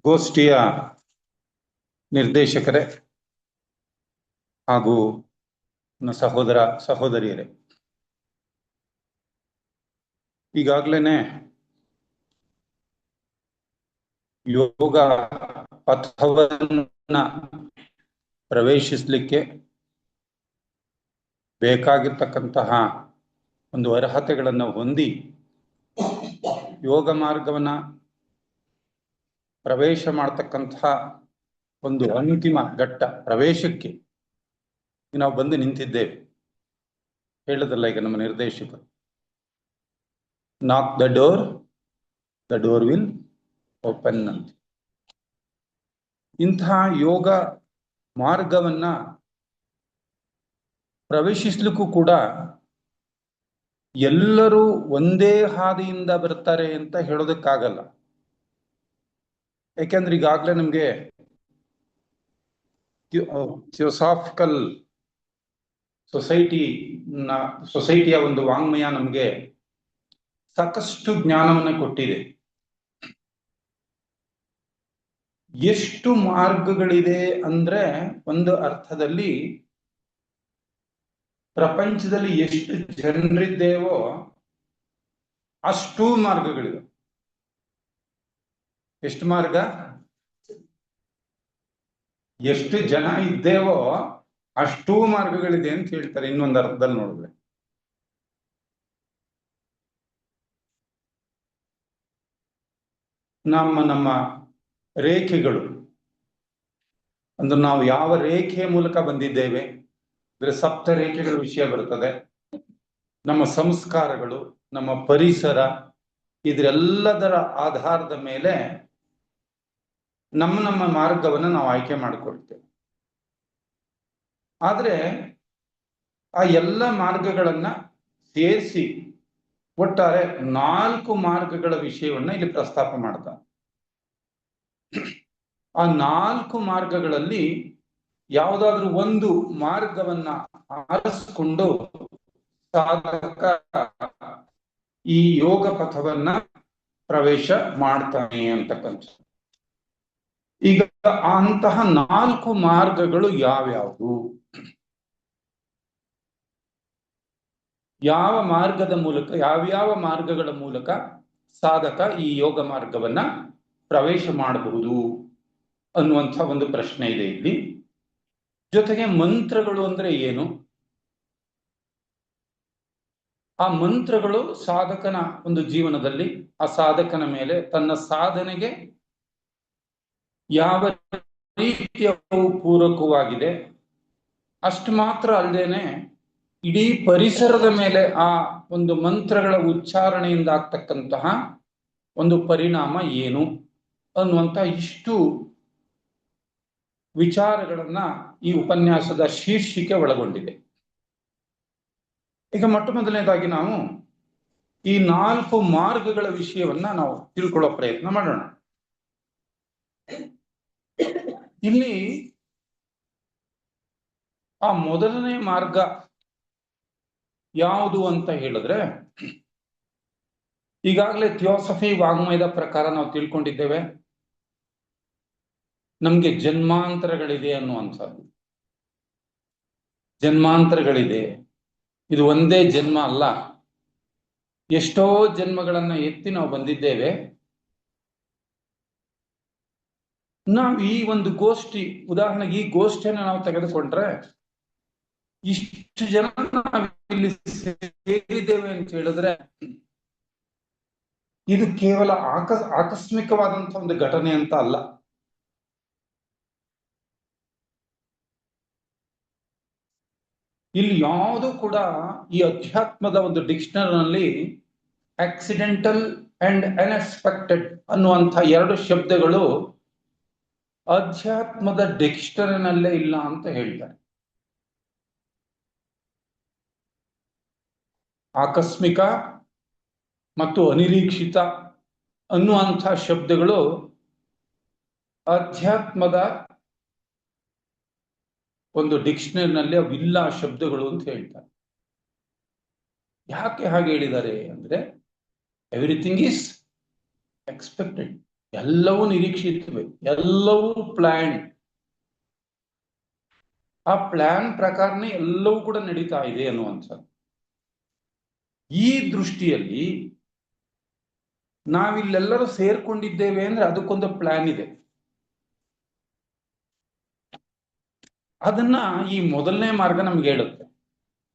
ಗೋಷ್ಠಿಯ ನಿರ್ದೇಶಕರೇ ಹಾಗೂ ನನ್ನ ಸಹೋದರ ಸಹೋದರಿಯರೇ, ಈಗಾಗಲೇ ಯೋಗ ಪಥವನ್ನ ಪ್ರವೇಶಿಸಲಿಕ್ಕೆ ಬೇಕಾಗಿರ್ತಕ್ಕಂತಹ ಒಂದು ಅರ್ಹತೆಗಳನ್ನು ಹೊಂದಿ ಯೋಗ ಮಾರ್ಗವನ್ನ ಪ್ರವೇಶ ಮಾಡತಕ್ಕಂತಹ ಒಂದು ಅಂತಿಮ ಘಟ್ಟ ಪ್ರವೇಶಕ್ಕೆ ನಾವು ಬಂದು ನಿಂತಿದ್ದೇವೆ. ಹೇಳದಲ್ಲ ಈಗ ನಮ್ಮ ನಿರ್ದೇಶಕರು, ನಾಕ್ ದ ಡೋರ್ ವಿಲ್ ಓಪನ್ ಅಂತ. ಇಂತಹ ಯೋಗ ಮಾರ್ಗವನ್ನ ಪ್ರವೇಶಿಸ್ಲಿಕ್ಕೂ ಕೂಡ ಎಲ್ಲರೂ ಒಂದೇ ಹಾದಿಯಿಂದ ಬರ್ತಾರೆ ಅಂತ ಹೇಳೋದಕ್ಕಾಗಲ್ಲ. ಯಾಕೆಂದ್ರೆ ಈಗಾಗಲೇ ನಮ್ಗೆ ಥಿಯೋಸಾಫಿಕಲ್ ಸೊಸೈಟಿಯ ಒಂದು ವಾಂಗ್ಮಯ ನಮ್ಗೆ ಸಾಕಷ್ಟು ಜ್ಞಾನವನ್ನ ಕೊಟ್ಟಿದೆ. ಎಷ್ಟು ಮಾರ್ಗಗಳಿದೆ ಅಂದ್ರೆ ಒಂದು ಅರ್ಥದಲ್ಲಿ ಪ್ರಪಂಚದಲ್ಲಿ ಎಷ್ಟು ಜನರಿದ್ದೇವೋ ಅಷ್ಟೂ ಮಾರ್ಗಗಳಿವೆ. ಎಷ್ಟು ಮಾರ್ಗ? ಎಷ್ಟು ಜನ ಇದ್ದೇವೋ ಅಷ್ಟೂ ಮಾರ್ಗಗಳಿದೆ ಅಂತ ಹೇಳ್ತಾರೆ ಇನ್ನೊಂದು ಅರ್ಥದಲ್ಲಿ ನೋಡಿದ್ರೆ. ನಮ್ಮ ರೇಖೆಗಳು ಅಂದ್ರೆ ನಾವು ಯಾವ ರೇಖೆಯ ಮೂಲಕ ಬಂದಿದ್ದೇವೆ ಅಂದ್ರೆ ಸಪ್ತ ರೇಖೆಗಳ ವಿಷಯ ಬರ್ತದೆ. ನಮ್ಮ ಸಂಸ್ಕಾರಗಳು, ನಮ್ಮ ಪರಿಸರ, ಇದರೆಲ್ಲದರ ಆಧಾರದ ಮೇಲೆ ನಮ್ಮ ಮಾರ್ಗವನ್ನು ನಾವು ಆಯ್ಕೆ ಮಾಡಿಕೊಳ್ತೇವೆ. ಆದ್ರೆ ಆ ಎಲ್ಲ ಮಾರ್ಗಗಳನ್ನ ಸೇರಿಸಿ ಒಟ್ಟಾರೆ 4 ಮಾರ್ಗಗಳ ವಿಷಯವನ್ನ ಇಲ್ಲಿ ಪ್ರಸ್ತಾಪ ಮಾಡ್ತಾರೆ. ಆ 4 ಮಾರ್ಗಗಳಲ್ಲಿ ಯಾವುದಾದ್ರೂ ಒಂದು ಮಾರ್ಗವನ್ನ ಆರಿಸಿಕೊಂಡು ಸಾಧಕ ಈ ಯೋಗ ಪಥವನ್ನ ಪ್ರವೇಶ ಮಾಡ್ತಾನೆ ಅಂತಕ್ಕಂಥ. ಈಗ ಅಂತಹ 4 ಮಾರ್ಗಗಳು ಯಾವ್ಯಾವುದು, ಯಾವ ಮಾರ್ಗದ ಮೂಲಕ, ಯಾವ್ಯಾವ ಮಾರ್ಗಗಳ ಮೂಲಕ ಸಾಧಕ ಈ ಯೋಗ ಮಾರ್ಗವನ್ನ ಪ್ರವೇಶ ಮಾಡಬಹುದು ಅನ್ನುವಂಥ ಒಂದು ಪ್ರಶ್ನೆ ಇದೆ ಇಲ್ಲಿ. ಜೊತೆಗೆ ಮಂತ್ರಗಳು ಅಂದ್ರೆ ಏನು, ಆ ಮಂತ್ರಗಳು ಸಾಧಕನ ಒಂದು ಜೀವನದಲ್ಲಿ ಆ ಸಾಧಕನ ಮೇಲೆ ತನ್ನ ಸಾಧನೆಗೆ ಯಾವ ರೀತಿಯ ಪೂರಕವಾಗಿದೆ, ಅಷ್ಟು ಮಾತ್ರ ಅಲ್ಲದೇನೆ ಇಡೀ ಪರಿಸರದ ಮೇಲೆ ಆ ಒಂದು ಮಂತ್ರಗಳ ಉಚ್ಚಾರಣೆಯಿಂದ ಆಗ್ತಕ್ಕಂತಹ ಒಂದು ಪರಿಣಾಮ ಏನು ಅನ್ನುವಂಥ ಇಷ್ಟು ವಿಚಾರಗಳನ್ನ ಈ ಉಪನ್ಯಾಸದ ಶೀರ್ಷಿಕೆ ಒಳಗೊಂಡಿದೆ. ಈಗ ಮೊಟ್ಟ ಮೊದಲನೇದಾಗಿ ನಾವು ಈ 4 ಮಾರ್ಗಗಳ ವಿಷಯವನ್ನ ನಾವು ತಿಳ್ಕೊಳ್ಳೋ ಪ್ರಯತ್ನ ಮಾಡೋಣ. ಇಲ್ಲಿ ಆ ಮೊದಲನೇ ಮಾರ್ಗ ಯಾವುದು ಅಂತ ಹೇಳಿದ್ರೆ, ಈಗಾಗಲೇ ಥಿಯೋಸಫಿ ವಾಂಗ್ಮಯದ ಪ್ರಕಾರ ನಾವು ತಿಳ್ಕೊಂಡಿದ್ದೇವೆ ನಮ್ಗೆ ಜನ್ಮಾಂತರಗಳಿದೆ ಅನ್ನುವಂಥದ್ದು. ಜನ್ಮಾಂತರಗಳಿದೆ, ಇದು ಒಂದೇ ಜನ್ಮ ಅಲ್ಲ, ಎಷ್ಟೋ ಜನ್ಮಗಳನ್ನ ಎತ್ತಿ ನಾವು ಬಂದಿದ್ದೇವೆ. ನಾವು ಈ ಒಂದು ಗೋಷ್ಠಿ, ಉದಾಹರಣೆಗೆ ಈ ಗೋಷ್ಠಿಯನ್ನು ನಾವು ತೆಗೆದುಕೊಂಡ್ರೆ ಇಷ್ಟು ಜನ ನಾವಿಲ್ಲಿ ಸೇರಿದ್ದೇವೆ ಅಂತ ಹೇಳಿದ್ರೆ ಇದು ಕೇವಲ ಆಕಸ್ಮಿಕವಾದಂತ ಒಂದು ಘಟನೆ ಅಂತ ಅಲ್ಲ. ಇಲ್ಲಿ ಯಾವುದು ಕೂಡ ಈ ಅಧ್ಯಾತ್ಮದ ಒಂದು ಡಿಕ್ಷನರಿನಲ್ಲಿ ಆಕ್ಸಿಡೆಂಟಲ್ ಅಂಡ್ ಅನ್ಎಕ್ಸ್ಪೆಕ್ಟೆಡ್ ಅನ್ನುವಂಥ 2 ಶಬ್ದಗಳು ಅಧ್ಯಾತ್ಮದ ಡಿಕ್ಷನರಿನಲ್ಲೇ ಇಲ್ಲ ಅಂತ ಹೇಳ್ತಾರೆ. ಆಕಸ್ಮಿಕ ಮತ್ತು ಅನಿರೀಕ್ಷಿತ ಅನ್ನುವಂಥ ಶಬ್ದಗಳು ಅಧ್ಯಾತ್ಮದ ಒಂದು ಡಿಕ್ಷನರಿನಲ್ಲಿ ಅವಿಲ್ಲ ಶಬ್ದಗಳು ಅಂತ ಹೇಳ್ತಾರೆ. ಯಾಕೆ ಹಾಗೆ ಹೇಳಿದ್ದಾರೆ ಅಂದ್ರೆ ಎವ್ರಿಥಿಂಗ್ ಈಸ್ ಎಕ್ಸ್ಪೆಕ್ಟೆಡ್, ಎಲ್ಲವೂ ನಿರೀಕ್ಷಿತವೆ, ಎಲ್ಲವೂ ಪ್ಲಾನ್. ಆ ಪ್ಲಾನ್ ಪ್ರಕಾರನೇ ಎಲ್ಲವೂ ಕೂಡ ನಡೀತಾ ಇದೆ ಅನ್ನುವಂಥದ್ದು. ಈ ದೃಷ್ಟಿಯಲ್ಲಿ ನಾವಿಲ್ಲೆಲ್ಲರೂ ಸೇರ್ಕೊಂಡಿದ್ದೇವೆ ಅಂದ್ರೆ ಅದಕ್ಕೊಂದು ಪ್ಲಾನ್ ಇದೆ. ಅದನ್ನ ಈ ಮೊದಲನೇ ಮಾರ್ಗ ನಮ್ಗೆ ಹೇಳುತ್ತೆ.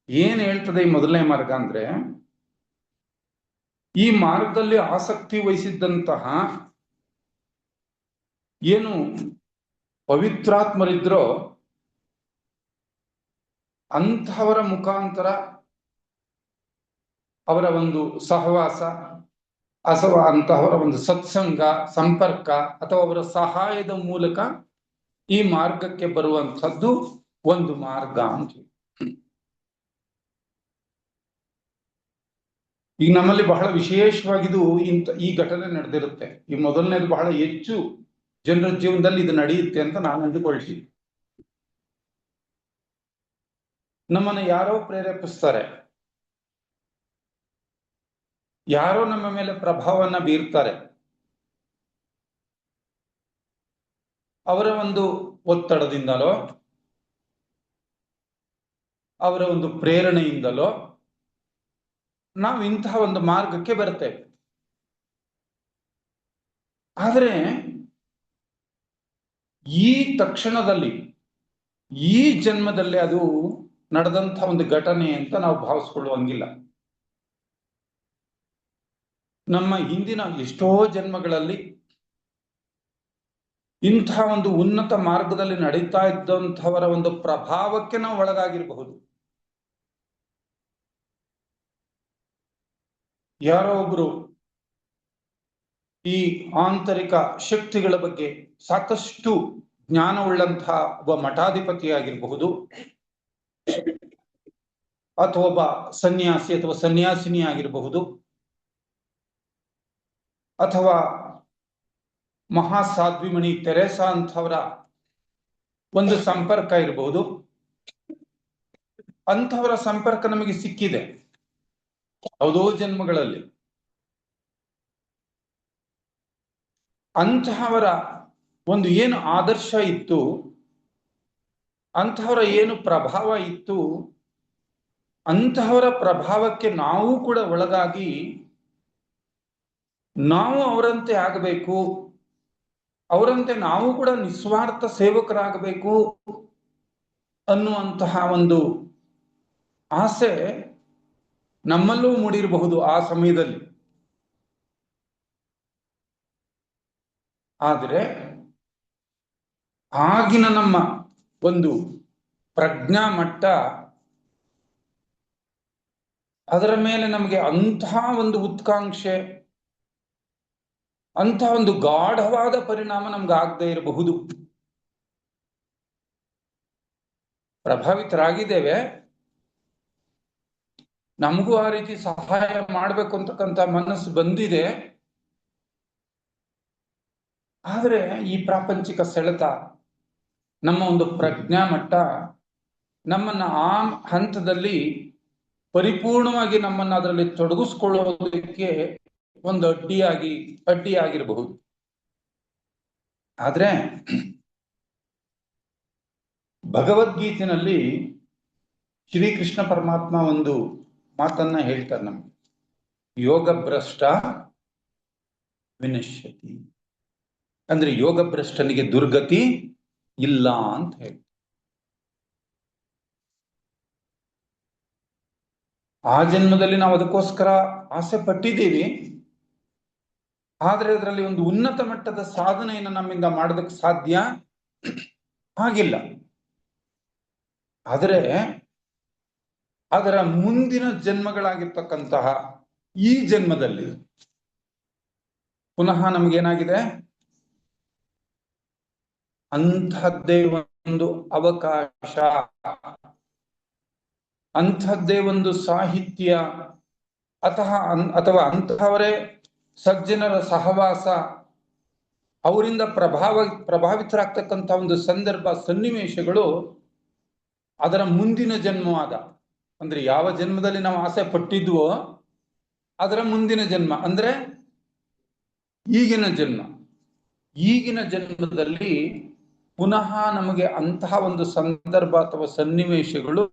ಏನ್ ಹೇಳ್ತದೆ ಈ ಮೊದಲನೇ ಮಾರ್ಗ ಅಂದ್ರೆ, ಈ ಮಾರ್ಗದಲ್ಲಿ ಆಸಕ್ತಿ ವಹಿಸಿದ್ದಂತಹ ಏನು ಪವಿತ್ರಾತ್ಮರಿದ್ರೋ ಅಂತಹವರ ಮುಖಾಂತರ ಅವರ ಒಂದು ಸಹವಾಸ ಅಥವಾ ಅಂತಹವರ ಒಂದು ಸತ್ಸಂಗ, ಸಂಪರ್ಕ ಅಥವಾ ಅವರ ಸಹಾಯದ ಮೂಲಕ ಈ ಮಾರ್ಗಕ್ಕೆ ಬರುವಂಥದ್ದು ಒಂದು ಮಾರ್ಗ ಅಂತ. ಈಗ ನಮ್ಮಲ್ಲಿ ಬಹಳ ವಿಶೇಷವಾಗಿದು ಈ ಘಟನೆ ನಡೆದಿರುತ್ತೆ. ಈ ಮೊದಲನೇದು ಬಹಳ ಹೆಚ್ಚು ಜನರ ಜೀವನದಲ್ಲಿ ಇದು ನಡೆಯುತ್ತೆ ಅಂತ ನಾನು ಅಂದುಕೊಳ್ತೀನಿ. ನಮ್ಮನ್ನು ಯಾರೋ ಪ್ರೇರೇಪಿಸ್ತಾರೆ, ಯಾರೋ ನಮ್ಮ ಮೇಲೆ ಪ್ರಭಾವವನ್ನ ಬೀರ್ತಾರೆ. ಅವರ ಒಂದು ಒತ್ತಡದಿಂದಲೋ ಅವರ ಒಂದು ಪ್ರೇರಣೆಯಿಂದಲೋ ನಾವು ಇಂತಹ ಒಂದು ಮಾರ್ಗಕ್ಕೆ ಬರ್ತೇವೆ. ಆದರೆ ಈ ತಕ್ಷಣದಲ್ಲಿ, ಈ ಜನ್ಮದಲ್ಲಿ ಅದು ನಡೆದಂಥ ಒಂದು ಘಟನೆ ಅಂತ ನಾವು ಭಾವಿಸ್ಕೊಳ್ಳುವಂಗಿಲ್ಲ. ನಮ್ಮ ಹಿಂದಿನ ಎಷ್ಟೋ ಜನ್ಮಗಳಲ್ಲಿ ಇಂತಹ ಒಂದು ಉನ್ನತ ಮಾರ್ಗದಲ್ಲಿ ನಡೀತಾ ಇದ್ದಂಥವರ ಒಂದು ಪ್ರಭಾವಕ್ಕೆ ನಾವು ಒಳಗಾಗಿರಬಹುದು. ಯಾರೋ ಒಬ್ರು ಈ ಆಂತರಿಕ ಶಕ್ತಿಗಳ ಬಗ್ಗೆ ಸಾಕಷ್ಟು ಜ್ಞಾನವುಳ್ಳಂತಹ ಒಬ್ಬ ಮಠಾಧಿಪತಿಯಾಗಿರಬಹುದು, ಅಥವಾ ಒಬ್ಬ ಸನ್ಯಾಸಿ ಅಥವಾ ಸನ್ಯಾಸಿನಿ ಆಗಿರಬಹುದು, ಅಥವಾ ಮಹಾಸಾಧ್ವಿಮಣಿ ತೆರೇಸಾ ಅಂಥವರ ಒಂದು ಸಂಪರ್ಕ ಇರಬಹುದು. ಅಂಥವರ ಸಂಪರ್ಕ ನಮಗೆ ಸಿಕ್ಕಿದೆ ಯಾವುದೋ ಜನ್ಮಗಳಲ್ಲಿ. ಅಂತಹವರ ಒಂದು ಏನು ಆದರ್ಶ ಇತ್ತು, ಅಂತಹವರ ಏನು ಪ್ರಭಾವ ಇತ್ತು, ಅಂತಹವರ ಪ್ರಭಾವಕ್ಕೆ ನಾವು ಕೂಡ ಒಳಗಾಗಿ ನಾವು ಅವರಂತೆ ಆಗಬೇಕು, ಅವರಂತೆ ನಾವು ಕೂಡ ನಿಸ್ವಾರ್ಥ ಸೇವಕರಾಗಬೇಕು ಅನ್ನುವಂತಹ ಒಂದು ಆಸೆ ನಮ್ಮಲ್ಲೂ ಮೂಡಿರಬಹುದು ಆ ಸಮಯದಲ್ಲಿ. ಆದರೆ ಆಗಿನ ನಮ್ಮ ಒಂದು ಪ್ರಜ್ಞಾ ಮಟ್ಟ, ಅದರ ಮೇಲೆ ನಮಗೆ ಅಂತಹ ಒಂದು ಉತ್ಕಾಂಕ್ಷೆ, ಅಂತಹ ಒಂದು ಗಾಢವಾದ ಪರಿಣಾಮ ನಮ್ಗೆ ಆಗದೆ ಇರಬಹುದು. ಪ್ರಭಾವಿತರಾಗಿದ್ದೇವೆ, ನಮಗೂ ಆ ರೀತಿ ಸಹಾಯ ಮಾಡಬೇಕು ಅಂತಕ್ಕಂಥ ಮನಸ್ಸು ಬಂದಿದೆ. ಆದರೆ ಈ ಪ್ರಾಪಂಚಿಕ ಸೆಳೆತ, ನಮ್ಮ ಒಂದು ಪ್ರಜ್ಞಾ ಮಟ್ಟ ನಮ್ಮನ್ನ ಆ ಹಂತದಲ್ಲಿ ಪರಿಪೂರ್ಣವಾಗಿ ನಮ್ಮನ್ನ ಅದರಲ್ಲಿ ತೊಡಗಿಸ್ಕೊಳ್ಳೋದಕ್ಕೆ ಒಂದು ಅಡ್ಡಿಯಾಗಿರಬಹುದು. ಆದ್ರೆ ಭಗವದ್ಗೀತೆಯಲ್ಲಿ ಶ್ರೀಕೃಷ್ಣ ಪರಮಾತ್ಮ ಒಂದು ಮಾತನ್ನ ಹೇಳ್ತಾರೆ ನಮ್ಗೆ, ಯೋಗ ಭ್ರಷ್ಟ ವಿನಶ್ಯತಿ, ಅಂದ್ರೆ ಯೋಗ ಭ್ರಷ್ಟನಿಗೆ ದುರ್ಗತಿ ಇಲ್ಲ ಅಂತ ಹೇಳಿ. ಆ ಜನ್ಮದಲ್ಲಿ ನಾವು ಅದಕ್ಕೋಸ್ಕರ ಆಸೆ ಪಟ್ಟಿದ್ದೀವಿ, ಆದ್ರೆ ಅದರಲ್ಲಿ ಒಂದು ಉನ್ನತ ಮಟ್ಟದ ಸಾಧನೆಯನ್ನು ನಮ್ಮಿಂದ ಮಾಡೋದಕ್ಕೆ ಸಾಧ್ಯ ಆಗಿಲ್ಲ. ಆದರೆ ಅದರ ಮುಂದಿನ ಜನ್ಮಗಳಾಗಿರ್ತಕ್ಕಂತಹ ಈ ಜನ್ಮದಲ್ಲಿ ಪುನಃ ನಮಗೇನಾಗಿದೆ, ಅಂಥದ್ದೇ ಒಂದು ಅವಕಾಶ, ಅಂಥದ್ದೇ ಒಂದು ಸಾಹಿತ್ಯ, ಅಥವಾ ಅಂತಹವರೇ ಸಜ್ಜನರ ಸಹವಾಸ, ಅವರಿಂದ ಪ್ರಭಾವಿತರಾಗ್ತಕ್ಕಂಥ ಒಂದು ಸಂದರ್ಭ, ಸನ್ನಿವೇಶಗಳು ಅದರ ಮುಂದಿನ ಜನ್ಮವಾದ, ಅಂದ್ರೆ ಯಾವ ಜನ್ಮದಲ್ಲಿ ನಾವು ಆಸೆ ಪಟ್ಟಿದ್ವೋ ಅದರ ಮುಂದಿನ ಜನ್ಮ, ಅಂದ್ರೆ ಈಗಿನ ಜನ್ಮ. ಈಗಿನ ಜನ್ಮದಲ್ಲಿ ಪುನಃ ನಮಗೆ ಅಂತಹ ಒಂದು ಸಂದರ್ಭ ಅಥವಾ ಸನ್ನಿವೇಶಗಳು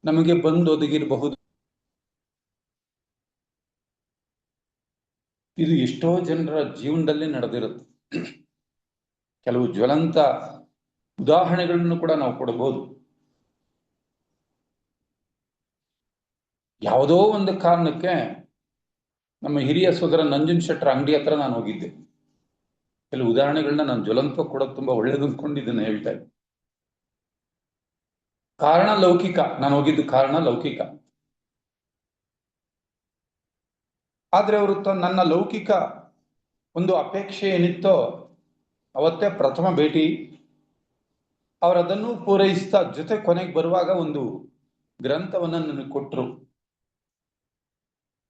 ನಮಗೆ ಬಂದೊದಗಿರಬಹುದು. ಇದು ಎಷ್ಟೋ ಜನರ ಜೀವನದಲ್ಲಿ ನಡೆದಿರುತ್ತೆ. ಕೆಲವು ಜ್ವಲಂತ ಉದಾಹರಣೆಗಳನ್ನು ಕೂಡ ನಾವು ಕೊಡಬಹುದು. ಯಾವುದೋ ಒಂದು ಕಾರಣಕ್ಕೆ ನಮ್ಮ ಹಿರಿಯ ಸೋದರ ನಂಜುನ್ ಶೆಟ್ಟರ್ ಅಂಗಡಿ ಹತ್ರ ನಾನು ಹೋಗಿದ್ದೆ. ಕೆಲವು ಉದಾಹರಣೆಗಳನ್ನ ನಾನು ಜ್ವಲಂತ ಕೊಡೋದು ತುಂಬಾ ಒಳ್ಳೇದು ಅಂದ್ಕೊಂಡಿದ್ದನ್ನು ಹೇಳ್ತಾ ಇದ್ದೆ. ಕಾರಣ ಲೌಕಿಕ, ನಾನು ಹೋಗಿದ್ದು ಕಾರಣ ಲೌಕಿಕ. ಆದ್ರೆ ಅವರು ನನ್ನ ಲೌಕಿಕ ಒಂದು ಅಪೇಕ್ಷೆ ಏನಿತ್ತೋ ಅವತ್ತೇ ಪ್ರಥಮ ಭೇಟಿ, ಅವರದನ್ನು ಪೂರೈಸ್ತಾ ಜೊತೆ ಕೊನೆಗೆ ಬರುವಾಗ ಒಂದು ಗ್ರಂಥವನ್ನ ನನಗೆ ಕೊಟ್ಟರು.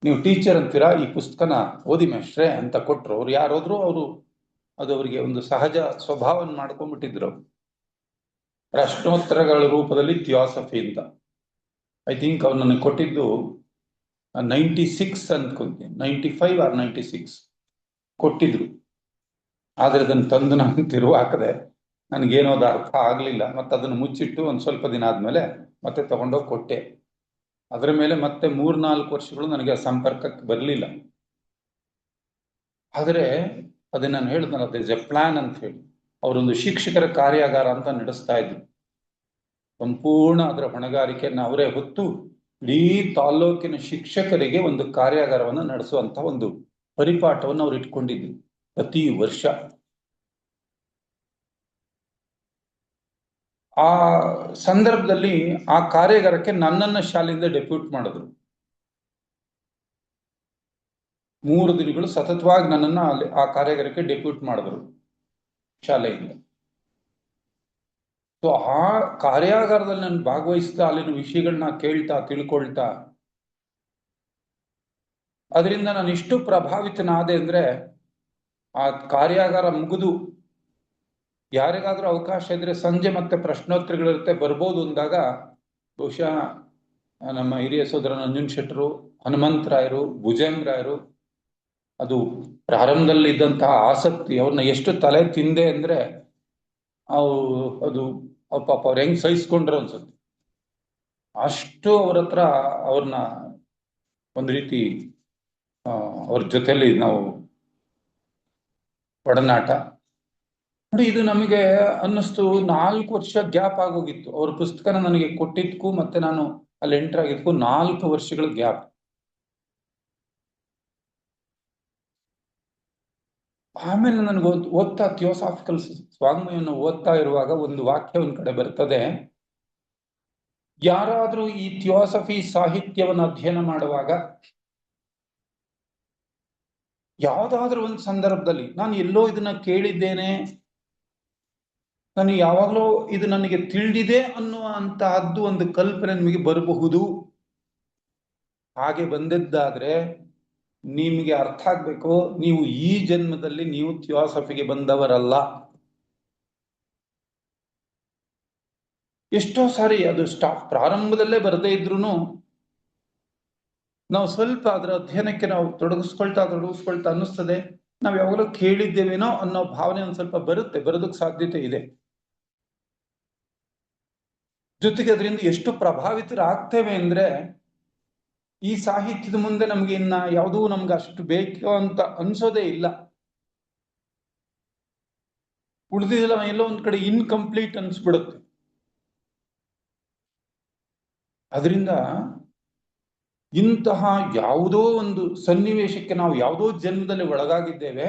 ನೀವು ಟೀಚರ್ ಅಂತೀರಾ, ಈ ಪುಸ್ತಕನ ಓದಿ ಮೇಷ್ಟ್ರೆ ಅಂತ ಕೊಟ್ರು. ಅವ್ರು ಯಾರೋದ್ರು ಅವರು ಅದು ಅವರಿಗೆ ಒಂದು ಸಹಜ ಸ್ವಭಾವವನ್ನು ಮಾಡ್ಕೊಂಡ್ಬಿಟ್ಟಿದ್ರು. ಪ್ರಶ್ನೋತ್ತರಗಳ ರೂಪದಲ್ಲಿ ಥಿಯಾಸಫಿ ಅಂತ. ಐ ಥಿಂಕ್ ಅವ್ರು ನನಗೆ ಕೊಟ್ಟಿದ್ದು 96 ಅನ್ಕೊಂತೀನಿ, 95 or 96 ಕೊಟ್ಟಿದ್ರು. ಆದ್ರೆ ಅದನ್ನು ತಂದು ನಾನು ತಿರುವು ಹಾಕದೆ, ನನಗೇನೋ ಅದು ಅರ್ಥ ಆಗ್ಲಿಲ್ಲ. ಮತ್ತೆ ಅದನ್ನು ಮುಚ್ಚಿಟ್ಟು ಒಂದ್ ಸ್ವಲ್ಪ ದಿನ ಆದ್ಮೇಲೆ ಮತ್ತೆ ತಗೊಂಡೋಗಿ ಕೊಟ್ಟೆ. ಅದರ ಮೇಲೆ ಮತ್ತೆ 3-4 ವರ್ಷಗಳು ನನಗೆ ಸಂಪರ್ಕಕ್ಕೆ ಬರಲಿಲ್ಲ. ಆದರೆ ಅದನ್ನ ನಾನು ಹೇಳಿದ್ನಲ್ಲ, ಅದೇ ಎ ಪ್ಲಾನ್ ಅಂತ ಹೇಳಿ ಅವರೊಂದು ಶಿಕ್ಷಕರ ಕಾರ್ಯಾಗಾರ ಅಂತ ನಡೆಸ್ತಾ ಇದ್ರು. ಸಂಪೂರ್ಣ ಅದರ ಹೊಣೆಗಾರಿಕೆಯನ್ನು ಅವರೇ ಹೊತ್ತು ಇಡೀ ತಾಲ್ಲೂಕಿನ ಶಿಕ್ಷಕರಿಗೆ ಒಂದು ಕಾರ್ಯಾಗಾರವನ್ನು ನಡೆಸುವಂತ ಒಂದು ಪರಿಪಾಠವನ್ನು ಅವ್ರು ಇಟ್ಕೊಂಡಿದ್ರು ಪ್ರತಿ ವರ್ಷ. ಆ ಸಂದರ್ಭದಲ್ಲಿ ಆ ಕಾರ್ಯಾಗಾರಕ್ಕೆ ನನ್ನನ್ನ ಶಾಲೆಯಿಂದ ಡೆಪ್ಯೂಟ್ ಮಾಡಿದ್ರು. 3 ದಿನಗಳು ಸತತವಾಗಿ ನನ್ನನ್ನ ಅಲ್ಲಿ ಆ ಕಾರ್ಯಾಗಾರಕ್ಕೆ ಡೆಪ್ಯೂಟ್ ಮಾಡಿದ್ರು ಶಾಲೆಯಿಂದ. ಸೊ ಆ ಕಾರ್ಯಾಗಾರದಲ್ಲಿ ನಾನು ಭಾಗವಹಿಸ್ತಾ ಅಲ್ಲಿನ ವಿಷಯಗಳನ್ನ ಕೇಳ್ತಾ ತಿಳ್ಕೊಳ್ತಾ ಅದರಿಂದ ನಾನು ಎಷ್ಟು ಪ್ರಭಾವಿತನಾದೆ ಅಂದ್ರೆ, ಆ ಕಾರ್ಯಾಗಾರ ಮುಗಿದು ಯಾರಿಗಾದ್ರೂ ಅವಕಾಶ ಇದ್ರೆ ಸಂಜೆ ಮತ್ತೆ ಪ್ರಶ್ನೋತ್ತರಗಳಿರುತ್ತೆ ಬರ್ಬೋದು ಅಂದಾಗ, ಬಹುಶಃ ನಮ್ಮ ಹಿರಿಯ ಸೋದರ ನಂಜುನ್ ಶೆಟ್ಟರು, ಹನುಮಂತರಾಯರು, ಭುಜಂಗರಾಯರು, ಅದು ಪ್ರಾರಂಭದಲ್ಲಿ ಇದ್ದಂತಹ ಆಸಕ್ತಿ ಅವ್ರನ್ನ ಎಷ್ಟು ತಲೆ ತಿಂದೆ ಅಂದ್ರೆ ಅದು ಪಾಪ ಅವ್ರು ಹೆಂಗ್ ಸಹಿಸ್ಕೊಂಡ್ರು ಅನ್ಸುತ್ತೆ. ಅಷ್ಟು ಅವ್ರ ಹತ್ರ ಅವ್ರನ್ನ ಒಂದು ರೀತಿ ಅವ್ರ ಜೊತೆಲಿ ನಾವು ಒಡನಾಟ ನೋಡಿ. ಇದು ನಮಗೆ ಅನ್ನಿಸ್ತು 4 ವರ್ಷ ಗ್ಯಾಪ್ ಆಗೋಗಿತ್ತು. ಅವ್ರ ಪುಸ್ತಕನ ನನಗೆ ಕೊಟ್ಟಿದ್ಕು ಮತ್ತೆ ನಾನು ಅಲ್ಲಿ ಎಂಟರ್ ಆಗಿದ್ಕು 4 ವರ್ಷಗಳ ಗ್ಯಾಪ್. ಆಮೇಲೆ ನನಗೆ ಓದ್ತಾ ಥಿಯೋಸಾಫಿಕಲ್ ವಾಂಗ್ಮಯವನ್ನು ಓದ್ತಾ ಇರುವಾಗ ಒಂದು ವಾಕ್ಯ ಒಂದ್ ಕಡೆ ಬರ್ತದೆ. ಯಾರಾದ್ರೂ ಈ ಥಿಯೋಸಫಿ ಸಾಹಿತ್ಯವನ್ನು ಅಧ್ಯಯನ ಮಾಡುವಾಗ ಯಾವ್ದಾದ್ರೂ ಒಂದು ಸಂದರ್ಭದಲ್ಲಿ ನಾನು ಎಲ್ಲೋ ಇದನ್ನ ಕೇಳಿದ್ದೇನೆ, ನಾನು ಯಾವಾಗಲೂ ಇದು ನನಗೆ ತಿಳಿದಿದೆ ಅನ್ನುವ ಅಂತಹದ್ದು ಒಂದು ಕಲ್ಪನೆ ನಿಮಗೆ ಬರಬಹುದು. ಹಾಗೆ ಬಂದಿದ್ದಾದ್ರೆ ನಿಮಗೆ ಅರ್ಥ ಆಗ್ಬೇಕು, ನೀವು ಈ ಜನ್ಮದಲ್ಲಿ ನೀವು ಥಿಯೋಸಫಿಗೆ ಬಂದವರಲ್ಲ. ಎಷ್ಟೋ ಸಾರಿ ಅದು ಪ್ರಾರಂಭದಲ್ಲೇ ಬರದೇ ಇದ್ರು ನಾವು ಸ್ವಲ್ಪ ಅದರ ಅಧ್ಯಯನಕ್ಕೆ ನಾವು ತೊಡಗಿಸ್ಕೊಳ್ತಾ ಅನ್ನಿಸ್ತದೆ ನಾವು ಯಾವಾಗಲೂ ಕೇಳಿದ್ದೇವೇನೋ ಅನ್ನೋ ಭಾವನೆ ಒಂದ್ ಸ್ವಲ್ಪ ಬರೋದಕ್ಕೆ ಸಾಧ್ಯತೆ ಇದೆ. ಜೊತೆಗೆ ಅದರಿಂದ ಎಷ್ಟು ಪ್ರಭಾವಿತರಾಗ್ತೇವೆ ಅಂದ್ರೆ, ಈ ಸಾಹಿತ್ಯದ ಮುಂದೆ ನಮ್ಗೆ ಇನ್ನ ಯಾವುದೂ ನಮ್ಗೆ ಅಷ್ಟು ಬೇಕು ಅಂತ ಅನ್ಸೋದೇ ಇಲ್ಲ. ಉಳಿದಿಲ್ಲ ಎಲ್ಲೋ ಒಂದ್ ಕಡೆ ಇನ್ಕಂಪ್ಲೀಟ್ ಅನ್ಸ್ಬಿಡುತ್ತೆ. ಅದರಿಂದ ಇಂತಹ ಯಾವುದೋ ಒಂದು ಸನ್ನಿವೇಶಕ್ಕೆ ನಾವು ಯಾವುದೋ ಜನ್ಮದಲ್ಲಿ ಒಳಗಾಗಿದ್ದೇವೆ,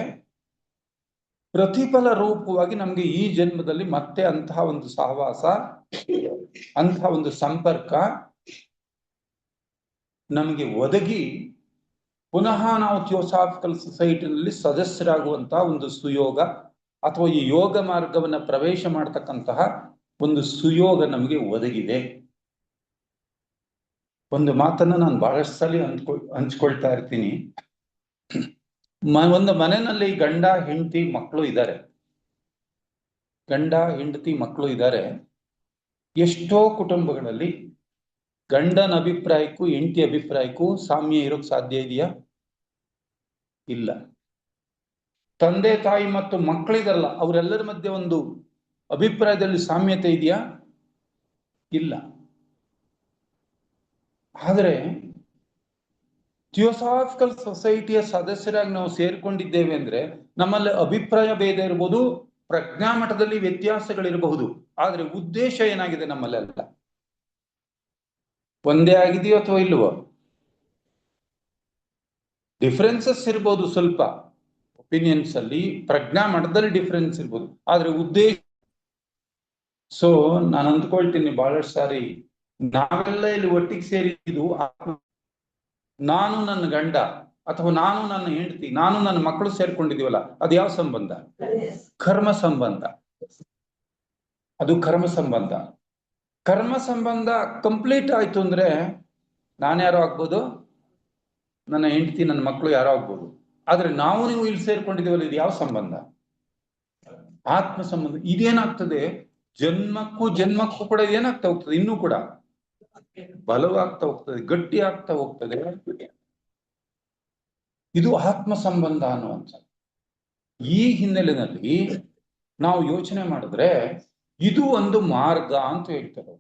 ಪ್ರತಿಫಲ ರೂಪವಾಗಿ ನಮ್ಗೆ ಈ ಜನ್ಮದಲ್ಲಿ ಮತ್ತೆ ಅಂತಹ ಒಂದು ಸಹವಾಸ, ಅಂತಹ ಒಂದು ಸಂಪರ್ಕ ನಮಗೆ ಒದಗಿ ಪುನಃ ನಾವು ಥಿಯೋಸಾಫಿಕಲ್ ಸೊಸೈಟಿನಲ್ಲಿ ಸದಸ್ಯರಾಗುವಂತಹ ಒಂದು ಸುಯೋಗ ಅಥವಾ ಈ ಯೋಗ ಮಾರ್ಗವನ್ನ ಪ್ರವೇಶ ಮಾಡತಕ್ಕಂತಹ ಒಂದು ಸುಯೋಗ ನಮಗೆ ಒದಗಿದೆ. ಒಂದು ಮಾತನ್ನ ನಾನು ಬಹಳಷ್ಟು ಸಲ ಹಂಚ್ಕೊಳ್ತಾ ಇರ್ತೀನಿ. ಒಂದು ಮನೆಯಲ್ಲಿ ಗಂಡ ಹೆಂಡತಿ ಮಕ್ಕಳು ಇದ್ದಾರೆ, ಗಂಡ ಹೆಂಡತಿ ಮಕ್ಕಳು ಇದ್ದಾರೆ. ಎಷ್ಟೋ ಕುಟುಂಬಗಳಲ್ಲಿ ಗಂಡನ ಅಭಿಪ್ರಾಯಕ್ಕೂ ಹೆಂಡತಿ ಅಭಿಪ್ರಾಯಕ್ಕೂ ಸಾಮ್ಯ ಇರೋಕ್ ಸಾಧ್ಯ ಇದೆಯಾ? ಇಲ್ಲ. ತಂದೆ ತಾಯಿ ಮತ್ತು ಮಕ್ಕಳಿದಲ್ಲ, ಅವರೆಲ್ಲರ ಮಧ್ಯೆ ಒಂದು ಅಭಿಪ್ರಾಯದಲ್ಲಿ ಸಾಮ್ಯತೆ ಇದೆಯಾ? ಇಲ್ಲ. ಆದರೆ ಥಿಯೋಸಾಫಿಕಲ್ ಸೊಸೈಟಿಯ ಸದಸ್ಯರಾಗಿ ನಾವು ಸೇರ್ಕೊಂಡಿದ್ದೇವೆ ಅಂದ್ರೆ ನಮ್ಮಲ್ಲಿ ಅಭಿಪ್ರಾಯ ಭೇದ ಇರಬಹುದು, ಪ್ರಜ್ಞಾ ಮಟ್ಟದಲ್ಲಿ ವ್ಯತ್ಯಾಸಗಳಿರಬಹುದು, ಆದ್ರೆ ಉದ್ದೇಶ ಏನಾಗಿದೆ ನಮ್ಮಲ್ಲೆಲ್ಲ ಒಂದೇ ಆಗಿದೆಯೋ ಅಥವಾ ಇಲ್ವೋ? ಡಿಫರೆನ್ಸಸ್ ಇರ್ಬೋದು, ಸ್ವಲ್ಪ ಒಪಿನಿಯನ್ಸ್ ಅಲ್ಲಿ ಪ್ರಜ್ಞಾ ಮಟ್ಟದಲ್ಲಿ ಡಿಫರೆನ್ಸ್ ಇರ್ಬೋದು, ಆದ್ರೆ ಉದ್ದೇಶ. ಸೊ ನಾನು ಅಂದ್ಕೊಳ್ತೀನಿ ಬಹಳಷ್ಟು ಸಾರಿ ನಾವೆಲ್ಲ ಇಲ್ಲಿ ಒಟ್ಟಿಗೆ ಸೇರಿದ್ದು ನಾನು ನನ್ನ ಗಂಡ ಅಥವಾ ನಾನು ನನ್ನ ಹೆಂಡತಿ, ನಾನು ನನ್ನ ಮಕ್ಕಳು ಸೇರ್ಕೊಂಡಿದೀವಲ್ಲ, ಅದು ಯಾವ ಸಂಬಂಧ? ಕರ್ಮ ಸಂಬಂಧ. ಅದು ಕರ್ಮ ಸಂಬಂಧ. ಕರ್ಮ ಸಂಬಂಧ ಕಂಪ್ಲೀಟ್ ಆಯ್ತು ಅಂದ್ರೆ ನಾನು ಯಾರೋ ಆಗ್ಬೋದು, ನನ್ನ ಹೆಂಡತಿ ನನ್ನ ಮಕ್ಕಳು ಯಾರೋ ಆಗ್ಬೋದು. ಆದ್ರೆ ನಾವು ನೀವು ಇಲ್ಲಿ ಸೇರ್ಕೊಂಡಿದೀವಲ್ಲ, ಇದು ಯಾವ ಸಂಬಂಧ? ಆತ್ಮ ಸಂಬಂಧ. ಇದೇನಾಗ್ತದೆ, ಜನ್ಮಕ್ಕೂ ಜನ್ಮಕ್ಕೂ ಕೂಡ ಏನಾಗ್ತಾ ಹೋಗ್ತದೆ, ಇನ್ನೂ ಕೂಡ ಬಲವಾಗ್ತಾ ಹೋಗ್ತದೆ, ಗಟ್ಟಿ ಆಗ್ತಾ ಹೋಗ್ತದೆ. ಇದು ಆತ್ಮ ಸಂಬಂಧ ಅನ್ನುವಂಥ. ಈ ಹಿನ್ನೆಲೆಯಲ್ಲಿ ನಾವು ಯೋಚನೆ ಮಾಡಿದ್ರೆ ಇದು ಒಂದು ಮಾರ್ಗ ಅಂತ ಹೇಳ್ತಾರೆ.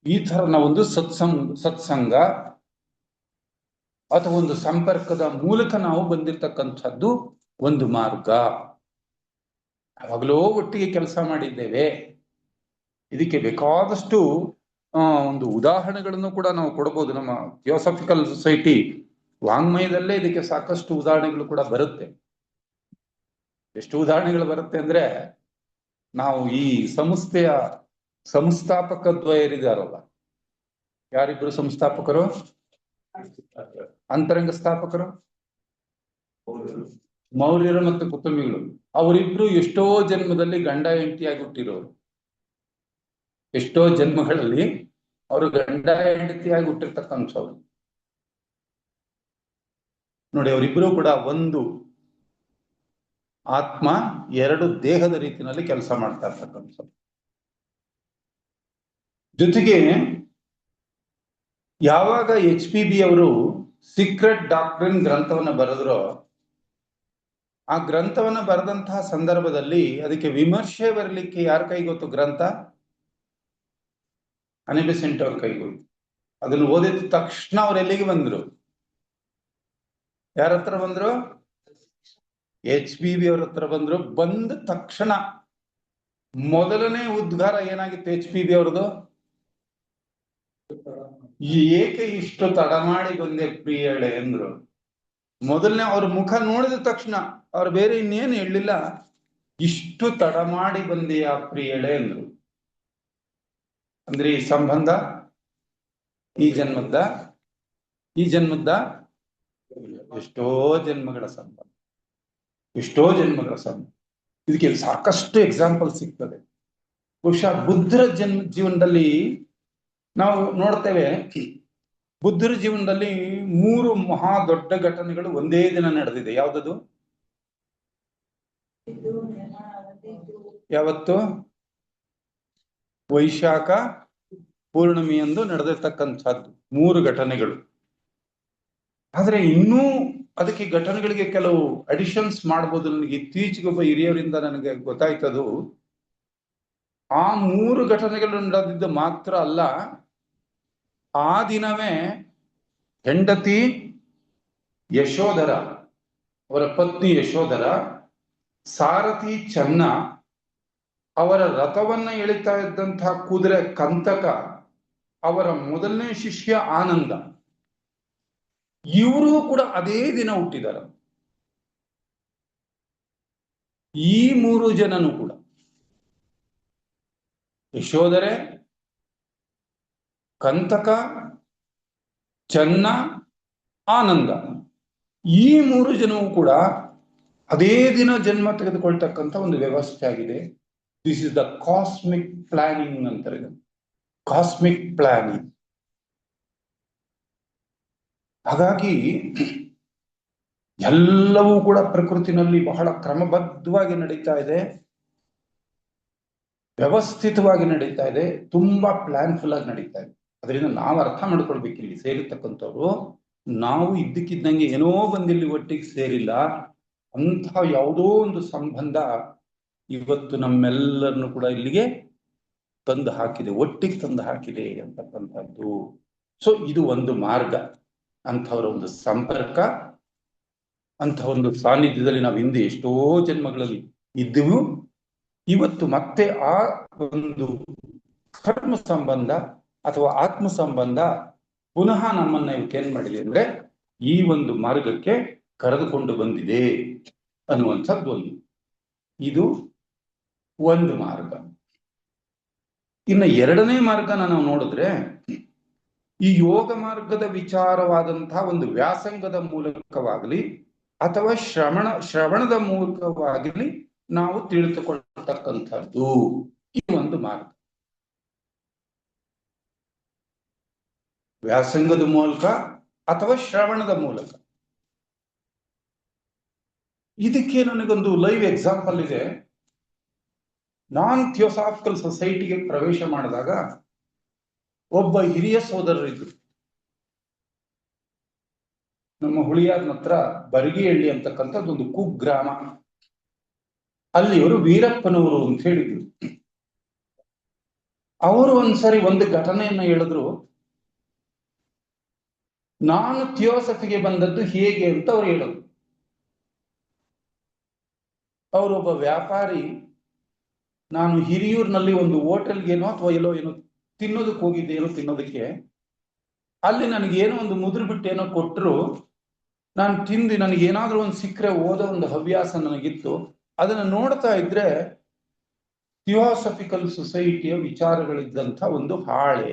ಈ ತರ ನಾವೊಂದು ಸತ್ಸಂಗ ಅಥವಾ ಒಂದು ಸಂಪರ್ಕದ ಮೂಲಕ ನಾವು ಬಂದಿರತಕ್ಕಂಥದ್ದು ಒಂದು ಮಾರ್ಗ. ಯಾವಾಗಲೂ ಒಟ್ಟಿಗೆ ಕೆಲಸ ಮಾಡಿದ್ದೇವೆ. ಇದಕ್ಕೆ ಬೇಕಾದಷ್ಟು ಒಂದು ಉದಾಹರಣೆಗಳನ್ನು ಕೂಡ ನಾವು ಕೊಡಬಹುದು. ನಮ್ಮ ಥಿಯೋಸಾಫಿಕಲ್ ಸೊಸೈಟಿ ವಾಂಗ್ಮಯದಲ್ಲೇ ಇದಕ್ಕೆ ಸಾಕಷ್ಟು ಉದಾಹರಣೆಗಳು ಕೂಡ ಬರುತ್ತೆ. ಎಷ್ಟು ಉದಾಹರಣೆಗಳು ಬರುತ್ತೆ ಅಂದ್ರೆ, ನಾವು ಈ ಸಂಸ್ಥೆಯ ಸಂಸ್ಥಾಪಕ ದ್ವಯರಿದಾರಲ್ಲ, ಯಾರಿಬ್ರು ಸಂಸ್ಥಾಪಕರು? ಅಂತರಂಗ ಸ್ಥಾಪಕರು ಮೌರ್ಯರು ಮತ್ತು ಕುಟುಂಬಿಗಳು. ಅವರಿಬ್ರು ಎಷ್ಟೋ ಜನ್ಮದಲ್ಲಿ ಗಂಡ ಹೆಂಡತಿಯಾಗಿ ಹುಟ್ಟಿರೋರು. ಎಷ್ಟೋ ಜನ್ಮಗಳಲ್ಲಿ ಅವರು ಗಂಡ ಹೆಂಡತಿಯಾಗಿ ಹುಟ್ಟಿರ್ತಕ್ಕಂಥವ್ರು. ನೋಡಿ, ಅವರಿಬ್ರು ಕೂಡ ಒಂದು ಆತ್ಮ ಎರಡು ದೇಹದ ರೀತಿಯಲ್ಲಿ ಕೆಲಸ ಮಾಡ್ತಾ ಇರ್ತಕ್ಕಂಥದ್ದು. ಜೊತೆಗೆ ಯಾವಾಗ HPB ಅವರು ಸೀಕ್ರೆಟ್ ಡಾಕ್ಟ್ರಿನ್ ಗ್ರಂಥವನ್ನ ಬರೆದ್ರೋ, ಆ ಗ್ರಂಥವನ್ನ ಬರೆದಂತಹ ಸಂದರ್ಭದಲ್ಲಿ ಅದಕ್ಕೆ ವಿಮರ್ಶೆ ಬರಲಿಕ್ಕೆ ಯಾರ ಕೈಗೊತ್ತು ಗ್ರಂಥ? ಅನಿ ಬೆಸೆಂಟ್ ಅವ್ರ ಕೈಗೊತ್ತು. ಅದನ್ನು ಓದಿದ ತಕ್ಷಣ ಅವ್ರು ಎಲ್ಲಿಗೆ ಬಂದ್ರು? ಯಾರ ಹತ್ರ ಬಂದ್ರು? HPB ಅವ್ರ ಹತ್ರ ಬಂದ್ರು. ಬಂದ ತಕ್ಷಣ ಮೊದಲನೇ ಉದ್ಗಾರ ಏನಾಗಿತ್ತು HPB ಅವ್ರದ್ದು? ಏಕೆ ಇಷ್ಟು ತಡ ಮಾಡಿ ಬಂದೆ ಪ್ರಿಯಳೆ ಅಂದ್ರು. ಮೊದಲನೇ ಅವ್ರ ಮುಖ ನೋಡಿದ ತಕ್ಷಣ ಅವ್ರು ಬೇರೆ ಇನ್ನೇನು ಹೇಳಲಿಲ್ಲ, ಇಷ್ಟು ತಡ ಮಾಡಿ ಬಂದೆಯಾ ಪ್ರಿಯಳೆ ಅಂದ್ರು. ಅಂದ್ರೆ ಈ ಸಂಬಂಧ ಈ ಜನ್ಮದ ಎಷ್ಟೋ ಜನ್ಮಗಳ ಸಂಬಂಧ, ಎಷ್ಟೋ ಜನ್ಮಗಳ ಸಂಬಂಧ. ಇದಕ್ಕೆ ಸಾಕಷ್ಟು ಎಕ್ಸಾಂಪಲ್ ಸಿಗ್ತದೆ. ಬಹುಶಃ ಬುದ್ಧರ ಜೀವನದಲ್ಲಿ ನಾವು ನೋಡ್ತೇವೆ, ಬುದ್ಧರ ಜೀವನದಲ್ಲಿ 3 ಮಹಾ ದೊಡ್ಡ ಘಟನೆಗಳು ಒಂದೇ ದಿನ ನಡೆದಿದೆ. ಯಾವ್ದದು? ಯಾವತ್ತು? ವೈಶಾಖ ಪೂರ್ಣಿಮೆಯಂದು ನಡೆದಿರ್ತಕ್ಕಂಥದ್ದು 3 ಘಟನೆಗಳು. ಆದ್ರೆ ಇನ್ನೂ ಅದಕ್ಕೆ ಘಟನೆಗಳಿಗೆ ಕೆಲವು ಅಡಿಷನ್ಸ್ ಮಾಡ್ಬೋದು. ನನಗೆ ಇತ್ತೀಚೆಗೆ ಒಬ್ಬ ಹಿರಿಯವರಿಂದ ನನಗೆ ಗೊತ್ತಾಯ್ತದು, ಆ 3 ಘಟನೆಗಳು ನಡೆದಿದ್ದು ಮಾತ್ರ ಅಲ್ಲ, ಆ ದಿನವೇ ಹೆಂಡತಿ ಯಶೋಧರ, ಅವರ ಪತ್ನಿ ಯಶೋಧರ, ಸಾರಥಿ ಚೆನ್ನ, ಅವರ ರಥವನ್ನ ಎಳಿತಾ ಇದ್ದಂತಹ ಕುದುರೆ ಕಂತಕ, ಅವರ ಮೊದಲನೇ ಶಿಷ್ಯ ಆನಂದ, ಇವರು ಕೂಡ ಅದೇ ದಿನ ಹುಟ್ಟಿದ್ದಾರೆ. ಈ 3 ಜನನು ಕೂಡ, ಯಶೋಧರೆ, ಕಂತಕ, ಚೆನ್ನ, ಆನಂದ, ಈ 3 ಜನವು ಕೂಡ ಅದೇ ದಿನ ಜನ್ಮ ತೆಗೆದುಕೊಳ್ತಕ್ಕಂಥ ಒಂದು ವ್ಯವಸ್ಥೆ ಆಗಿದೆ. This is the cosmic planning ಅಂತಾರೆ. Cosmic planning. ಹಾಗಾಗಿ ಎಲ್ಲವೂ ಕೂಡ ಪ್ರಕೃತಿನಲ್ಲಿ ಬಹಳ ಕ್ರಮಬದ್ಧವಾಗಿ ನಡೀತಾ ಇದೆ, ವ್ಯವಸ್ಥಿತವಾಗಿ ನಡೀತಾ ಇದೆ, ತುಂಬಾ ಪ್ಲಾನ್ಫುಲ್ ಆಗಿ ನಡೀತಾ ಇದೆ. ಅದರಿಂದ ನಾವು ಅರ್ಥ ಮಾಡ್ಕೊಳ್ಬೇಕು, ಇಲ್ಲಿ ಸೇರಿರ್ತಕ್ಕಂಥವ್ರು ನಾವು ಇದ್ದಕ್ಕಿದ್ದಂಗೆ ಏನೋ ಬಂದಿಲ್ಲಿ ಒಟ್ಟಿಗೆ ಸೇರಿಲ್ಲ, ಅಂಥ ಯಾವುದೋ ಒಂದು ಸಂಬಂಧ ಇವತ್ತು ನಮ್ಮೆಲ್ಲರನ್ನು ಕೂಡ ಇಲ್ಲಿಗೆ ತಂದು ಹಾಕಿದೆ, ಒಟ್ಟಿಗೆ ತಂದು ಹಾಕಿದೆ ಅಂತಕ್ಕಂಥದ್ದು. ಸೊ ಇದು ಒಂದು ಮಾರ್ಗ, ಅಂಥವರ ಒಂದು ಸಂಪರ್ಕ, ಅಂಥ ಒಂದು ಸಾನ್ನಿಧ್ಯದಲ್ಲಿ ನಾವು ಹಿಂದೆ ಎಷ್ಟೋ ಜನ್ಮಗಳಲ್ಲಿ ಇದ್ದೆವು. ಇವತ್ತು ಮತ್ತೆ ಆ ಒಂದು ಕರ್ಮ ಸಂಬಂಧ ಅಥವಾ ಆತ್ಮ ಸಂಬಂಧ ಪುನಃ ನಮ್ಮನ್ನ ಏನ್ ಮಾಡಿದೆ ಅಂದ್ರೆ ಈ ಒಂದು ಮಾರ್ಗಕ್ಕೆ ಕರೆದುಕೊಂಡು ಬಂದಿದೆ ಅನ್ನುವಂಥದ್ದು ಒಂದು. ಇದು ಒಂದು ಮಾರ್ಗ. ಇನ್ನು ಎರಡನೇ ಮಾರ್ಗನ ನಾವು ನೋಡಿದ್ರೆ, ಈ ಯೋಗ ಮಾರ್ಗದ ವಿಚಾರವಾದಂತಹ ಒಂದು ವ್ಯಾಸಂಗದ ಮೂಲಕವಾಗಲಿ ಅಥವಾ ಶ್ರವಣದ ಮೂಲಕವಾಗಲಿ ನಾವು ತಿಳಿದುಕೊಳ್ಳತಕ್ಕಂಥದ್ದು ಈ ಒಂದು ಮಾರ್ಗ. ವ್ಯಾಸಂಗದ ಮೂಲಕ ಅಥವಾ ಶ್ರವಣದ ಮೂಲಕ. ಇದಕ್ಕೆ ನನಗೊಂದು ಲೈವ್ ಎಕ್ಸಾಂಪಲ್ ಇದೆ. ನಾನ್ ಥಿಯೋಸಾಫಿಕಲ್ ಸೊಸೈಟಿಗೆ ಪ್ರವೇಶ ಮಾಡಿದಾಗ ಒಬ್ಬ ಹಿರಿಯ ಸೋದರರಿದ್ರು. ನಮ್ಮ ಹುಳಿಯಾರ್ನ ಹತ್ರ ಬರಗಿಹಳ್ಳಿ ಅಂತಕ್ಕಂಥದ್ದು ಒಂದು ಕುಗ್ರಾಮ. ಅಲ್ಲಿ ಅವರು ವೀರಪ್ಪನವರು ಅಂತ ಹೇಳಿದ್ರು. ಅವರು ಒಂದ್ಸರಿ ಒಂದು ಘಟನೆಯನ್ನ ಹೇಳಿದ್ರು. ನಾನು ಥಿಯೋಸಫಿಗೆ ಬಂದದ್ದು ಹೇಗೆ ಅಂತ ಅವ್ರು ಹೇಳೋದು. ಅವರೊಬ್ಬ ವ್ಯಾಪಾರಿ, ನಾನು ಹಿರಿಯೂರಿನಲ್ಲಿ ಒಂದು ಹೋಟೆಲ್ಗೇನೋ ಅಥವಾ ಎಲ್ಲೋ ಏನೋ ತಿನ್ನೋದಕ್ಕೆ ಹೋಗಿದ್ದೆ, ಏನೋ ತಿನ್ನೋದಕ್ಕೆ. ಅಲ್ಲಿ ನನಗೇನೋ ಒಂದು ಮುದ್ರು ಬಿಟ್ಟು ಏನೋ ಕೊಟ್ಟರು. ನಾನು ತಿಂದು ನನಗೇನಾದ್ರೂ ಒಂದು ಸಿಕ್ಕರೆ ಓದೋ ಒಂದು ಹವ್ಯಾಸ ನನಗಿತ್ತು. ಅದನ್ನ ನೋಡ್ತಾ ಇದ್ರೆ ಥಿಯೋಸಫಿಕಲ್ ಸೊಸೈಟಿಯ ವಿಚಾರಗಳಿದ್ದಂಥ ಒಂದು ಹಾಳೆ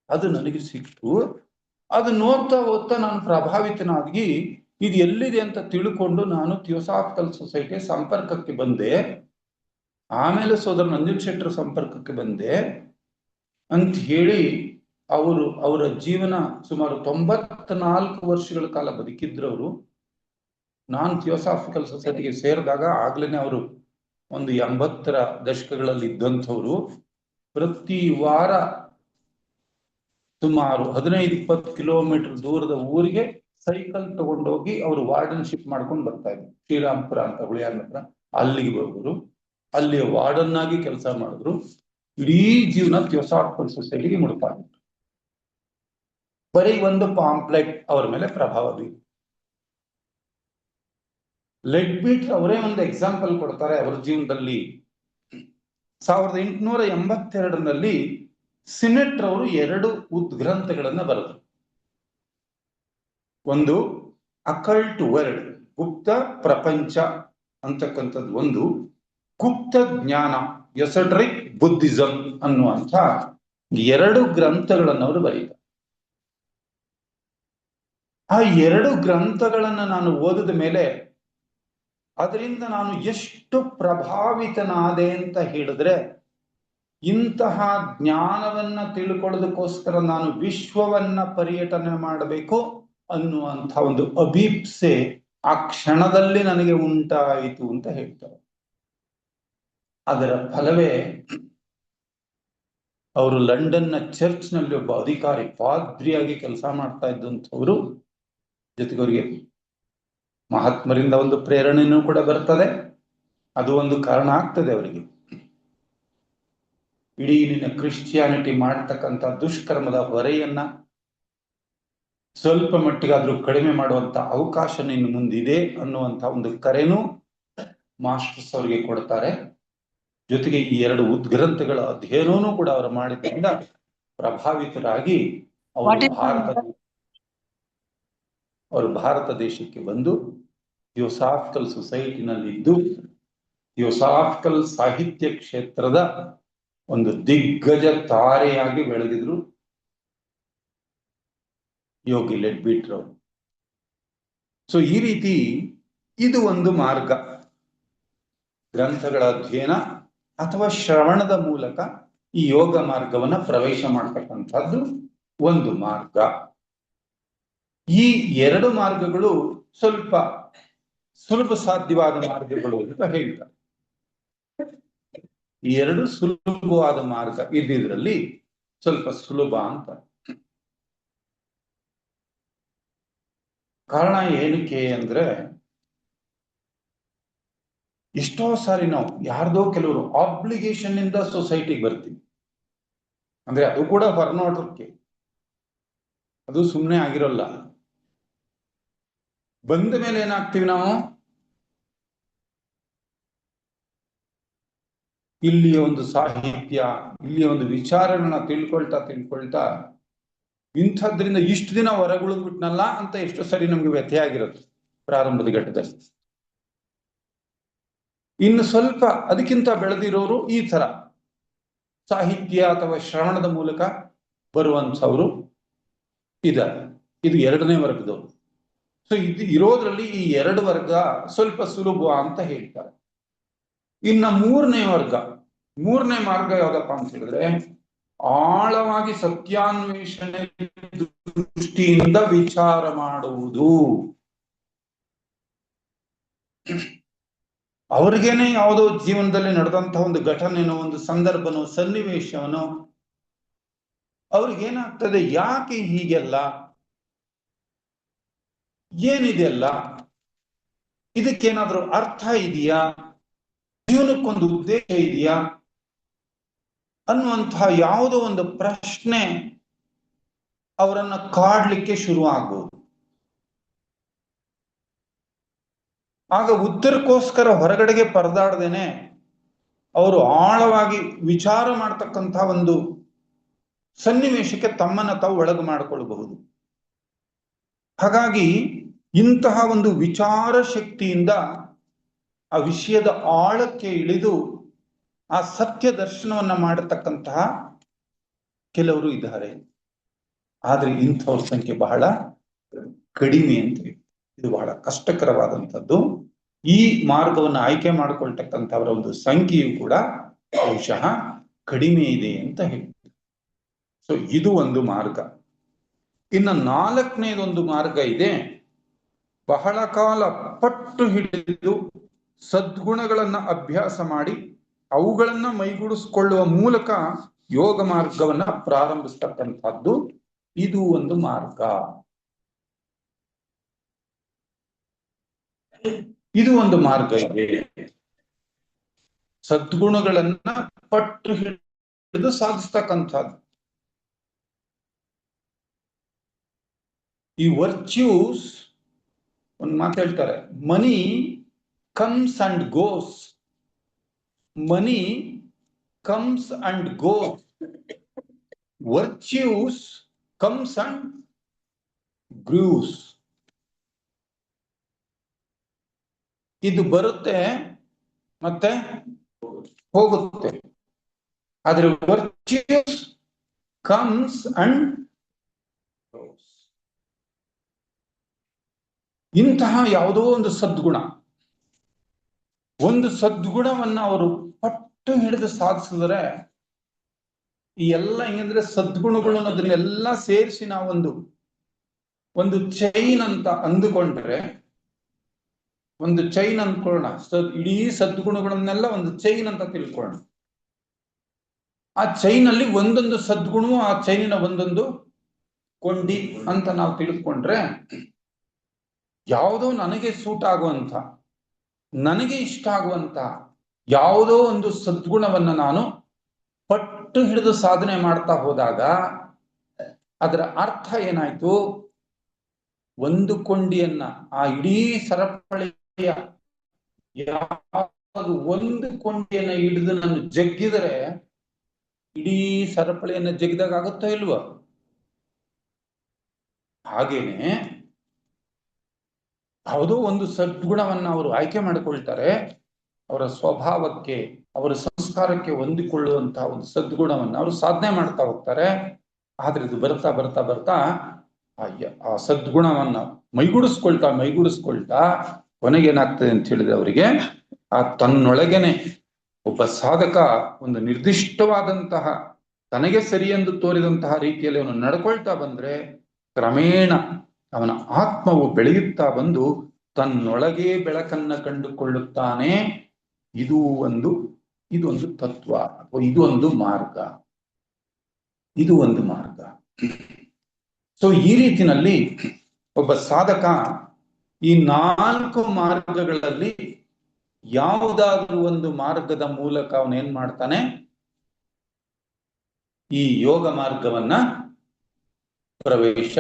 ಅದು ನನಗೆ ಸಿಕ್ತು. ಅದು ನೋಡ್ತಾ ಓದ್ತಾ ನಾನು ಪ್ರಭಾವಿತನಾಗಿ ಇದು ಎಲ್ಲಿದೆ ಅಂತ ತಿಳ್ಕೊಂಡು ನಾನು ಥಿಯೋಸಾಫಿಕಲ್ ಸೊಸೈಟಿಯ ಸಂಪರ್ಕಕ್ಕೆ ಬಂದೆ. ಆಮೇಲೆ ಸೋದರ ನಂಜುಂಡ ಶೆಟ್ಟರ ಸಂಪರ್ಕಕ್ಕೆ ಬಂದೆ ಅಂತ ಹೇಳಿ ಅವರ ಜೀವನ ಸುಮಾರು 94 ವರ್ಷಗಳ ಕಾಲ ಬದುಕಿದ್ರವರು. ನಾನು ಥಿಯೋಸಾಫಿಕಲ್ ಸೊಸೈಟಿಗೆ ಸೇರಿದಾಗ ಆಗ್ಲೇನೆ ಅವರು ಒಂದು 80ರ ದಶಕಗಳಲ್ಲಿ ಇದ್ದಂಥವ್ರು. ಪ್ರತಿ ವಾರ ಸುಮಾರು 15-20 ಕಿಲೋಮೀಟರ್ ದೂರದ ಊರಿಗೆ ಸೈಕಲ್ ತಗೊಂಡೋಗಿ ಅವರು ವಾರ್ಡನ್ಶಿಪ್ ಮಾಡ್ಕೊಂಡು ಬರ್ತಾ ಇದ್ರು. ಶ್ರೀರಾಮ್ಪುರ ಅಂತ ಹುಳಿಯಾರ್ನ ಹತ್ರ, ಅಲ್ಲಿಗೆ ಬರೋರು. ಅಲ್ಲಿ ವಾರ್ಡನ್ ಆಗಿ ಕೆಲಸ ಮಾಡಿದ್ರು. ಇಡೀ ಜೀವನ ಥಿಯೋಸಾಫಿಕಲ್ ಸೊಸೈಟಿಗೆ ಮುಡುಪಾಗಿತ್ತು. ಬರೀ ಒಂದು ಪಾಂಪ್ಲೆಟ್ ಅವರ ಮೇಲೆ ಪ್ರಭಾವ ಬೀರು. ಲೆಡ್ಬೀಟರ್ ಅವರೇ ಒಂದು ಎಕ್ಸಾಂಪಲ್ ಕೊಡ್ತಾರೆ ಅವರ ಜೀವನದಲ್ಲಿ. 1882ರಲ್ಲಿ ಸಿನೆಟ್ ಅವರು 2 ಉದ್ಗ್ರಂಥಗಳನ್ನ ಬರೆದರು. ಒಂದು ಅಕಲ್ಟ್ ವರ್ಲ್ಡ್, ಗುಪ್ತ ಪ್ರಪಂಚ ಅಂತಕ್ಕಂಥದ್ದು ಒಂದು, ಗುಪ್ತ ಜ್ಞಾನ ಎಸೋಟರಿಕ್ ಬುದ್ಧಿಸಂ ಅನ್ನುವಂಥ 2 ಗ್ರಂಥಗಳನ್ನು ಅವರು ಬರೀತಾರೆ. ಆ 2 ಗ್ರಂಥಗಳನ್ನ ನಾನು ಓದಿದ ಮೇಲೆ ಅದರಿಂದ ನಾನು ಎಷ್ಟು ಪ್ರಭಾವಿತನಾದೆ ಅಂತ ಹೇಳಿದ್ರೆ, ಇಂತಹ ಜ್ಞಾನವನ್ನ ತಿಳ್ಕೊಳ್ಳೋದಕ್ಕೋಸ್ಕರ ನಾನು ವಿಶ್ವವನ್ನ ಪರ್ಯಟನೆ ಮಾಡಬೇಕು ಅನ್ನುವಂಥ ಒಂದು ಅಭೀಪ್ಸೆ ಆ ಕ್ಷಣದಲ್ಲಿ ನನಗೆ ಉಂಟಾಯಿತು ಅಂತ ಹೇಳ್ತಾರೆ. ಅದರ ಫಲವೇ ಅವರು ಲಂಡನ್ನ ಚರ್ಚ್ನಲ್ಲಿ ಒಬ್ಬ ಅಧಿಕಾರಿ, ಪಾದ್ರಿಯಾಗಿ ಕೆಲಸ ಮಾಡ್ತಾ ಇದ್ದಂಥವ್ರು. ಜೊತೆಗೆ ಅವರಿಗೆ ಮಹಾತ್ಮರಿಂದ ಒಂದು ಪ್ರೇರಣೆನೂ ಕೂಡ ಬರ್ತದೆ. ಅದು ಒಂದು ಕಾರಣ ಆಗ್ತದೆ ಅವರಿಗೆ. ಇಡೀ ನಿನ್ನ ಕ್ರಿಶ್ಚಿಯಾನಿಟಿ ಮಾಡತಕ್ಕಂಥ ದುಷ್ಕರ್ಮದ ಹೊರೆಯನ್ನ ಸ್ವಲ್ಪ ಮಟ್ಟಿಗಾದ್ರೂ ಕಡಿಮೆ ಮಾಡುವಂತ ಅವಕಾಶ ನಿನ್ನ ಮುಂದಿದೆ ಅನ್ನುವಂಥ ಒಂದು ಕರೆನೂ ಮಾಸ್ಟರ್ಸ್ ಅವರಿಗೆ ಕೊಡ್ತಾರೆ. ಜೊತೆಗೆ ಈ 2 ಉದ್ಗ್ರಂಥಗಳ ಅಧ್ಯಯನವೂ ಕೂಡ ಅವರು ಮಾಡಿದ್ರಿಂದ ಪ್ರಭಾವಿತರಾಗಿ ಅವರು ಭಾರತ ದೇಶಕ್ಕೆ ಬಂದು ಥಿಯೋಸಾಫಿಕಲ್ ಸೊಸೈಟಿನಲ್ಲಿದ್ದು ಥಿಯೋಸಾಫಿಕಲ್ ಸಾಹಿತ್ಯ ಕ್ಷೇತ್ರದ ಒಂದು ದಿಗ್ಗಜ ತಾರೆಯಾಗಿ ಬೆಳೆದಿದ್ರು ಯೋಗಿ ಲೆಡ್ಬೀಟರ್ ಅವರು. ಸೊ ಈ ರೀತಿ ಇದು ಒಂದು ಮಾರ್ಗ. ಗ್ರಂಥಗಳ ಅಧ್ಯಯನ ಅಥವಾ ಶ್ರವಣದ ಮೂಲಕ ಈ ಯೋಗ ಮಾರ್ಗವನ್ನ ಪ್ರವೇಶ ಮಾಡ್ತಕ್ಕಂಥದ್ದು ಒಂದು ಮಾರ್ಗ. ಈ 2 ಮಾರ್ಗಗಳು ಸ್ವಲ್ಪ ಸುಲಭ ಸಾಧ್ಯವಾದ ಮಾರ್ಗಗಳು ಅಂತ ಹೇಳ್ತಾರೆ. ಈ 2 ಸುಲಭವಾದ ಮಾರ್ಗ ಇದ್ದಿದ್ರಲ್ಲಿ ಸ್ವಲ್ಪ ಸುಲಭ ಅಂತ. ಕಾರಣ ಏನಕ್ಕೆ ಅಂದ್ರೆ ಎಷ್ಟೋ ಸಾರಿ ನಾವು ಯಾರ್ದೋ ಕೆಲವರು ಆಬ್ಲಿಗೇಷನ್ ಇಂದ ಸೊಸೈಟಿಗೆ ಬರ್ತೀವಿ. ಅಂದ್ರೆ ಅದು ಕೂಡ ಹೊರನೋಟಕ್ಕೆ, ಅದು ಸುಮ್ಮನೆ ಆಗಿರೋಲ್ಲ. ಬಂದ ಮೇಲೆ ಏನಾಗ್ತೀವಿ ನಾವು, ಇಲ್ಲಿಯ ಒಂದು ಸಾಹಿತ್ಯ, ಇಲ್ಲಿಯ ಒಂದು ವಿಚಾರಗಳನ್ನ ತಿಳ್ಕೊಳ್ತಾ ಇಂಥದ್ರಿಂದ ಇಷ್ಟು ದಿನ ಹೊರಗುಳಿದ್ಬಿಟ್ನಲ್ಲ ಅಂತ ಎಷ್ಟೋ ಸರಿ ನಮ್ಗೆ ವ್ಯಥೆ ಆಗಿರುತ್ತೆ ಪ್ರಾರಂಭದ ಘಟ್ಟದಲ್ಲಿ. ಇನ್ನು ಸ್ವಲ್ಪ ಅದಕ್ಕಿಂತ ಬೆಳೆದಿರೋರು ಈ ತರ ಸಾಹಿತ್ಯ ಅಥವಾ ಶ್ರವಣದ ಮೂಲಕ ಬರುವಂಥವ್ರು ಇದ್ದಾರೆ. ಇದು ಎರಡನೇ ವರ್ಗದವರು. ಸೊ ಇದು ಇರೋದ್ರಲ್ಲಿ ಈ ಎರಡು ವರ್ಗ ಸ್ವಲ್ಪ ಸುಲಭ ಅಂತ ಹೇಳ್ತಾರೆ. ಇನ್ನ ಮೂರನೇ ಮಾರ್ಗ ಯಾವ್ದಪ್ಪ ಅಂತ ಹೇಳಿದ್ರೆ, ಆಳವಾಗಿ ಸತ್ಯಾನ್ವೇಷಣೆ ದೃಷ್ಟಿಯಿಂದ ವಿಚಾರ ಮಾಡುವುದು. ಅವ್ರಿಗೇನೆ ಯಾವುದೋ ಜೀವನದಲ್ಲಿ ನಡೆದಂತಹ ಒಂದು ಘಟನೆನೋ, ಒಂದು ಸಂದರ್ಭನೋ, ಸನ್ನಿವೇಶವನೋ ಅವ್ರಿಗೇನಾಗ್ತದೆ, ಯಾಕೆ ಹೀಗೆಲ್ಲ, ಏನಿದೆಯಲ್ಲ, ಇದಕ್ಕೇನಾದ್ರೂ ಅರ್ಥ ಇದೆಯಾ, ಜೀವನಕ್ಕೊಂದು ಉದ್ದೇಶ ಇದೆಯಾ ಅನ್ನುವಂತಹ ಯಾವುದೋ ಒಂದು ಪ್ರಶ್ನೆ ಅವರನ್ನ ಕಾಡ್ಲಿಕ್ಕೆ ಶುರು ಆಗ್ಬೋದು. ಆಗ ಉತ್ತರಕ್ಕೋಸ್ಕರ ಹೊರಗಡೆಗೆ ಪರದಾಡದೇನೆ ಅವರು ಆಳವಾಗಿ ವಿಚಾರ ಮಾಡ್ತಕ್ಕಂಥ ಒಂದು ಸನ್ನಿವೇಶಕ್ಕೆ ತಮ್ಮನ್ನ ತಾವು ಒಳಗು ಮಾಡಿಕೊಳ್ಳಬಹುದು. ಹಾಗಾಗಿ ಇಂತಹ ಒಂದು ವಿಚಾರ ಶಕ್ತಿಯಿಂದ ಆ ವಿಷಯದ ಆಳಕ್ಕೆ ಇಳಿದು ಆ ಸತ್ಯ ದರ್ಶನವನ್ನ ಮಾಡತಕ್ಕಂತಹ ಕೆಲವರು ಇದ್ದಾರೆ. ಆದ್ರೆ ಇಂಥವ್ರ ಸಂಖ್ಯೆ ಬಹಳ ಕಡಿಮೆ ಅಂತ. ಇದು ಬಹಳ ಕಷ್ಟಕರವಾದಂಥದ್ದು. ಈ ಮಾರ್ಗವನ್ನು ಆಯ್ಕೆ ಮಾಡಿಕೊಳ್ತಕ್ಕಂಥವರ ಒಂದು ಸಂಖ್ಯೆಯು ಕೂಡ ಬಹುಶಃ ಕಡಿಮೆ ಇದೆ ಅಂತ ಹೇಳ್ತೀವಿ. ಸೊ ಇದು ಒಂದು ಮಾರ್ಗ. ಇನ್ನು ನಾಲ್ಕನೇದೊಂದು ಮಾರ್ಗ ಇದೆ. ಬಹಳ ಕಾಲ ಪಟ್ಟು ಹಿಡಿದು ಸದ್ಗುಣಗಳನ್ನ ಅಭ್ಯಾಸ ಮಾಡಿ ಅವುಗಳನ್ನ ಮೈಗೂಡಿಸ್ಕೊಳ್ಳುವ ಮೂಲಕ ಯೋಗ ಮಾರ್ಗವನ್ನ ಪ್ರಾರಂಭಿಸ್ತಕ್ಕಂಥದ್ದು. ಇದು ಒಂದು ಮಾರ್ಗ. ಇದು ಒಂದು ಮಾರ್ಗ ಇದೆ. ಸದ್ಗುಣಗಳನ್ನ ಪಟ್ಟು ಹಿಡಿದು ಸಾಧಿಸ್ತಕ್ಕಂಥದ್ದು. ಈ ವರ್ಚ್ಯೂಸ್ ಒಂದು ಮಾತು ಹೇಳ್ತಾರೆ, ಮನಿ comes and goes, money comes and goes, virtues comes and ಗ್ರೂಸ್. ಇದು ಬರುತ್ತೆ ಮತ್ತೆ ಹೋಗುತ್ತೆ, ಆದ್ರೆ ವರ್ಚ್ಯೂಸ್ ಕಮ್ಸ್ ಅಂಡ್ ಗ್ರೋಸ್. ಇಂತಹ ಯಾವುದೋ ಒಂದು ಸದ್ಗುಣವನ್ನ ಅವರು ಪಟ್ಟು ಹಿಡಿದು ಸಾಧಿಸಿದ್ರೆ, ಈ ಎಲ್ಲ ಹೆಂಗಂದ್ರೆ ಸದ್ಗುಣಗಳು ಅನ್ನೋದನ್ನೆಲ್ಲ ಸೇರಿಸಿ ನಾವು ಒಂದು ಚೈನ್ ಅಂತ ಅಂದುಕೊಂಡ್ರೆ, ಒಂದು ಚೈನ್ ಅಂದ್ಕೊಳ್ಳೋಣ, ಇಡೀ ಸದ್ಗುಣಗಳನ್ನೆಲ್ಲ ಒಂದು ಚೈನ್ ಅಂತ ತಿಳ್ಕೊಳ್ಳೋಣ. ಆ ಚೈನ್ ಅಲ್ಲಿ ಒಂದೊಂದು ಸದ್ಗುಣವು ಆ ಚೈನಿನ ಒಂದೊಂದು ಕೊಂಡಿ ಅಂತ ನಾವು ತಿಳಿದುಕೊಂಡ್ರೆ, ಯಾವುದೋ ನನಗೆ ಸೂಟ್ ಆಗುವಂತ, ನನಗೆ ಇಷ್ಟ ಆಗುವಂತ ಯಾವುದೋ ಒಂದು ಸದ್ಗುಣವನ್ನ ನಾನು ಪಟ್ಟು ಹಿಡಿದು ಸಾಧನೆ ಮಾಡ್ತಾ ಹೋದಾಗ ಅದರ ಅರ್ಥ ಏನಾಯ್ತು, ಒಂದು ಕೊಂಡಿಯನ್ನ, ಆ ಇಡೀ ಸರಪಳಿಯ ಒಂದು ಕೊಂಡಿಯನ್ನ ಹಿಡಿದು ನಾನು ಜಗ್ಗಿದರೆ ಇಡೀ ಸರಪಳಿಯನ್ನ ಜಗ್ಗಿದಾಗ ಆಗುತ್ತೋ ಇಲ್ವೋ? ಹಾಗೇನೆ ಯಾವುದೋ ಒಂದು ಸದ್ಗುಣವನ್ನ ಅವರು ಆಯ್ಕೆ ಮಾಡಿಕೊಳ್ತಾರೆ. ಅವರ ಸ್ವಭಾವಕ್ಕೆ, ಅವರ ಸಂಸ್ಕಾರಕ್ಕೆ ಹೊಂದಿಕೊಳ್ಳುವಂತಹ ಒಂದು ಸದ್ಗುಣವನ್ನ ಅವರು ಸಾಧನೆ ಮಾಡ್ತಾ ಹೋಗ್ತಾರೆ. ಆದ್ರೆ ಇದು ಬರ್ತಾ ಬರ್ತಾ ಬರ್ತಾ ಆ ಸದ್ಗುಣವನ್ನ ಮೈಗೂಡಿಸ್ಕೊಳ್ತಾ ಕೊನೆಗೇನಾಗ್ತದೆ ಅಂತ ಹೇಳಿದ್ರೆ, ಅವರಿಗೆ ಆ ತನ್ನೊಳಗೇನೆ ಒಬ್ಬ ಸಾಧಕ ಒಂದು ನಿರ್ದಿಷ್ಟವಾದಂತಹ ತನಗೆ ಸರಿ ಎಂದು ತೋರಿದಂತಹ ರೀತಿಯಲ್ಲಿ ಅವನು ನಡ್ಕೊಳ್ತಾ ಬಂದ್ರೆ ಕ್ರಮೇಣ ಅವನ ಆತ್ಮವು ಬೆಳೆಯುತ್ತಾ ಬಂದು ತನ್ನೊಳಗೆ ಬೆಳಕನ್ನ ಕಂಡುಕೊಳ್ಳುತ್ತಾನೆ. ಇದೊಂದು ತತ್ವ, ಅಥವಾ ಇದು ಒಂದು ಮಾರ್ಗ. ಸೊ ಈ ರೀತಿನಲ್ಲಿ ಒಬ್ಬ ಸಾಧಕ ಈ 4 ಮಾರ್ಗಗಳಲ್ಲಿ ಯಾವುದಾದ್ರೂ ಒಂದು ಮಾರ್ಗದ ಮೂಲಕ ಅವನೇನ್ ಮಾಡ್ತಾನೆ, ಈ ಯೋಗ ಮಾರ್ಗವನ್ನ ಪ್ರವೇಶ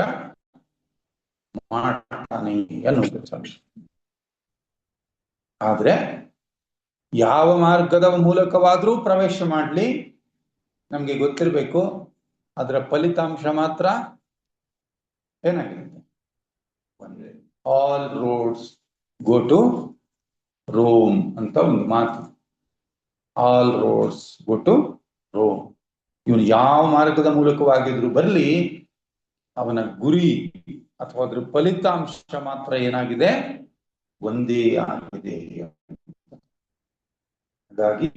ಮಾಡ್ತಾನೆ ಅನ್ನೋದು. ಆದ್ರೆ ಯಾವ ಮಾರ್ಗದ ಮೂಲಕವಾದ್ರೂ ಪ್ರವೇಶ ಮಾಡ್ಲಿ, ನಮ್ಗೆ ಗೊತ್ತಿರ್ಬೇಕು ಅದರ ಫಲಿತಾಂಶ ಮಾತ್ರ ಏನಾಗಿರುತ್ತೆ, all roads go to Rome ಅಂತ ಒಂದು ಮಾತು. All roads go to Rome. ಇವನು ಯಾವ ಮಾರ್ಗದ ಮೂಲಕವಾಗಿದ್ರು ಬರ್ಲಿ, ಅವನ ಗುರಿ ಅಥವಾ ಅದ್ರ ಫಲಿತಾಂಶ ಮಾತ್ರ ಏನಾಗಿದೆ, ಒಂದೇ ಆಗಿದೆ. ಹಾಗಾಗಿ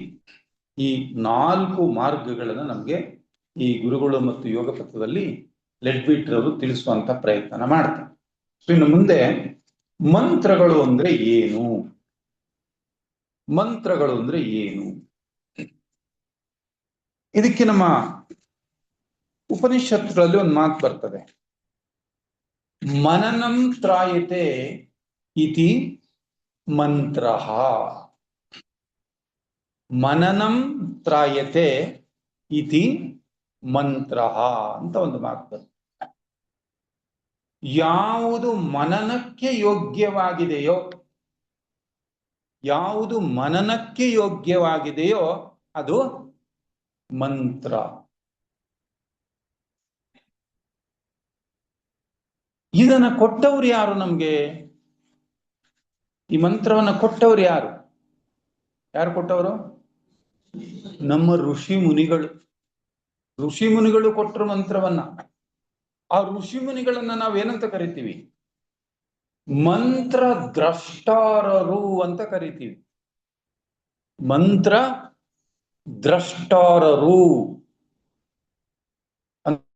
ಈ 4 ಮಾರ್ಗಗಳನ್ನು ನಮ್ಗೆ ಈ ಗುರುಗಳು ಮತ್ತು ಯೋಗ ಪಥದಲ್ಲಿ ಲೆಡ್ಬಿಟ್ರವರು ತಿಳಿಸುವಂತ ಪ್ರಯತ್ನ ಮಾಡ್ತಾರೆ. ಸೊ ಇನ್ನು ಮುಂದೆ ಮಂತ್ರಗಳು ಅಂದ್ರೆ ಏನು, ಮಂತ್ರಗಳು ಅಂದ್ರೆ ಏನು, ಇದಕ್ಕೆ ನಮ್ಮ ಉಪನಿಷತ್ತುಗಳಲ್ಲಿ ಒಂದು ಮಾತು ಬರ್ತದೆ, ಮನನಂ ತ್ರಾಯತೆ ಇತಿ ಮಂತ್ರ. ಮನನಂ ತ್ರಾಯತೆ ಇತಿ ಮಂತ್ರ ಅಂತ ಒಂದು ಮಾತು ಬರ್ತದೆ. ಯಾವುದು ಮನನಕ್ಕೆ ಯೋಗ್ಯವಾಗಿದೆಯೋ, ಯಾವುದು ಮನನಕ್ಕೆ ಯೋಗ್ಯವಾಗಿದೆಯೋ ಅದು ಮಂತ್ರ. ಇದನ್ನ ಕೊಟ್ಟವ್ರು ಯಾರು ನಮ್ಗೆ, ಈ ಮಂತ್ರವನ್ನ ಕೊಟ್ಟವ್ರು ಯಾರು, ಯಾರು ಕೊಟ್ಟವರು, ನಮ್ಮ ಋಷಿ ಮುನಿಗಳು. ಋಷಿ ಮುನಿಗಳು ಕೊಟ್ಟರು ಮಂತ್ರವನ್ನ. ಆ ಋಷಿ ಮುನಿಗಳನ್ನ ನಾವೇನಂತ ಕರಿತೀವಿ, ಮಂತ್ರ ದ್ರಷ್ಟಾರರು ಅಂತ ಕರಿತೀವಿ. ಮಂತ್ರ ದ್ರಷ್ಟಾರರು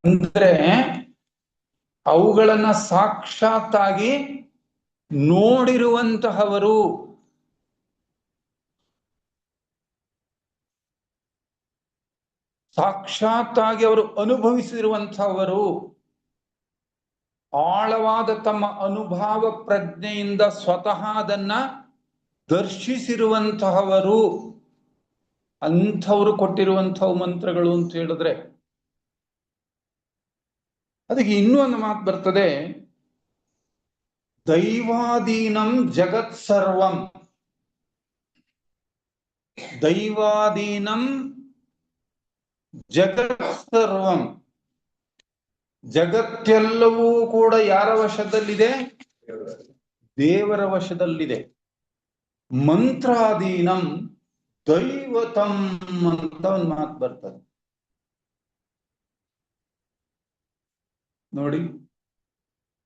ಅಂದ್ರೆ ಅವುಗಳನ್ನ ಸಾಕ್ಷಾತ್ತಾಗಿ ನೋಡಿರುವಂತಹವರು, ಸಾಕ್ಷಾತ್ತಾಗಿ ಅವರು ಅನುಭವಿಸಿರುವಂತಹವರು, ಆಳವಾದ ತಮ್ಮ ಅನುಭವ ಪ್ರಜ್ಞೆಯಿಂದ ಸ್ವತಃ ಅದನ್ನ ದರ್ಶಿಸಿರುವಂತಹವರು, ಅಂಥವ್ರು ಕೊಟ್ಟಿರುವಂತಹ ಮಂತ್ರಗಳು ಅಂತ ಹೇಳಿದ್ರೆ. ಅದಕ್ಕೆ ಇನ್ನೂ ಒಂದು ಮಾತು ಬರ್ತದೆ, ದೈವಾಧೀನಂ ಜಗತ್ ಸರ್ವಂ. ದೈವಾಧೀನಂ ಜಗತ್ ಸರ್ವಂ. ಜಗತ್ತೆಲ್ಲವೂ ಕೂಡ ಯಾರ ವಶದಲ್ಲಿದೆ, ದೇವರ ವಶದಲ್ಲಿದೆ. ಮಂತ್ರಾಧೀನಂ ದೈವತಂ ಅಂತ ಒಂದು ಮಾತು ಬರ್ತದೆ ನೋಡಿ.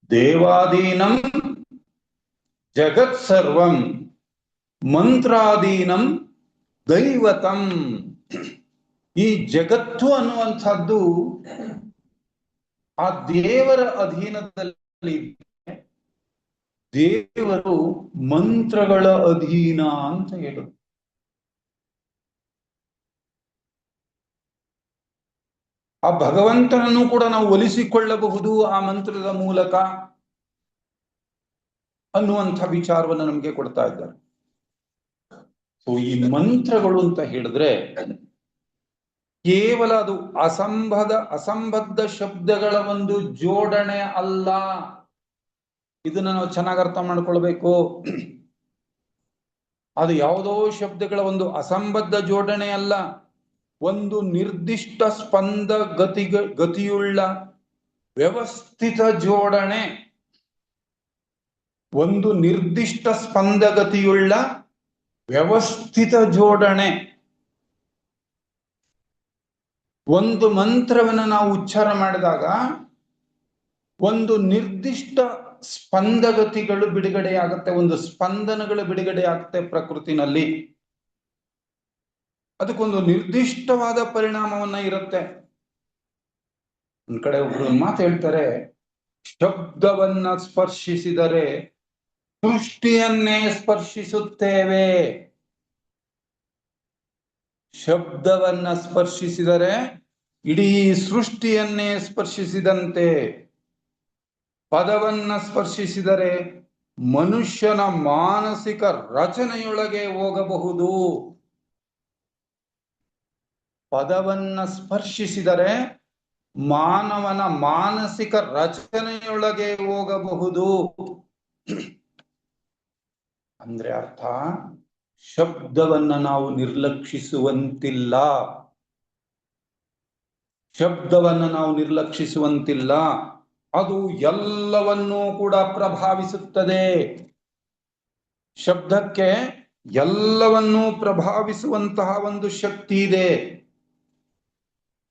ದೇವಾಧೀನಂ ಜಗತ್ ಸರ್ವಂ ಮಂತ್ರಾಧೀನಂ ದೈವತಂ. ಈ ಜಗತ್ತು ಅನ್ನುವಂಥದ್ದು ಆ ದೇವರ ಅಧೀನದಲ್ಲಿ, ದೇವರು ಮಂತ್ರಗಳ ಅಧೀನ ಅಂತ ಹೇಳುದು. ಆ ಭಗವಂತನನ್ನು ಕೂಡ ನಾವು ಒಲಿಸಿಕೊಳ್ಳಬಹುದು ಆ ಮಂತ್ರದ ಮೂಲಕ ಅನ್ನುವಂಥ ವಿಚಾರವನ್ನು ನಮ್ಗೆ ಕೊಡ್ತಾ ಇದ್ದಾರೆ. ಸೊ ಈ ಮಂತ್ರಗಳು ಅಂತ ಹೇಳಿದ್ರೆ ಕೇವಲ ಅದು ಅಸಂಬದ್ಧ ಶಬ್ದಗಳ ಒಂದು ಜೋಡಣೆ ಅಲ್ಲ. ಇದನ್ನ ನಾವು ಚೆನ್ನಾಗಿ ಅರ್ಥ ಮಾಡ್ಕೊಳ್ಬೇಕು. ಅದು ಯಾವುದೋ ಶಬ್ದಗಳ ಒಂದು ಅಸಂಬದ್ಧ ಜೋಡಣೆ ಅಲ್ಲ, ಒಂದು ನಿರ್ದಿಷ್ಟ ಗತಿಯುಳ್ಳ ವ್ಯವಸ್ಥಿತ ಜೋಡಣೆ. ಒಂದು ನಿರ್ದಿಷ್ಟ ಸ್ಪಂದಗತಿಯುಳ್ಳ ವ್ಯವಸ್ಥಿತ ಜೋಡಣೆ. ಒಂದು ಮಂತ್ರವನ್ನು ನಾವು ಉಚ್ಚಾರ ಮಾಡಿದಾಗ ಒಂದು ನಿರ್ದಿಷ್ಟ ಸ್ಪಂದಗತಿಗಳು ಬಿಡುಗಡೆಯಾಗುತ್ತೆ, ಒಂದು ಸ್ಪಂದನಗಳು ಬಿಡುಗಡೆಯಾಗುತ್ತೆ ಪ್ರಕೃತಿನಲ್ಲಿ. ಅದಕ್ಕೊಂದು ನಿರ್ದಿಷ್ಟವಾದ ಪರಿಣಾಮವನ್ನ ಇರುತ್ತೆ. ಒಂದ್ ಕಡೆ ಒಬ್ರು ಮಾತು ಹೇಳ್ತಾರೆ, ಶಬ್ದವನ್ನ ಸ್ಪರ್ಶಿಸಿದರೆ ಸೃಷ್ಟಿಯನ್ನೇ ಸ್ಪರ್ಶಿಸುತ್ತೇವೆ. ಶಬ್ದವನ್ನ ಸ್ಪರ್ಶಿಸಿದರೆ ಇಡೀ ಸೃಷ್ಟಿಯನ್ನೇ ಸ್ಪರ್ಶಿಸಿದಂತೆ. ಪದವನ್ನ ಸ್ಪರ್ಶಿಸಿದರೆ ಮನುಷ್ಯನ ಮಾನಸಿಕ ರಚನೆಯೊಳಗೆ ಹೋಗಬಹುದು. ಪದವನ್ನ ಸ್ಪರ್ಶಿಸಿದರೆ ಮಾನವನ ಮಾನಸಿಕ ರಚನೆಯೊಳಗೆ ಹೋಗಬಹುದು. ಅಂದ್ರೆ ಅರ್ಥ, ಶಬ್ದವನ್ನ ನಾವು ನಿರ್ಲಕ್ಷಿಸುವಂತಿಲ್ಲ. ಶಬ್ದವನ್ನ ನಾವು ನಿರ್ಲಕ್ಷಿಸುವಂತಿಲ್ಲ. ಅದು ಎಲ್ಲವನ್ನೂ ಕೂಡ ಪ್ರಭಾವಿಸುತ್ತದೆ. ಶಬ್ದಕ್ಕೆ ಎಲ್ಲವನ್ನೂ ಪ್ರಭಾವಿಸುವಂತಹ ಒಂದು ಶಕ್ತಿ ಇದೆ.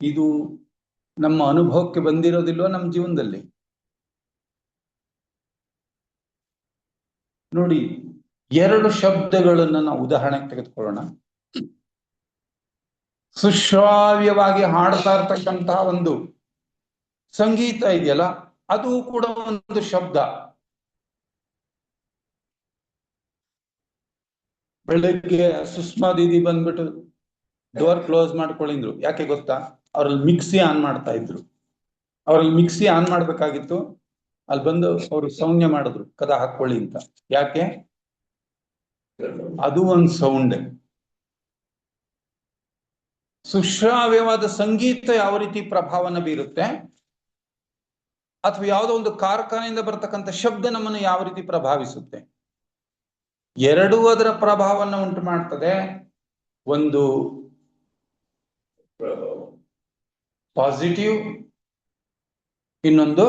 ಇದು ನಮ್ಮ ಅನುಭವಕ್ಕೆ ಬಂದಿರೋದಿಲ್ವ ನಮ್ಮ ಜೀವನದಲ್ಲಿ? ನೋಡಿ, ಎರಡು ಶಬ್ದಗಳನ್ನು ನಾವು ಉದಾಹರಣೆಗೆ ತೆಗೆದುಕೊಳ್ಳೋಣ. ಸುಶ್ರಾವ್ಯವಾಗಿ ಹಾಡ್ತಾ ಇರ್ತಕ್ಕಂತಹ ಒಂದು ಸಂಗೀತ ಇದೆಯಲ್ಲ, ಅದು ಕೂಡ ಒಂದು ಶಬ್ದ. ಬೆಳಗ್ಗೆ ಸುಷ್ಮಾ ದೀದಿ ಬಂದ್ಬಿಟ್ಟು ಡೋರ್ ಕ್ಲೋಸ್ ಮಾಡ್ಕೊಳ್ಳಿದ್ರು. ಯಾಕೆ ಗೊತ್ತಾ? ಅವ್ರಲ್ಲಿ ಮಿಕ್ಸಿ ಆನ್ ಮಾಡ್ತಾ ಇದ್ರು. ಅವ್ರಲ್ಲಿ ಮಿಕ್ಸಿ ಆನ್ ಮಾಡ್ಬೇಕಾಗಿತ್ತು. ಅಲ್ಲಿ ಬಂದು ಅವರು ಸೌಮ್ಯ ಮಾಡಿದ್ರು, ಕದ ಹಾಕೊಳ್ಳಿ ಅಂತ. ಯಾಕೆ? ಅದು ಒಂದು ಸೌಂಡ್. ಸುಶ್ರಾವ್ಯವಾದ ಸಂಗೀತ ಯಾವ ರೀತಿ ಪ್ರಭಾವನ ಬೀರುತ್ತೆ, ಅಥವಾ ಯಾವುದೋ ಒಂದು ಕಾರ್ಖಾನೆಯಿಂದ ಬರ್ತಕ್ಕಂಥ ಶಬ್ದ ನಮ್ಮನ್ನು ಯಾವ ರೀತಿ ಪ್ರಭಾವಿಸುತ್ತೆ, ಎರಡೂ ಅದರ ಪ್ರಭಾವವನ್ನು ಉಂಟು ಮಾಡ್ತದೆ. ಒಂದು ಪಾಸಿಟಿವ್, ಇನ್ನೊಂದು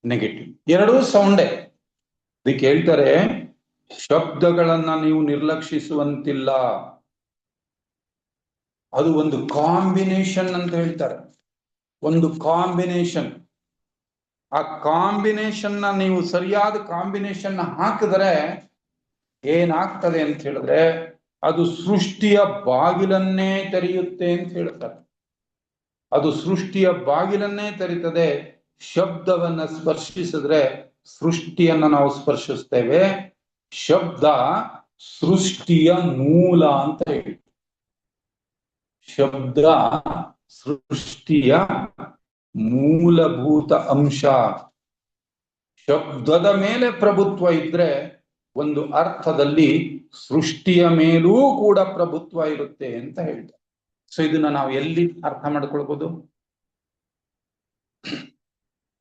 ನೆಗೆಟಿವ್. ಎರಡೂ ಸೌಂಡೇ. ಅದಕ್ಕೆ ಹೇಳ್ತಾರೆ, ಶಬ್ದಗಳನ್ನ ನೀವು ನಿರ್ಲಕ್ಷಿಸುವಂತಿಲ್ಲ. ಅದು ಒಂದು ಕಾಂಬಿನೇಷನ್ ಅಂತ ಹೇಳ್ತಾರೆ. ಒಂದು ಕಾಂಬಿನೇಷನ್. ಆ ಕಾಂಬಿನೇಷನ್ ನೀವು ಸರಿಯಾದ ಕಾಂಬಿನೇಷನ್ ಹಾಕಿದ್ರೆ ಏನಾಗ್ತದೆ ಅಂತ ಹೇಳಿದ್ರೆ, ಅದು ಸೃಷ್ಟಿಯ ಬಾಗಿಲನ್ನೇ ತೆರೆಯುತ್ತೆ ಅಂತ ಹೇಳ್ತಾರೆ. ಅದು ಸೃಷ್ಟಿಯ ಬಾಗಿಲನ್ನೇ ತೆರೀತದೆ. ಶಬ್ದವನ್ನ ಸ್ಪರ್ಶಿಸಿದ್ರೆ ಸೃಷ್ಟಿಯನ್ನ ನಾವು ಸ್ಪರ್ಶಿಸ್ತೇವೆ. ಶಬ್ದ ಸೃಷ್ಟಿಯ ಮೂಲ ಅಂತ ಹೇಳಿ. ಶಬ್ದ ಸೃಷ್ಟಿಯ ಮೂಲಭೂತ ಅಂಶ. ಶಬ್ದದ ಮೇಲೆ ಪ್ರಭುತ್ವ ಇದ್ರೆ ಒಂದು ಅರ್ಥದಲ್ಲಿ ಸೃಷ್ಟಿಯ ಮೇಲೂ ಕೂಡ ಪ್ರಭುತ್ವ ಇರುತ್ತೆ ಅಂತ ಹೇಳ್ತಾರೆ. ಸೊ ಇದನ್ನ ನಾವು ಎಲ್ಲಿ ಅರ್ಥ ಮಾಡ್ಕೊಳ್ಬೋದು?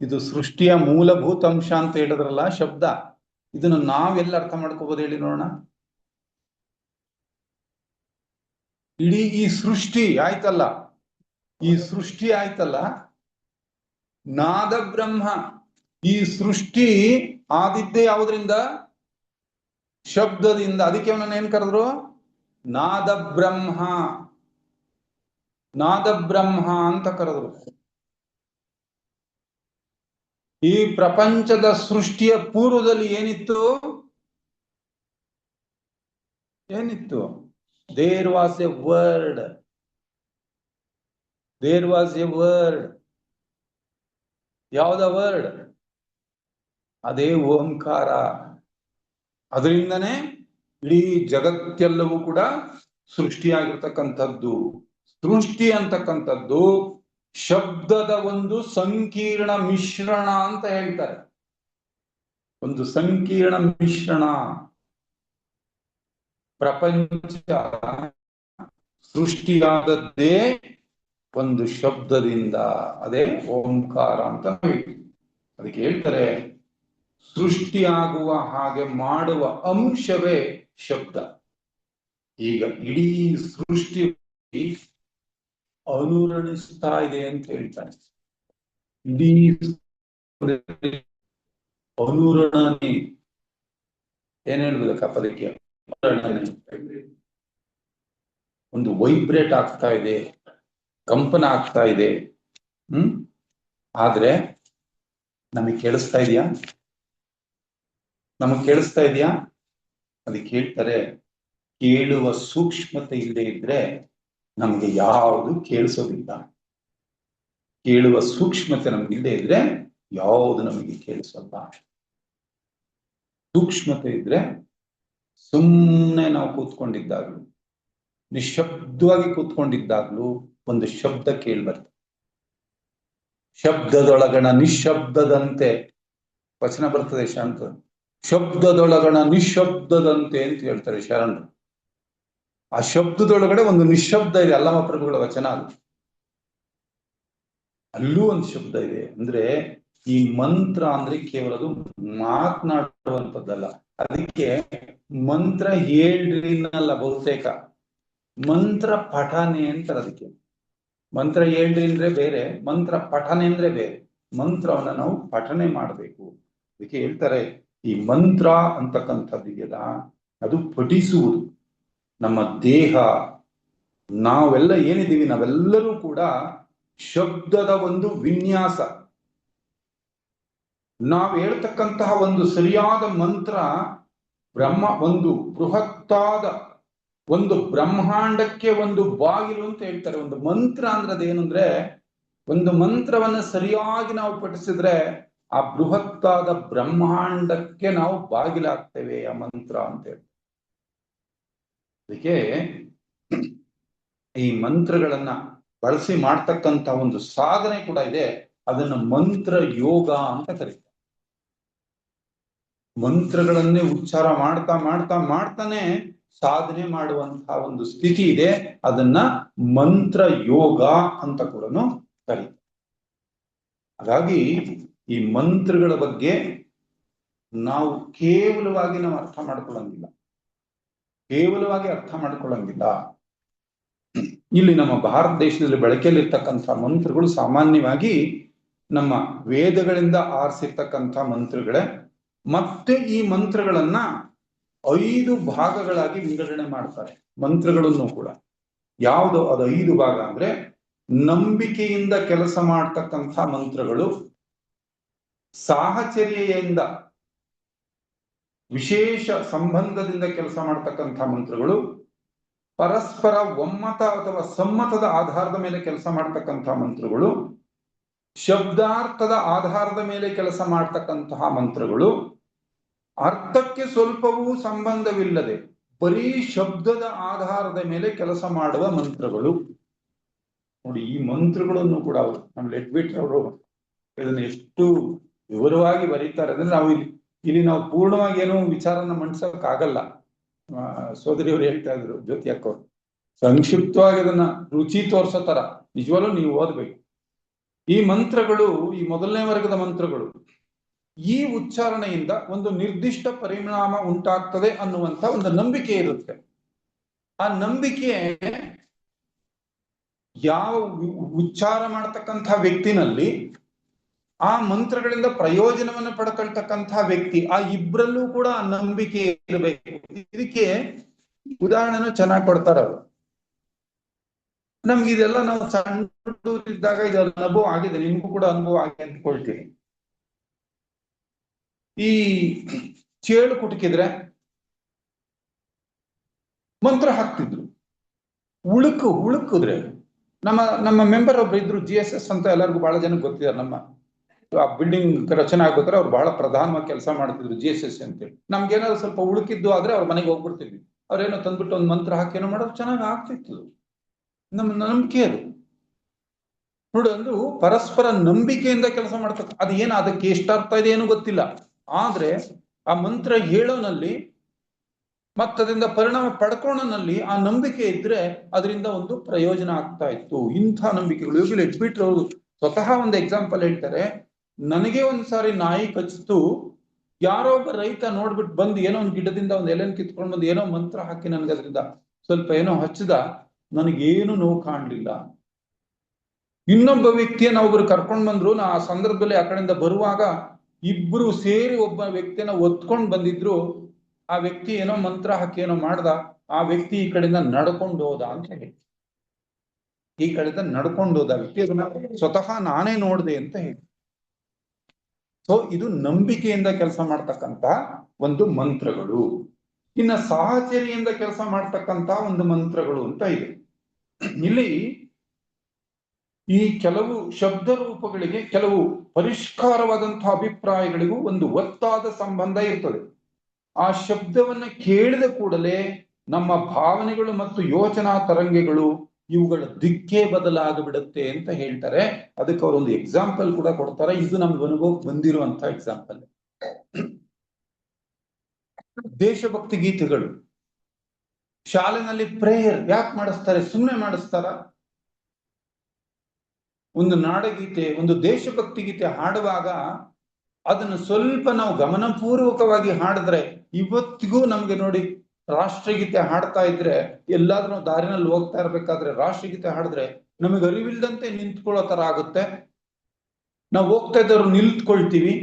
ಇದು ಸೃಷ್ಟಿಯ ಮೂಲಭೂತ ಅಂಶ ಅಂತ ಹೇಳಿದ್ರಲ್ಲ ಶಬ್ದ, ಇದನ್ನು ನಾವೆಲ್ಲ ಅರ್ಥ ಮಾಡ್ಕೋಬಹುದು ಹೇಳಿ ನೋಡೋಣ. ಇಡೀ ಈ ಸೃಷ್ಟಿ ಆಯ್ತಲ್ಲ, ಈ ಸೃಷ್ಟಿ ಆಯ್ತಲ್ಲ, ನಾದ ಬ್ರಹ್ಮ. ಈ ಸೃಷ್ಟಿ ಆದಿದ್ದೇ ಯಾವುದರಿಂದ? ಶಬ್ದದಿಂದ. ಅದಕ್ಕೆ ಅವನನ್ನ ಏನ್ ಕರೆದ್ರು? ನಾದ ಬ್ರಹ್ಮ. ನಾದ ಬ್ರಹ್ಮ ಅಂತ ಕರೆದ್ರು. ಈ ಪ್ರಪಂಚದ ಸೃಷ್ಟಿಯ ಪೂರ್ವದಲ್ಲಿ ಏನಿತ್ತು? ಏನಿತ್ತು? There was a word. There was a word. ಯಾವ್ದ ವರ್ಡ್? ಅದೇ ಓಂಕಾರ. ಅದರಿಂದನೇ ಇಡೀ ಜಗತ್ತೆಲ್ಲವೂ ಕೂಡ ಸೃಷ್ಟಿಯಾಗಿರ್ತಕ್ಕಂಥದ್ದು. ಸೃಷ್ಟಿ ಅಂತಕ್ಕಂಥದ್ದು ಶಬ್ದದ ಒಂದು ಸಂಕೀರ್ಣ ಮಿಶ್ರಣ ಅಂತ ಹೇಳ್ತಾರೆ. ಒಂದು ಸಂಕೀರ್ಣ ಮಿಶ್ರಣ. ಪ್ರಪಂಚ ಸೃಷ್ಟಿಯಾದದ್ದೇ ಒಂದು ಶಬ್ದದಿಂದ, ಅದೇ ಓಂಕಾರ ಅಂತ. ಅದಕ್ಕೆ ಹೇಳ್ತಾರೆ, ಸೃಷ್ಟಿಯಾಗುವ ಹಾಗೆ ಮಾಡುವ ಅಂಶವೇ ಶಬ್ದ. ಈಗ ಇಡೀ ಸೃಷ್ಟಿ ಅನುರಣಿಸ್ತಾ ಇದೆ ಅಂತ ಹೇಳ್ತಾರೆ. ಇಡೀ ಅನುರಣನೆ ಏನ್ ಹೇಳ್ಬೇಕ ಪದಕ್ಕೆ? ಒಂದು ವೈಬ್ರೇಟ್ ಆಗ್ತಾ ಇದೆ, ಕಂಪನ ಆಗ್ತಾ ಇದೆ. ಆದ್ರೆ ನಮಗೆ ಕೇಳಿಸ್ತಾ ಇದೆಯಾ? ನಮಗ್ ಕೇಳಿಸ್ತಾ ಇದೆಯಾ? ಅದಕ್ಕೆ ಹೇಳ್ತಾರೆ, ಕೇಳುವ ಸೂಕ್ಷ್ಮತೆ ಇಲ್ಲದೆ ಇದ್ರೆ ನಮಗೆ ಯಾವುದು ಕೇಳಿಸೋದಿಲ್ಲ. ಕೇಳುವ ಸೂಕ್ಷ್ಮತೆ ನಮ್ಗಿಲ್ಲದೆ ಇದ್ರೆ ಯಾವುದು ನಮಗೆ ಕೇಳಿಸಲ್ಲ. ಸೂಕ್ಷ್ಮತೆ ಇದ್ರೆ ಸುಮ್ಮನೆ ನಾವು ಕೂತ್ಕೊಂಡಿದ್ದಾಗ್ಲೂ, ನಿಶಬ್ದವಾಗಿ ಕೂತ್ಕೊಂಡಿದ್ದಾಗ್ಲೂ ಒಂದು ಶಬ್ದ ಕೇಳ್ಬರ್ತದೆ. ಶಬ್ದದೊಳಗಣ ನಿಶಬ್ದದಂತೆ ವಚನ ಬರ್ತದೆ ಶಾಂತ, ಶಬ್ದದೊಳಗಣ ನಿಶಬ್ದದಂತೆ ಅಂತ ಹೇಳ್ತಾರೆ ಶರಣರು. ಆ ಶಬ್ದದೊಳಗಡೆ ಒಂದು ನಿಶಬ್ದ ಇದೆ, ಅಲ್ಲಮ ಪ್ರಭುಗಳ ವಚನ ಅದು. ಅಲ್ಲೂ ಒಂದು ಶಬ್ದ ಇದೆ. ಅಂದ್ರೆ ಈ ಮಂತ್ರ ಅಂದ್ರೆ ಕೇವಲ ಅದು ಮಾತನಾಡುವಂಥದ್ದಲ್ಲ. ಅದಕ್ಕೆ ಮಂತ್ರ ಹೇಳ್ರಿನಲ್ಲ ಬಹುತೇಕ, ಮಂತ್ರ ಪಠನೆ ಅಂತಾರೆ ಅದಕ್ಕೆ. ಮಂತ್ರ ಹೇಳ್ರಿ ಅಂದ್ರೆ ಬೇರೆ, ಮಂತ್ರ ಪಠನೆ ಅಂದ್ರೆ ಬೇರೆ. ಮಂತ್ರವನ್ನ ನಾವು ಪಠನೆ ಮಾಡಬೇಕು. ಅದಕ್ಕೆ ಹೇಳ್ತಾರೆ ಈ ಮಂತ್ರ ಅಂತಕ್ಕಂಥದ್ದಿದೆಯಲ್ಲ, ಅದು ಪಠಿಸುವುದು. ನಮ್ಮ ದೇಹ, ನಾವೆಲ್ಲ ಏನಿದ್ದೀವಿ ನಾವೆಲ್ಲರೂ ಕೂಡ ಶಬ್ದದ ಒಂದು ವಿನ್ಯಾಸ. ನಾವು ಹೇಳ್ತಕ್ಕಂತಹ ಒಂದು ಸರಿಯಾದ ಮಂತ್ರ ಒಂದು ಬೃಹತ್ತಾದ ಒಂದು ಬ್ರಹ್ಮಾಂಡಕ್ಕೆ ಒಂದು ಬಾಗಿಲು ಅಂತ ಹೇಳ್ತಾರೆ. ಒಂದು ಮಂತ್ರ ಅಂದ್ರೆ ಅದೇನು ಅಂದ್ರೆ, ಒಂದು ಮಂತ್ರವನ್ನ ಸರಿಯಾಗಿ ನಾವು ಪಠಿಸಿದ್ರೆ ಆ ಬೃಹತ್ತಾದ ಬ್ರಹ್ಮಾಂಡಕ್ಕೆ ನಾವು ಬಾಗಿಲಾಗ್ತೇವೆ ಆ ಮಂತ್ರ ಅಂತ ಹೇಳಿ. ಅದಕ್ಕೆ ಈ ಮಂತ್ರಗಳನ್ನ ಬಳಸಿ ಮಾಡ್ತಕ್ಕಂಥ ಒಂದು ಸಾಧನೆ ಕೂಡ ಇದೆ, ಅದನ್ನ ಮಂತ್ರ ಯೋಗ ಅಂತ ಕರೀತಾರೆ. ಮಂತ್ರಗಳನ್ನೇ ಉಚ್ಚಾರ ಮಾಡ್ತಾ ಮಾಡ್ತಾ ಮಾಡ್ತಾನೆ ಸಾಧನೆ ಮಾಡುವಂತಹ ಒಂದು ಸ್ಥಿತಿ ಇದೆ, ಅದನ್ನ ಮಂತ್ರ ಯೋಗ ಅಂತ ಕೂಡ ಕರೀತಾರೆ. ಹಾಗಾಗಿ ಈ ಮಂತ್ರಗಳ ಬಗ್ಗೆ ನಾವು ಕೇವಲವಾಗಿ ಅರ್ಥ ಮಾಡ್ಕೊಳ್ಳಂಗಿಲ್ಲ, ಕೇವಲವಾಗಿ ಅರ್ಥ ಮಾಡ್ಕೊಳ್ಳಂಗಿಲ್ಲ. ಇಲ್ಲಿ ನಮ್ಮ ಭಾರತ ದೇಶದಲ್ಲಿ ಬಳಕೆಯಲ್ಲಿರ್ತಕ್ಕಂಥ ಮಂತ್ರಗಳು ಸಾಮಾನ್ಯವಾಗಿ ನಮ್ಮ ವೇದಗಳಿಂದ ಆರಿಸಿರ್ತಕ್ಕಂಥ ಮಂತ್ರಗಳೇ. ಮತ್ತೆ ಈ ಮಂತ್ರಗಳನ್ನ 5 ಭಾಗಗಳಾಗಿ ವಿಂಗಡಣೆ ಮಾಡ್ತಾರೆ ಮಂತ್ರಗಳನ್ನು ಕೂಡ. ಯಾವುದು ಅದು 5 ಭಾಗ ಅಂದ್ರೆ, ನಂಬಿಕೆಯಿಂದ ಕೆಲಸ ಮಾಡ್ತಕ್ಕಂಥ ಮಂತ್ರಗಳು, ಸಾಹಚರ್ಯೆಯಿಂದ ವಿಶೇಷ ಸಂಬಂಧದಿಂದ ಕೆಲಸ ಮಾಡ್ತಕ್ಕಂಥ ಮಂತ್ರಗಳು, ಪರಸ್ಪರ ಒಮ್ಮತ ಅಥವಾ ಸಮ್ಮತದ ಆಧಾರದ ಮೇಲೆ ಕೆಲಸ ಮಾಡ್ತಕ್ಕಂಥ ಮಂತ್ರಗಳು, ಶಬ್ದಾರ್ಥದ ಆಧಾರದ ಮೇಲೆ ಕೆಲಸ ಮಾಡ್ತಕ್ಕಂತಹ ಮಂತ್ರಗಳು, ಅರ್ಥಕ್ಕೆ ಸ್ವಲ್ಪವೂ ಸಂಬಂಧವಿಲ್ಲದೆ ಬರೀ ಶಬ್ದದ ಆಧಾರದ ಮೇಲೆ ಕೆಲಸ ಮಾಡುವ ಮಂತ್ರಗಳು. ನೋಡಿ, ಈ ಮಂತ್ರಗಳನ್ನು ಕೂಡ ಅವರು ನಮ್ಮ ಲೆಟ್ಬಿಟ್ರ್ ಅವರು ಇದನ್ನು ಎಷ್ಟು ವಿವರವಾಗಿ ಬರೀತಾರೆ ಅಂದ್ರೆ, ನಾವು ಇಲ್ಲಿ ನಾವು ಪೂರ್ಣವಾಗಿ ಏನೋ ವಿಚಾರನ ಮಂಡಿಸೋಕ್ಕಾಗಲ್ಲ. ಸೋದರಿಯವರು ಹೇಳ್ತಾ ಇದ್ರು, ಜ್ಯೋತಿ ಅಕ್ಕವರು, ಸಂಕ್ಷಿಪ್ತವಾಗಿ ಅದನ್ನ ರುಚಿ ತೋರ್ಸೋ ತರ ನಿಜವಾಗ್ಲೂ ನೀವು ಓದ್ಬೇಕು. ಈ ಮಂತ್ರಗಳು, ಈ ಮೊದಲನೇ ವರ್ಗದ ಮಂತ್ರಗಳು, ಈ ಉಚ್ಚಾರಣೆಯಿಂದ ಒಂದು ನಿರ್ದಿಷ್ಟ ಪರಿಣಾಮ ಉಂಟಾಗ್ತದೆ ಅನ್ನುವಂತ ಒಂದು ನಂಬಿಕೆ ಇರುತ್ತೆ. ಆ ನಂಬಿಕೆ ಯಾವ ಉಚ್ಚಾರ ಮಾಡತಕ್ಕಂಥ ವ್ಯಕ್ತಿನಲ್ಲಿ, ಆ ಮಂತ್ರಗಳಿಂದ ಪ್ರಯೋಜನವನ್ನು ಪಡ್ಕೊಳ್ತಕ್ಕಂತಹ ವ್ಯಕ್ತಿ, ಆ ಇಬ್ಬರಲ್ಲೂ ಕೂಡ ಆ ನಂಬಿಕೆ ಇರಬೇಕು. ಇದಕ್ಕೆ ಉದಾಹರಣೆನೂ ಚೆನ್ನಾಗಿ ಕೊಡ್ತಾರೆ ಅವರು. ನಮ್ಗೆ ಇದೆಲ್ಲ ನಾವು ಸಣ್ಣ ಇದು ಅನುಭವ ಆಗಿದೆ, ನಿಮ್ಗೂ ಕೂಡ ಅನುಭವ ಆಗಿದೆ ಅಂದ್ಕೊಳ್ತೀನಿ. ಈ ಚೇಳು ಕುಟುಕಿದ್ರೆ ಮಂತ್ರ ಹಾಕ್ತಿದ್ರು, ಉಳುಕಿದ್ರೆ ನಮ್ಮ ಮೆಂಬರ್ ಒಬ್ರು ಇದ್ರು, GSS ಅಂತ ಎಲ್ಲರಿಗೂ ಬಹಳ ಜನಕ್ಕೆ ಗೊತ್ತಿದ್ದಾರೆ. ನಮ್ಮ ಆ ಬಿಲ್ಡಿಂಗ್ ರಚನೆ ಆಗ್ಬೇಕಾದ್ರೆ ಅವ್ರು ಬಹಳ ಪ್ರಧಾನವಾಗಿ ಕೆಲಸ ಮಾಡ್ತಿದ್ರು, GSS ಅಂತೇಳಿ. ನಮ್ಗೇನಾದ್ರು ಸ್ವಲ್ಪ ಉಳುಕಿದ್ದು ಆದ್ರೆ ಅವ್ರ ಮನೆಗೆ ಹೋಗ್ಬಿಡ್ತಿದ್ವಿ. ಅವ್ರೇನೋ ತಂದ್ಬಿಟ್ಟು ಒಂದು ಮಂತ್ರ ಹಾಕಿ ಏನೋ ಮಾಡೋದು ಚೆನ್ನಾಗಿ ಆಗ್ತಿತ್ತು. ನಮ್ಮ ನಂಬಿಕೆ ಅದು ನೋಡಿ, ಅಂದ್ರು ಪರಸ್ಪರ ನಂಬಿಕೆಯಿಂದ ಕೆಲಸ ಮಾಡ್ತಕ್ಕ. ಅದು ಏನು ಅದಕ್ಕೆ ಎಷ್ಟು ಅರ್ಥ ಇದೆ ಏನೂ ಗೊತ್ತಿಲ್ಲ, ಆದ್ರೆ ಆ ಮಂತ್ರ ಹೇಳೋನಲ್ಲಿ ಮತ್ತದರಿಂದ ಪರಿಣಾಮ ಪಡ್ಕೊಳ್ಳೋನಲ್ಲಿ ಆ ನಂಬಿಕೆ ಇದ್ರೆ ಅದರಿಂದ ಒಂದು ಪ್ರಯೋಜನ ಆಗ್ತಾ ಇತ್ತು. ಇಂಥ ನಂಬಿಕೆಗಳು ಇವಾಗ ಲೆಟ್ಬಿಟ್ರ್ ಅವರು ಸ್ವತಃ ಒಂದು ಎಕ್ಸಾಂಪಲ್ ಹೇಳ್ತಾರೆ. ನನಗೆ ಒಂದ್ಸಾರಿ ನಾಯಿ ಕಚ್ಚಿತು, ಯಾರೋ ಒಬ್ಬ ರೈತ ನೋಡ್ಬಿಟ್ಟು ಬಂದು ಏನೋ ಒಂದು ಗಿಡದಿಂದ ಒಂದು ಎಲೆನ ಕಿತ್ಕೊಂಡು ಬಂದು ಏನೋ ಮಂತ್ರ ಹಾಕಿ ನನ್ಗೆ ಅದರಿಂದ ಸ್ವಲ್ಪ ಏನೋ ಹಚ್ಚಿದ, ನನಗೇನು ನೋವು ಕಾಣ್ಲಿಲ್ಲ. ಇನ್ನೊಬ್ಬ ವ್ಯಕ್ತಿಯನ್ನ ಒಬ್ರು ಕರ್ಕೊಂಡ್ ಬಂದ್ರು, ನಾ ಆ ಸಂದರ್ಭದಲ್ಲಿ ಆ ಕಡೆಯಿಂದ ಬರುವಾಗ ಇಬ್ರು ಸೇರಿ ಒಬ್ಬ ವ್ಯಕ್ತಿಯನ್ನ ಒತ್ಕೊಂಡ್ ಬಂದಿದ್ರು. ಆ ವ್ಯಕ್ತಿ ಏನೋ ಮಂತ್ರ ಹಾಕಿ ಏನೋ ಮಾಡ್ದ, ಆ ವ್ಯಕ್ತಿ ಈ ಕಡೆಯಿಂದ ನಡ್ಕೊಂಡು ಹೋದ ಅಂತ ಹೇಳಿ, ಈ ಕಡೆಯಿಂದ ನಡ್ಕೊಂಡು ಹೋದ ವ್ಯಕ್ತಿ, ಅದನ್ನ ಸ್ವತಃ ನಾನೇ ನೋಡ್ದೆ ಅಂತ ಹೇಳಿ. ಸೊ ಇದು ನಂಬಿಕೆಯಿಂದ ಕೆಲಸ ಮಾಡ್ತಕ್ಕಂತ ಒಂದು ಮಂತ್ರಗಳು. ಇನ್ನ ಸಾಹಚರ್ಯದಿಂದ ಕೆಲಸ ಮಾಡ್ತಕ್ಕಂತ ಒಂದು ಮಂತ್ರಗಳು ಅಂತ ಇದೆ. ಇಲ್ಲಿ ಈ ಕೆಲವು ಶಬ್ದ ರೂಪಗಳಿಗೆ, ಕೆಲವು ಪರಿಷ್ಕಾರವಾದಂತಹ ಅಭಿಪ್ರಾಯಗಳಿಗೂ ಒಂದು ಒತ್ತಾದ ಸಂಬಂಧ ಇರ್ತದೆ. ಆ ಶಬ್ದವನ್ನ ಕೇಳಿದ ಕೂಡಲೇ ನಮ್ಮ ಭಾವನೆಗಳು ಮತ್ತು ಯೋಚನಾ ತರಂಗಗಳು ಇವುಗಳ ದಿಕ್ಕೇ ಬದಲಾಗಿಬಿಡುತ್ತೆ ಅಂತ ಹೇಳ್ತಾರೆ. ಅದಕ್ಕೆ ಅವರೊಂದು ಎಕ್ಸಾಂಪಲ್ ಕೂಡ ಕೊಡ್ತಾರೆ. ಇದು ನಮ್ಗೆ ಅನುಭವಕ್ಕೆ ಬಂದಿರುವಂತಹ ಎಕ್ಸಾಂಪಲ್. ದೇಶಭಕ್ತಿ ಗೀತೆಗಳು, ಶಾಲೆನಲ್ಲಿ ಪ್ರೇಯರ್ ಯಾಕೆ ಮಾಡಿಸ್ತಾರೆ? ಸುಮ್ಮನೆ ಮಾಡಿಸ್ತಾರ? ಒಂದು ನಾಡಗೀತೆ, ಒಂದು ದೇಶಭಕ್ತಿ ಗೀತೆ ಹಾಡುವಾಗ ಅದನ್ನು ಸ್ವಲ್ಪ ನಾವು ಗಮನಪೂರ್ವಕವಾಗಿ ಹಾಡಿದ್ರೆ, ಇವತ್ತಿಗೂ ನಮ್ಗೆ ನೋಡಿ, ರಾಷ್ಟ್ರಗೀತೆ ಹಾಡ್ತಾ ಇದ್ರೆ, ಎಲ್ಲಾದ್ರೂ ದಾರಿನಲ್ಲಿ ಹೋಗ್ತಾ ಇರ್ಬೇಕಾದ್ರೆ ರಾಷ್ಟ್ರಗೀತೆ ಹಾಡಿದ್ರೆ ನಮಗೆ ಅರಿವಿಲ್ದಂತೆ ನಿಂತ್ಕೊಳ್ಳೋ ತರ ಆಗುತ್ತೆ. ನಾವು ಹೋಗ್ತಾ ಇದ್ದವ್ರು ನಿಂತ್ಕೊಳ್ತೀವಿ,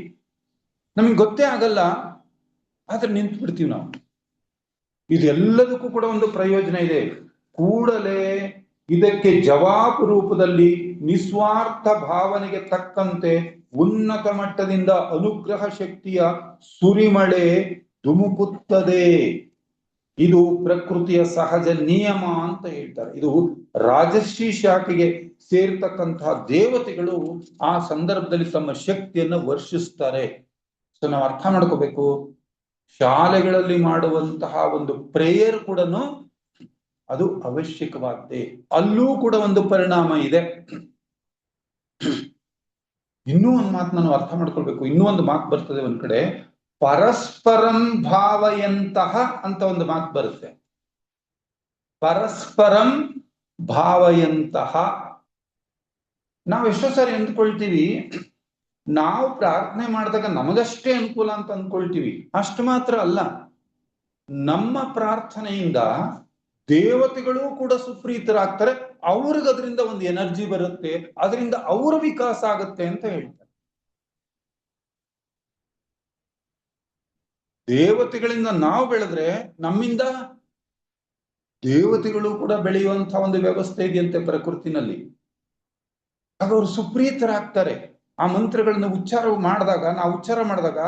ನಮಗೆ ಗೊತ್ತೇ ಆಗಲ್ಲ, ಆದ್ರೆ ನಿಂತು ಬಿಡ್ತೀವಿ ನಾವು. ಇದೆಲ್ಲದಕ್ಕೂ ಕೂಡ ಒಂದು ಪ್ರಯೋಜನ ಇದೆ. ಕೂಡಲೇ ಇದಕ್ಕೆ ಜವಾಬು ರೂಪದಲ್ಲಿ ನಿಸ್ವಾರ್ಥ ಭಾವನೆಗೆ ತಕ್ಕಂತೆ ಉನ್ನತ ಮಟ್ಟದಿಂದ ಅನುಗ್ರಹ ಶಕ್ತಿಯ ಸುರಿಮಳೆ ಧುಮುಕುತ್ತದೆ. ಇದು ಪ್ರಕೃತಿಯ ಸಹಜ ನಿಯಮ ಅಂತ ಹೇಳ್ತಾರೆ. ಇದು ರಾಜರ್ಷಿ ಶಾಖೆಗೆ ಸೇರ್ತಕ್ಕಂತಹ ದೇವತೆಗಳು ಆ ಸಂದರ್ಭದಲ್ಲಿ ತಮ್ಮ ಶಕ್ತಿಯನ್ನು ವರ್ಷಿಸ್ತಾರೆ. ಸೊ ನಾವು ಅರ್ಥ ಮಾಡ್ಕೋಬೇಕು, ಶಾಲೆಗಳಲ್ಲಿ ಮಾಡುವಂತಹ ಒಂದು ಪ್ರೇಯರ್ ಕೂಡ ಅದು ಅವಶ್ಯಕವಾಗಿದೆ. ಅಲ್ಲೂ ಕೂಡ ಒಂದು ಪರಿಣಾಮ ಇದೆ. ಇನ್ನೂ ಒಂದು ಮಾತು ನಾವು ಅರ್ಥ ಮಾಡ್ಕೊಳ್ಬೇಕು. ಇನ್ನೂ ಒಂದು ಮಾತು ಬರ್ತದೆ ಒಂದ್ ಕಡೆ, ಪರಸ್ಪರಂ ಭಾವಯಂತಹ ಅಂತ ಒಂದು ಮಾತು ಬರುತ್ತೆ. ಪರಸ್ಪರಂ ಭಾವಯಂತಹ. ನಾವು ಎಷ್ಟೋ ಸಾರಿ ಅಂದ್ಕೊಳ್ತೀವಿ, ನಾವು ಪ್ರಾರ್ಥನೆ ಮಾಡಿದಾಗ ನಮಗಷ್ಟೇ ಅನುಕೂಲ ಅಂತ ಅಂದ್ಕೊಳ್ತೀವಿ. ಅಷ್ಟು ಮಾತ್ರ ಅಲ್ಲ, ನಮ್ಮ ಪ್ರಾರ್ಥನೆಯಿಂದ ದೇವತೆಗಳು ಕೂಡ ಸುಪ್ರೀತರಾಗ್ತಾರೆ, ಅವ್ರಿಗೆ ಅದರಿಂದ ಒಂದು ಎನರ್ಜಿ ಬರುತ್ತೆ, ಅದರಿಂದ ಅವರ ವಿಕಾಸ ಆಗುತ್ತೆ ಅಂತ ಹೇಳ್ತಾರೆ. ದೇವತೆಗಳಿಂದ ನಾವು ಬೆಳೆದ್ರೆ ನಮ್ಮಿಂದ ದೇವತೆಗಳು ಕೂಡ ಬೆಳೆಯುವಂತಹ ಒಂದು ವ್ಯವಸ್ಥೆ ಇದೆಯಂತೆ ಪ್ರಕೃತಿನಲ್ಲಿ. ಆಗ ಅವರು ಸುಪ್ರೀತರಾಗ್ತಾರೆ. ಆ ಮಂತ್ರಗಳನ್ನ ಉಚ್ಚಾರ ಮಾಡಿದಾಗ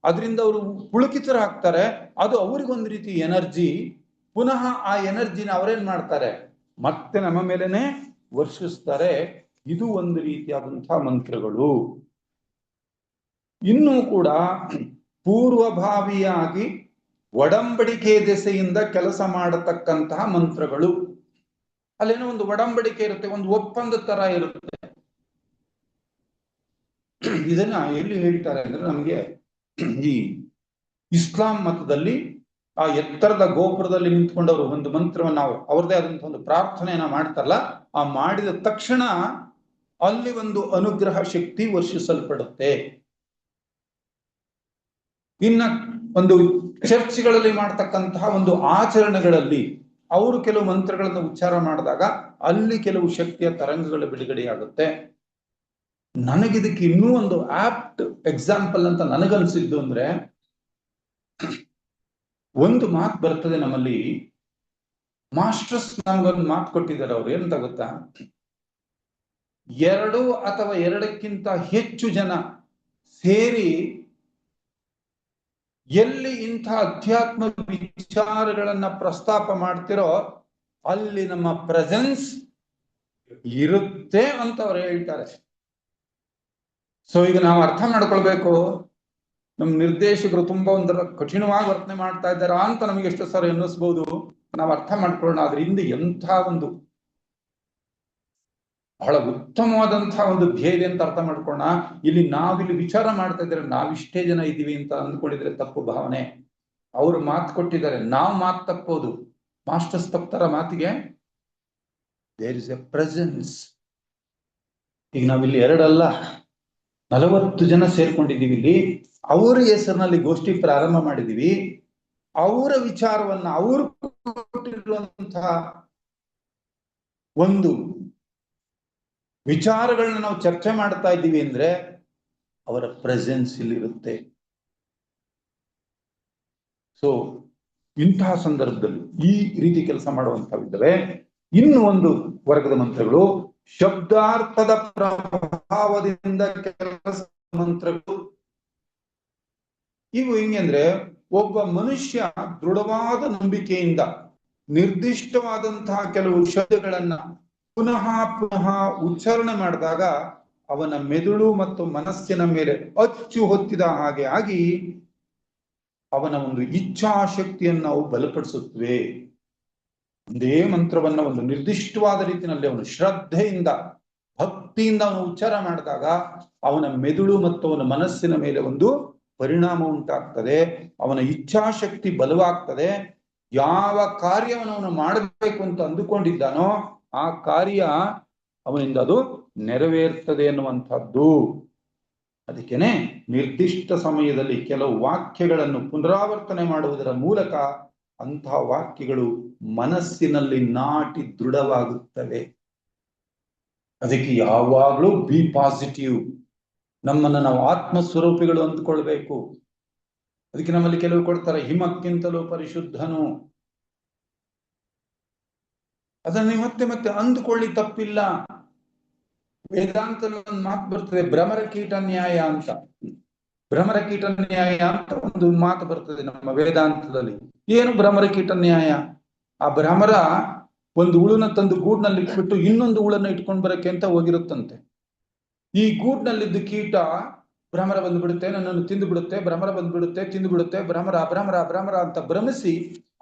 ಅದರಿಂದ ಅವರು ಪುಳಕಿತರಾಗ್ತಾರೆ. ಅದು ಅವ್ರಿಗೊಂದು ರೀತಿ ಎನರ್ಜಿ. ಪುನಃ ಆ ಎನರ್ಜಿನ ಅವರೇನ್ ಮಾಡ್ತಾರೆ, ಮತ್ತೆ ನಮ್ಮ ಮೇಲೆನೆ ವರ್ಷಿಸ್ತಾರೆ. ಇದು ಒಂದು ರೀತಿಯಾದಂತಹ ಮಂತ್ರಗಳು. ಇನ್ನೂ ಕೂಡ ಪೂರ್ವಭಾವಿಯಾಗಿ ಒಡಂಬಡಿಕೆ ದೆಸೆಯಿಂದ ಕೆಲಸ ಮಾಡತಕ್ಕಂತಹ ಮಂತ್ರಗಳು. ಅಲ್ಲೇನೋ ಒಂದು ಒಡಂಬಡಿಕೆ ಇರುತ್ತೆ, ಒಂದು ಒಪ್ಪಂದ ತರ ಇರುತ್ತೆ. ಇದನ್ನ ಎಲ್ಲಿ ಹೇಳ್ತಾರೆ ಅಂದ್ರೆ, ನಮ್ಗೆ ಈ ಇಸ್ಲಾಂ ಮತದಲ್ಲಿ ಆ ಎತ್ತರದ ಗೋಪುರದಲ್ಲಿ ನಿಂತ್ಕೊಂಡವರು ಒಂದು ಮಂತ್ರವನ್ನು ಅವ್ರದೇ ಆದಂತಹ ಒಂದು ಪ್ರಾರ್ಥನೆಯನ್ನ ಮಾಡ್ತಾರಲ್ಲ, ಆ ಮಾಡಿದ ತಕ್ಷಣ ಅಲ್ಲಿ ಒಂದು ಅನುಗ್ರಹ ಶಕ್ತಿ ವರ್ಷಿಸಲ್ಪಡುತ್ತೆ. ಇನ್ನ ಒಂದು ಚರ್ಚ್ಗಳಲ್ಲಿ ಮಾಡ್ತಕ್ಕಂತಹ ಒಂದು ಆಚರಣೆಗಳಲ್ಲಿ ಅವರು ಕೆಲವು ಮಂತ್ರಗಳನ್ನು ಉಚ್ಚಾರ ಮಾಡಿದಾಗ ಅಲ್ಲಿ ಕೆಲವು ಶಕ್ತಿಯ ತರಂಗಗಳು ಬಿಡುಗಡೆಯಾಗುತ್ತೆ. ನನಗಿದಕ್ಕೆ ಇನ್ನೂ ಒಂದು ಆಪ್ಟ್ ಎಕ್ಸಾಂಪಲ್ ಅಂತ ನನಗನ್ಸಿದ್ದು ಅಂದ್ರೆ, ಒಂದು ಮಾತು ಬರ್ತದೆ ನಮ್ಮಲ್ಲಿ. ಮಾಸ್ಟರ್ಸ್ ನಮ್ಗೊಂದು ಮಾತು ಕೊಟ್ಟಿದ್ದಾರೆ. ಅವ್ರು ಏನಂತ ಗೊತ್ತಾ, 2 ಅಥವಾ 2ಕ್ಕಿಂತ ಹೆಚ್ಚು ಜನ ಸೇರಿ ಎಲ್ಲಿ ಇಂಥ ಅಧ್ಯಾತ್ಮ ವಿಚಾರಗಳನ್ನ ಪ್ರಸ್ತಾಪ ಮಾಡ್ತಿರೋ ಅಲ್ಲಿ ನಮ್ಮ ಪ್ರೆಸೆನ್ಸ್ ಇರುತ್ತೆ ಅಂತ ಅವ್ರು ಹೇಳ್ತಾರೆ. ಸೊ ಈಗ ನಾವು ಅರ್ಥ ಮಾಡ್ಕೊಳ್ಬೇಕು, ನಮ್ ನಿರ್ದೇಶಕರು ತುಂಬಾ ಒಂದರ ಕಠಿಣವಾಗಿ ವರ್ತನೆ ಮಾಡ್ತಾ ಇದ್ದಾರಾ ಅಂತ ನಮಗೆ ಎಷ್ಟು ಸಾರಿ ಅನ್ನಿಸ್ಬೋದು. ನಾವು ಅರ್ಥ ಮಾಡ್ಕೊಳ್ಳೋಣ, ಅದ್ರ ಹಿಂದೆ ಎಂಥ ಒಂದು ಬಹಳ ಉತ್ತಮವಾದಂತಹ ಒಂದು ಧ್ಯೇಯ ಅಂತ ಅರ್ಥ ಮಾಡ್ಕೊಳ್ಳೋಣ. ನಾವಿಲ್ಲಿ ವಿಚಾರ ಮಾಡ್ತಾ ಇದ್ರೆ ನಾವಿಷ್ಟೇ ಜನ ಇದ್ದೀವಿ ಅಂತ ಅಂದ್ಕೊಂಡಿದ್ರೆ ತಪ್ಪು ಭಾವನೆ. ಅವ್ರು ಮಾತು ಕೊಟ್ಟಿದ್ದಾರೆ, ನಾವು ಮಾತು ತಪ್ಪೋದು. ಮಾಸ್ಟರ್ಸ್ ತಪ್ತಾರ ಮಾತಿಗೆ? There is a presence. ಈಗ ನಾವಿಲ್ಲಿ 2 ಅಲ್ಲ 40 ಜನ ಸೇರ್ಕೊಂಡಿದ್ದೀವಿ. ಇಲ್ಲಿ ಅವರ ಹೆಸರಿನಲ್ಲಿ ಗೋಷ್ಠಿ ಪ್ರಾರಂಭ ಮಾಡಿದೀವಿ. ಅವರ ವಿಚಾರವನ್ನ, ಅವರು ಕೊಟ್ಟಿರುವಂತಹ ಒಂದು ವಿಚಾರಗಳನ್ನ ನಾವು ಚರ್ಚೆ ಮಾಡ್ತಾ ಇದ್ದೀವಿ ಅಂದ್ರೆ ಅವರ ಪ್ರೆಸೆನ್ಸ್ ಇಲ್ಲಿರುತ್ತೆ. ಸೊ ಇಂತಹ ಸಂದರ್ಭದಲ್ಲಿ ಈ ರೀತಿ ಕೆಲಸ ಮಾಡುವಂತವಿದ್ದಾವೆ. ಇನ್ನು ಒಂದು ವರ್ಗದ ಮಂತ್ರಗಳು ಶಬ್ದಾರ್ಥದ ಪ್ರಭಾವದಿಂದ ಕೆಲಸ ಮಂತ್ರಗಳು. ಇವು ಹೆಂಗಂದ್ರೆ, ಒಬ್ಬ ಮನುಷ್ಯ ದೃಢವಾದ ನಂಬಿಕೆಯಿಂದ ನಿರ್ದಿಷ್ಟವಾದಂತಹ ಕೆಲವು ಶಬ್ದಗಳನ್ನ ಪುನಃ ಪುನಃ ಉಚ್ಚಾರಣೆ ಮಾಡಿದಾಗ ಅವನ ಮೆದುಳು ಮತ್ತು ಮನಸ್ಸಿನ ಮೇಲೆ ಅಚ್ಚು ಹೊತ್ತಿದ ಹಾಗೆ ಆಗಿ ಅವನ ಒಂದು ಇಚ್ಛಾಶಕ್ತಿಯನ್ನು ಅವು ಬಲಪಡಿಸುತ್ತವೆ. ಒಂದೇ ಮಂತ್ರವನ್ನ ಒಂದು ನಿರ್ದಿಷ್ಟವಾದ ರೀತಿಯಲ್ಲಿ ಅವನು ಶ್ರದ್ಧೆಯಿಂದ ಭಕ್ತಿಯಿಂದ ಅವನು ಉಚ್ಚಾರ ಮಾಡಿದಾಗ ಅವನ ಮೆದುಳು ಮತ್ತು ಅವನ ಮನಸ್ಸಿನ ಮೇಲೆ ಒಂದು ಪರಿಣಾಮ ಉಂಟಾಗ್ತದೆ, ಅವನ ಇಚ್ಛಾಶಕ್ತಿ ಬಲವಾಗ್ತದೆ. ಯಾವ ಕಾರ್ಯವನ್ನು ಅವನು ಮಾಡಬೇಕು ಅಂತ ಅಂದುಕೊಂಡಿದ್ದಾನೋ ಆ ಕಾರ್ಯ ಅವನಿಂದ ಅದು ನೆರವೇರ್ತದೆ ಅನ್ನುವಂಥದ್ದು. ಅದಕ್ಕೇನೆ ನಿರ್ದಿಷ್ಟ ಸಮಯದಲ್ಲಿ ಕೆಲವು ವಾಕ್ಯಗಳನ್ನು ಪುನರಾವರ್ತನೆ ಮಾಡುವುದರ ಮೂಲಕ ಅಂತಹ ವಾಕ್ಯಗಳು ಮನಸ್ಸಿನಲ್ಲಿ ನಾಟಿ ದೃಢವಾಗುತ್ತವೆ. ಅದಕ್ಕೆ ಯಾವಾಗಲೂ ಬಿ ಪಾಸಿಟಿವ್, ನಮ್ಮನ್ನು ನಾವು ಆತ್ಮಸ್ವರೂಪಿಗಳು ಅಂದ್ಕೊಳ್ಬೇಕು. ಅದಕ್ಕೆ ನಮ್ಮಲ್ಲಿ ಕೆಲವು ಕೊಡ್ತಾರೆ, ಹಿಮಕ್ಕಿಂತಲೂ ಪರಿಶುದ್ಧನು. ಅದನ್ನು ಮತ್ತೆ ಮತ್ತೆ ಅಂದುಕೊಳ್ಳಿ, ತಪ್ಪಿಲ್ಲ. ವೇದಾಂತದಲ್ಲಿ ಒಂದು ಮಾತು ಬರ್ತದೆ, ಭ್ರಮರ ಕೀಟ ನ್ಯಾಯ ಅಂತ. ಭ್ರಮರ ಕೀಟ ನ್ಯಾಯ ಅಂತ ಒಂದು ಮಾತು ಬರ್ತದೆ ನಮ್ಮ ವೇದಾಂತದಲ್ಲಿ. ಏನು ಭ್ರಮರ ಕೀಟ ನ್ಯಾಯ? ಆ ಭ್ರಮರ ಒಂದು ಹುಳನ ತಂದು ಗೂಡ್ನಲ್ಲಿ ಇಟ್ಬಿಟ್ಟು ಇನ್ನೊಂದು ಹುಳನ್ನ ಇಟ್ಕೊಂಡು ಬರಕ್ಕೆ ಅಂತ ಹೋಗಿರುತ್ತಂತೆ. ಈ ಗೂಡ್ನಲ್ಲಿದ್ದ ಕೀಟ ಭ್ರಮರ ಬಂದ್ಬಿಡುತ್ತೆ, ನನ್ನನ್ನು ತಿಂದು ಬಿಡುತ್ತೆ, ಭ್ರಮರ ಬಂದ್ಬಿಡುತ್ತೆ, ತಿಂದು ಬಿಡುತ್ತೆ, ಭ್ರಮರ ಭ್ರಮರ ಭ್ರಮರ ಅಂತ ಭ್ರಮಿಸಿ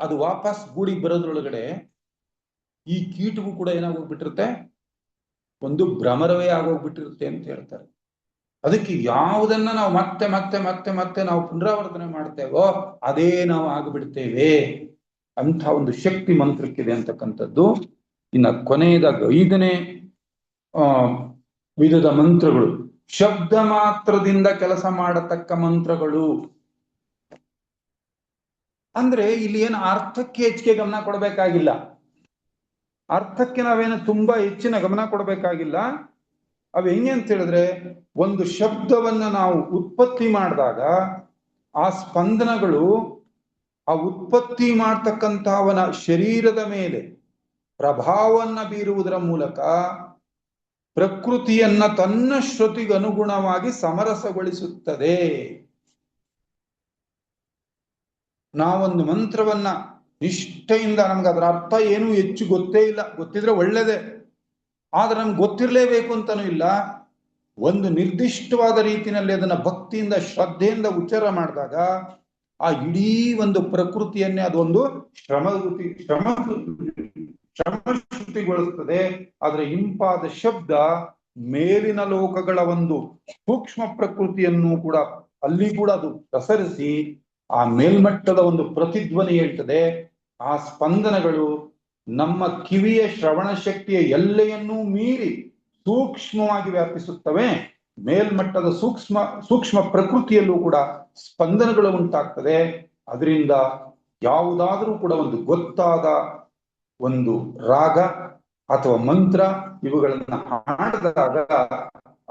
ಅದು ವಾಪಸ್ ಗೂಡಿಗೆ ಬರೋದ್ರೊಳಗಡೆ ಈ ಕೀಟಗೂ ಕೂಡ ಏನಾಗೋಗ್ಬಿಟ್ಟಿರುತ್ತೆ, ಒಂದು ಭ್ರಮರವೇ ಆಗೋಗ್ಬಿಟ್ಟಿರುತ್ತೆ ಅಂತ ಹೇಳ್ತಾರೆ. ಅದಕ್ಕೆ ಯಾವುದನ್ನ ನಾವು ಮತ್ತೆ ಮತ್ತೆ ಮತ್ತೆ ಮತ್ತೆ ನಾವು ಪುನರಾವರ್ತನೆ ಮಾಡ್ತೇವೋ ಅದೇ ನಾವು ಆಗಿಬಿಡ್ತೇವೆ. ಅಂಥ ಒಂದು ಶಕ್ತಿ ಮಂತ್ರಕ್ಕಿದೆ ಅಂತಕ್ಕಂಥದ್ದು. ಇನ್ನು ಕೊನೆಯದಾಗ 5ನೇ ವಿಧದ ಮಂತ್ರಗಳು, ಶಬ್ದ ಮಾತ್ರದಿಂದ ಕೆಲಸ ಮಾಡತಕ್ಕ ಮಂತ್ರಗಳು. ಅಂದ್ರೆ ಇಲ್ಲಿ ಏನು ಅರ್ಥಕ್ಕೆ ಹೆಚ್ಚಿಗೆ ಗಮನ ಕೊಡಬೇಕಾಗಿಲ್ಲ, ಅರ್ಥಕ್ಕೆ ನಾವೇನು ತುಂಬಾ ಹೆಚ್ಚಿನ ಗಮನ ಕೊಡಬೇಕಾಗಿಲ್ಲ. ಅವು ಹೆಂಗೆ ಅಂತ ಹೇಳಿದ್ರೆ, ಒಂದು ಶಬ್ದವನ್ನ ನಾವು ಉತ್ಪತ್ತಿ ಮಾಡಿದಾಗ ಆ ಸ್ಪಂದನಗಳು ಆ ಉತ್ಪತ್ತಿ ಮಾಡ್ತಕ್ಕಂಥವನ ಶರೀರದ ಮೇಲೆ ಪ್ರಭಾವವನ್ನ ಬೀರುವುದರ ಮೂಲಕ ಪ್ರಕೃತಿಯನ್ನ ತನ್ನ ಶ್ರುತಿಗನುಗುಣವಾಗಿ ಸಮರಸಗೊಳಿಸುತ್ತದೆ. ನಾವೊಂದು ಮಂತ್ರವನ್ನ ನಿಷ್ಠೆಯಿಂದ, ನಮ್ಗೆ ಅದರ ಅರ್ಥ ಏನೂ ಹೆಚ್ಚು ಗೊತ್ತೇ ಇಲ್ಲ, ಗೊತ್ತಿದ್ರೆ ಒಳ್ಳೇದೇ, ಆದ್ರೆ ನಮ್ಗೆ ಗೊತ್ತಿರಲೇಬೇಕು ಅಂತಾನೂ ಇಲ್ಲ. ಒಂದು ನಿರ್ದಿಷ್ಟವಾದ ರೀತಿಯಲ್ಲಿ ಅದನ್ನ ಭಕ್ತಿಯಿಂದ ಶ್ರದ್ಧೆಯಿಂದ ಉಚ್ಚಾರ ಮಾಡಿದಾಗ ಆ ಇಡೀ ಒಂದು ಪ್ರಕೃತಿಯನ್ನೇ ಅದೊಂದು ಶ್ರಮಶ್ರುತಿಗೊಳಿಸ್ತದೆ. ಅದರ ಇಂಪಾದ ಶಬ್ದ ಮೇಲಿನ ಲೋಕಗಳ ಒಂದು ಸೂಕ್ಷ್ಮ ಪ್ರಕೃತಿಯನ್ನು ಕೂಡ ಅಲ್ಲಿ ಕೂಡ ಅದು ಪ್ರಸರಿಸಿ ಆ ಮೇಲ್ಮಟ್ಟದ ಒಂದು ಪ್ರತಿಧ್ವನಿ ಹೇಳ್ತದೆ. ಆ ಸ್ಪಂದನಗಳು ನಮ್ಮ ಕಿವಿಯ ಶ್ರವಣ ಶಕ್ತಿಯ ಎಲ್ಲೆಯನ್ನೂ ಮೀರಿ ಸೂಕ್ಷ್ಮವಾಗಿ ವ್ಯಾಪಿಸುತ್ತವೆ. ಮೇಲ್ಮಟ್ಟದ ಸೂಕ್ಷ್ಮ ಪ್ರಕೃತಿಯಲ್ಲೂ ಕೂಡ ಸ್ಪಂದನಗಳು ಉಂಟಾಗ್ತದೆ. ಅದರಿಂದ ಯಾವುದಾದ್ರೂ ಕೂಡ ಒಂದು ಗೊತ್ತಾದ ಒಂದು ರಾಗ ಅಥವಾ ಮಂತ್ರ ಇವುಗಳನ್ನ ಹಾಡಿದಾಗ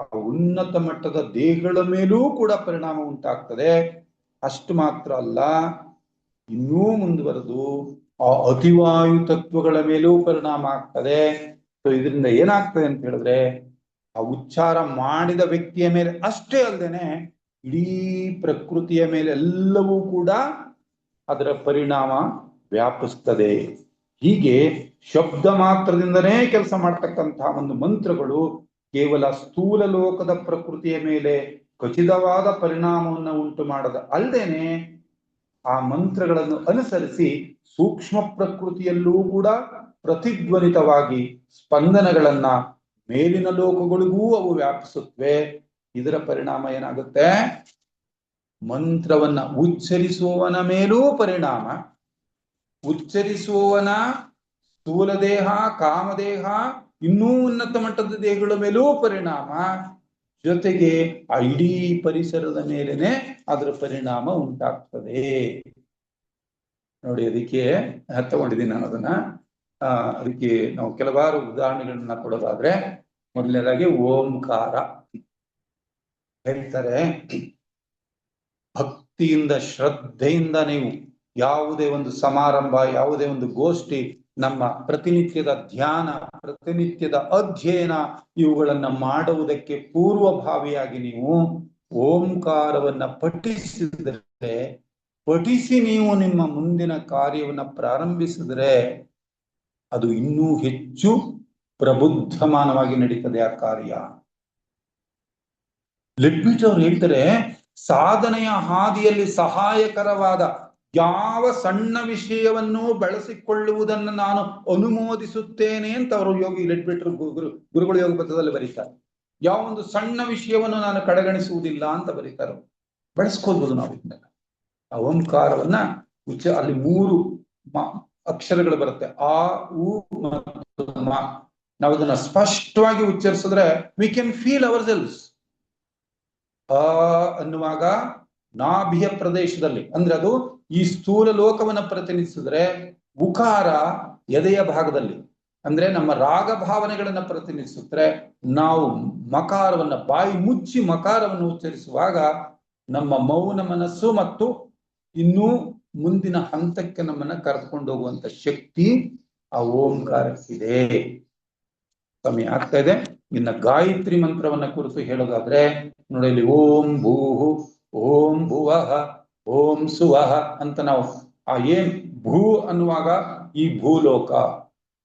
ಆ ಉನ್ನತ ಮಟ್ಟದ ದೇಹಗಳ ಮೇಲೂ ಕೂಡ ಪರಿಣಾಮ ಉಂಟಾಗ್ತದೆ. ಅಷ್ಟು ಮಾತ್ರ ಅಲ್ಲ, ಇನ್ನೂ ಮುಂದುವರೆದು ಆ ಅತಿವಾಯು ತತ್ವಗಳ ಮೇಲೂ ಪರಿಣಾಮ ಆಗ್ತದೆ. ಸೊ ಇದರಿಂದ ಏನಾಗ್ತದೆ ಅಂತ ಹೇಳಿದ್ರೆ, ಆ ಉಚ್ಚಾರ ಮಾಡಿದ ವ್ಯಕ್ತಿಯ ಮೇಲೆ ಅಷ್ಟೇ ಅಲ್ಲದೇನೆ ಇಡೀ ಪ್ರಕೃತಿಯ ಮೇಲೆ ಎಲ್ಲವೂ ಕೂಡ ಅದರ ಪರಿಣಾಮ ವ್ಯಾಪಿಸ್ತದೆ. ಹೀಗೆ ಶಬ್ದ ಮಾತ್ರದಿಂದನೇ ಕೆಲಸ ಮಾಡ್ತಕ್ಕಂತಹ ಒಂದು ಮಂತ್ರಗಳು ಕೇವಲ ಸ್ಥೂಲ ಲೋಕದ ಪ್ರಕೃತಿಯ ಮೇಲೆ ಖಚಿತವಾದ ಪರಿಣಾಮವನ್ನು ಉಂಟು ಮಾಡದ ಅಲ್ಲದೇನೆ ಆ ಮಂತ್ರಗಳನ್ನು ಅನುಸರಿಸಿ ಸೂಕ್ಷ್ಮ ಪ್ರಕೃತಿಯಲ್ಲೂ ಕೂಡ ಪ್ರತಿಧ್ವನಿತವಾಗಿ ಸ್ಪಂದನಗಳನ್ನ ಮೇಲಿನ ಲೋಕಗಳಿಗೂ ಅವು ವ್ಯಾಪಿಸುತ್ತವೆ. ಇದರ ಪರಿಣಾಮ ಏನಾಗುತ್ತೆ, ಮಂತ್ರವನ್ನ ಉಚ್ಚರಿಸುವವನ ಮೇಲೂ ಪರಿಣಾಮ, ಉಚ್ಚರಿಸುವವನ ಸ್ಥೂಲ ದೇಹ, ಕಾಮದೇಹ, ಇನ್ನೂ ಉನ್ನತ ಮಟ್ಟದ ದೇಹಗಳ ಮೇಲೂ ಪರಿಣಾಮ, ಜೊತೆಗೆ ಆ ಇಡೀ ಪರಿಸರದ ಮೇಲೇನೆ ಅದರ ಪರಿಣಾಮ ಉಂಟಾಗ್ತದೆ. ನೋಡಿ, ಅದಕ್ಕೆ ತಗೊಂಡಿದ್ದೀನಿ ನಾನು ಅದನ್ನ. ಅದಕ್ಕೆ ನಾವು ಕೆಲವಾರು ಉದಾಹರಣೆಗಳನ್ನ ಕೊಡೋದಾದ್ರೆ, ಮೊದಲನೇದಾಗಿ ಓಂಕಾರ ಹೇಳ್ತಾರೆ. ಭಕ್ತಿಯಿಂದ ಶ್ರದ್ಧೆಯಿಂದ ನೀವು ಯಾವುದೇ ಒಂದು ಸಮಾರಂಭ, ಯಾವುದೇ ಒಂದು ಗೋಷ್ಠಿ, ನಮ್ಮ ಪ್ರತಿನಿತ್ಯದ ಧ್ಯಾನ, ಪ್ರತಿನಿತ್ಯದ ಅಧ್ಯಯನ ಇವುಗಳನ್ನ ಮಾಡುವುದಕ್ಕೆ ಪೂರ್ವಭಾವಿಯಾಗಿ ನೀವು ಓಂಕಾರವನ್ನ ಪಠಿಸಿ ನೀವು ನಿಮ್ಮ ಮುಂದಿನ ಕಾರ್ಯವನ್ನ ಪ್ರಾರಂಭಿಸಿದ್ರೆ ಅದು ಇನ್ನೂ ಹೆಚ್ಚು ಪ್ರಬುದ್ಧಮಾನವಾಗಿ ನಡೀತದೆ ಆ ಕಾರ್ಯ. ಲೆಡ್ಬಿಟ್ ಅವ್ರು ಹೇಳ್ತಾರೆ, ಸಾಧನೆಯ ಹಾದಿಯಲ್ಲಿ ಸಹಾಯಕರವಾದ ಯಾವ ಸಣ್ಣ ವಿಷಯವನ್ನು ಬಳಸಿಕೊಳ್ಳುವುದನ್ನು ನಾನು ಅನುಮೋದಿಸುತ್ತೇನೆ ಅಂತ ಅವರು ಯೋಗಿ ಲೆಡ್ಬಿಟ್ರು ಗುರುಗಳು ಯೋಗ ಪತ್ರದಲ್ಲಿ ಬರೀತಾರೆ. ಯಾವ ಒಂದು ಸಣ್ಣ ವಿಷಯವನ್ನು ನಾನು ಕಡೆಗಣಿಸುವುದಿಲ್ಲ ಅಂತ ಬರೀತಾರೆ. ಬಳಸ್ಕೋಬಹುದು ನಾವು ಇದನ್ನೆಲ್ಲ. ಆ ಓಂಕಾರವನ್ನ ಅಲ್ಲಿ 3 ಅಕ್ಷರಗಳು ಬರುತ್ತೆ, ಆ ಉ ಮತ್ತು ಮ. ನಾವು ಅದನ್ನ ಸ್ಪಷ್ಟವಾಗಿ ಉಚ್ಚರಿಸಿದ್ರೆ we can feel ourselves. ಅ ಅನ್ನುವಾಗ ನಾಭಿಯ ಪ್ರದೇಶದಲ್ಲಿ, ಅಂದ್ರೆ ಅದು ಈ ಸ್ಥೂಲ ಲೋಕವನ್ನ ಪ್ರತಿನಿಧಿಸಿದ್ರೆ, ಉಕಾರ ಎದೆಯ ಭಾಗದಲ್ಲಿ, ಅಂದ್ರೆ ನಮ್ಮ ರಾಗ ಭಾವನೆಗಳನ್ನ ಪ್ರತಿನಿಧಿಸುತ್ತೆ. ನಾವು ಮಕಾರವನ್ನ ಬಾಯಿ ಮುಚ್ಚಿ ಮಕಾರವನ್ನು ಉಚ್ಚರಿಸುವಾಗ ನಮ್ಮ ಮೌನ ಮನಸ್ಸು ಮತ್ತು ಇನ್ನೂ ಮುಂದಿನ ಹಂತಕ್ಕೆ ನಮ್ಮನ್ನ ಕರೆದುಕೊಂಡು ಹೋಗುವಂತ ಶಕ್ತಿ ಆ ಓಂಕಾರಕ್ಕಿದೆ. ಸಮಯ ಆಗ್ತಾ ಇದೆ. ಇನ್ನ ಗಾಯತ್ರಿ ಮಂತ್ರವನ್ನ ಕುರಿತು ಹೇಳೋದಾದ್ರೆ ನೋಡಿ, ಇಲ್ಲಿ ಓಂ ಭೂಹು, ಓಂ ಭುವಃ, ಓಂ ಸುವಃ ಅಂತ ನಾವು ಏನ್ ಭೂ ಅನ್ನುವಾಗ ಈ ಭೂಲೋಕ,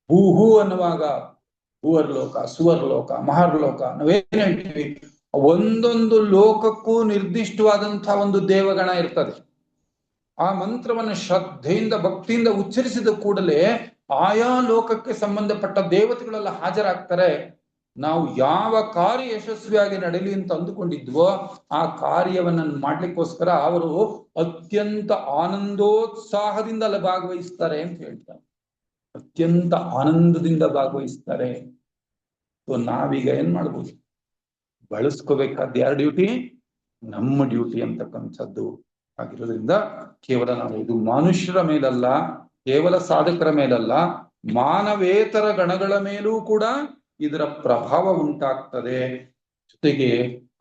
ಭೂಹು ಅನ್ನುವಾಗ ಭೂವರ್ಲೋಕ, ಸುವರ್ಲೋಕ, ಮಹರ್ಲೋಕ, ನಾವೇನ್ ಹೇಳ್ತೀವಿ, ಒಂದೊಂದು ಲೋಕಕ್ಕೂ ನಿರ್ದಿಷ್ಟವಾದಂತಹ ಒಂದು ದೇವಗಣ ಇರ್ತದೆ. ಆ ಮಂತ್ರವನ್ನು ಶ್ರದ್ಧೆಯಿಂದ ಭಕ್ತಿಯಿಂದ ಉಚ್ಚರಿಸಿದ ಕೂಡಲೇ ಆಯಾ ಲೋಕಕ್ಕೆ ಸಂಬಂಧಪಟ್ಟ ದೇವತೆಗಳೆಲ್ಲ ಹಾಜರಾಗ್ತಾರೆ. ನಾವು ಯಾವ ಕಾರ್ಯ ಯಶಸ್ವಿಯಾಗಿ ನಡೀಲಿ ಅಂತ ಅಂದುಕೊಂಡಿದ್ವೋ ಆ ಕಾರ್ಯವನ್ನ ಮಾಡ್ಲಿಕ್ಕೋಸ್ಕರ ಅವರು ಅತ್ಯಂತ ಆನಂದೋತ್ಸಾಹದಿಂದ ಅಲ್ಲಿ ಭಾಗವಹಿಸ್ತಾರೆ ಅಂತ ಹೇಳ್ತಾರೆ. ಅತ್ಯಂತ ಆನಂದದಿಂದ ಭಾಗವಹಿಸ್ತಾರೆ. ನಾವೀಗ ಏನ್ ಮಾಡ್ಬೋದು, ಬಳಸ್ಕೋಬೇಕಾದ ಯಾರ ಡ್ಯೂಟಿ? ನಮ್ಮ ಡ್ಯೂಟಿ ಅಂತಕ್ಕಂಥದ್ದು ಆಗಿರೋದ್ರಿಂದ ಕೇವಲ ನಾವು ಇದು ಮನುಷ್ಯರ ಮೇಲಲ್ಲ, ಕೇವಲ ಸಾಧಕರ ಮೇಲಲ್ಲ, ಮಾನವೇತರ ಗಣಗಳ ಮೇಲೂ ಕೂಡ ಇದರ ಪ್ರಭಾವ ಉಂಟಾಗ್ತದೆ. ಜೊತೆಗೆ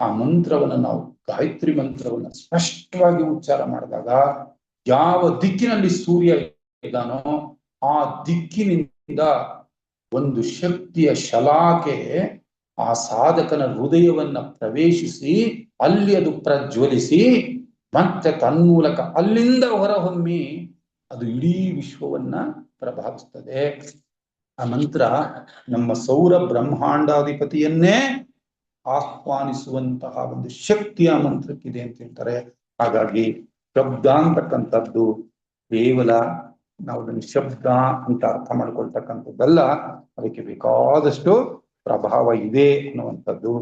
ಆ ಮಂತ್ರವನ್ನು ನಾವು ಗಾಯತ್ರಿ ಮಂತ್ರವನ್ನು ಸ್ಪಷ್ಟವಾಗಿ ಉಚ್ಚಾರ ಮಾಡಿದಾಗ ಯಾವ ದಿಕ್ಕಿನಲ್ಲಿ ಸೂರ್ಯ ಇದ್ದಾನೋ ಆ ದಿಕ್ಕಿನಿಂದ ಒಂದು ಶಕ್ತಿಯ ಶಲಾಕೆ ಆ ಸಾಧಕನ ಹೃದಯವನ್ನ ಪ್ರವೇಶಿಸಿ ಅಲ್ಲಿ ಅದು ಪ್ರಜ್ವಲಿಸಿ ಮತ್ತೆ ತನ್ಮೂಲಕ ಅಲ್ಲಿಂದ ಹೊರಹೊಮ್ಮಿ ಅದು ಇಡೀ ವಿಶ್ವವನ್ನ ಪ್ರಭಾವಿಸ್ತದೆ. ಆ ಮಂತ್ರ ನಮ್ಮ ಸೌರ ಬ್ರಹ್ಮಾಂಡಾಧಿಪತಿಯನ್ನೇ ಆಹ್ವಾನಿಸುವಂತಹ ಒಂದು ಶಕ್ತಿ ಆ ಮಂತ್ರಕ್ಕಿದೆ ಅಂತ ಹೇಳ್ತಾರೆ. ಹಾಗಾಗಿ ಶಬ್ದ ಅಂತಕ್ಕಂಥದ್ದು ಕೇವಲ ನಾವು ಅದನ್ನು ಶಬ್ದ ಅಂತ ಅರ್ಥ ಮಾಡ್ಕೊಳ್ತಕ್ಕಂಥದ್ದಲ್ಲ, ಅದಕ್ಕೆ ಬೇಕಾದಷ್ಟು ಪ್ರಭಾವ ಇದೆ ಅನ್ನುವಂಥದ್ದು.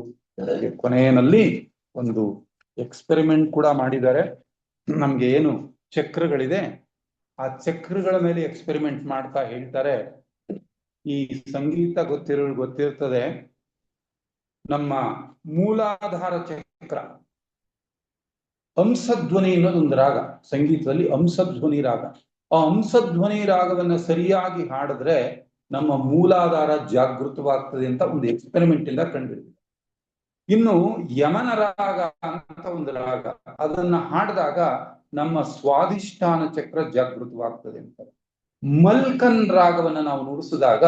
ಕೊನೆಯಲ್ಲಿ ಒಂದು ಎಕ್ಸ್ಪೆರಿಮೆಂಟ್ ಕೂಡ ಮಾಡಿದ್ದಾರೆ. ನಮ್ಗೆ ಏನು ಚಕ್ರಗಳಿದೆ ಆ ಚಕ್ರಗಳ ಮೇಲೆ ಎಕ್ಸ್ಪೆರಿಮೆಂಟ್ ಮಾಡ್ತಾ ಹೇಳ್ತಾರೆ, ಈ ಸಂಗೀತ ಗೊತ್ತಿರ್ತದೆ. ನಮ್ಮ ಮೂಲಾಧಾರ ಚಕ್ರ ಹಂಸಧ್ವನಿ ಅನ್ನೋದೊಂದು ರಾಗ, ಸಂಗೀತದಲ್ಲಿ ಹಂಸಧ್ವನಿ ರಾಗ. ಆ ಹಂಸಧ್ವನಿ ರಾಗವನ್ನ ಸರಿಯಾಗಿ ಹಾಡಿದ್ರೆ ನಮ್ಮ ಮೂಲಾಧಾರ ಜಾಗೃತವಾಗ್ತದೆ ಅಂತ ಒಂದು ಎಕ್ಸ್ಪೆರಿಮೆಂಟ್ ಇಂದ ಕಂಡಿದೆ. ಇನ್ನು ಯಮನ ರಾಗ ಅಂತ ಒಂದು ರಾಗ, ಅದನ್ನ ಹಾಡಿದಾಗ ನಮ್ಮ ಸ್ವಾಧಿಷ್ಠಾನ ಚಕ್ರ ಜಾಗೃತವಾಗ್ತದೆ ಅಂತ. ಮಲ್ಕನ್ ರಾಗವನ್ನ ನಾವು ನುಡಿಸಿದಾಗ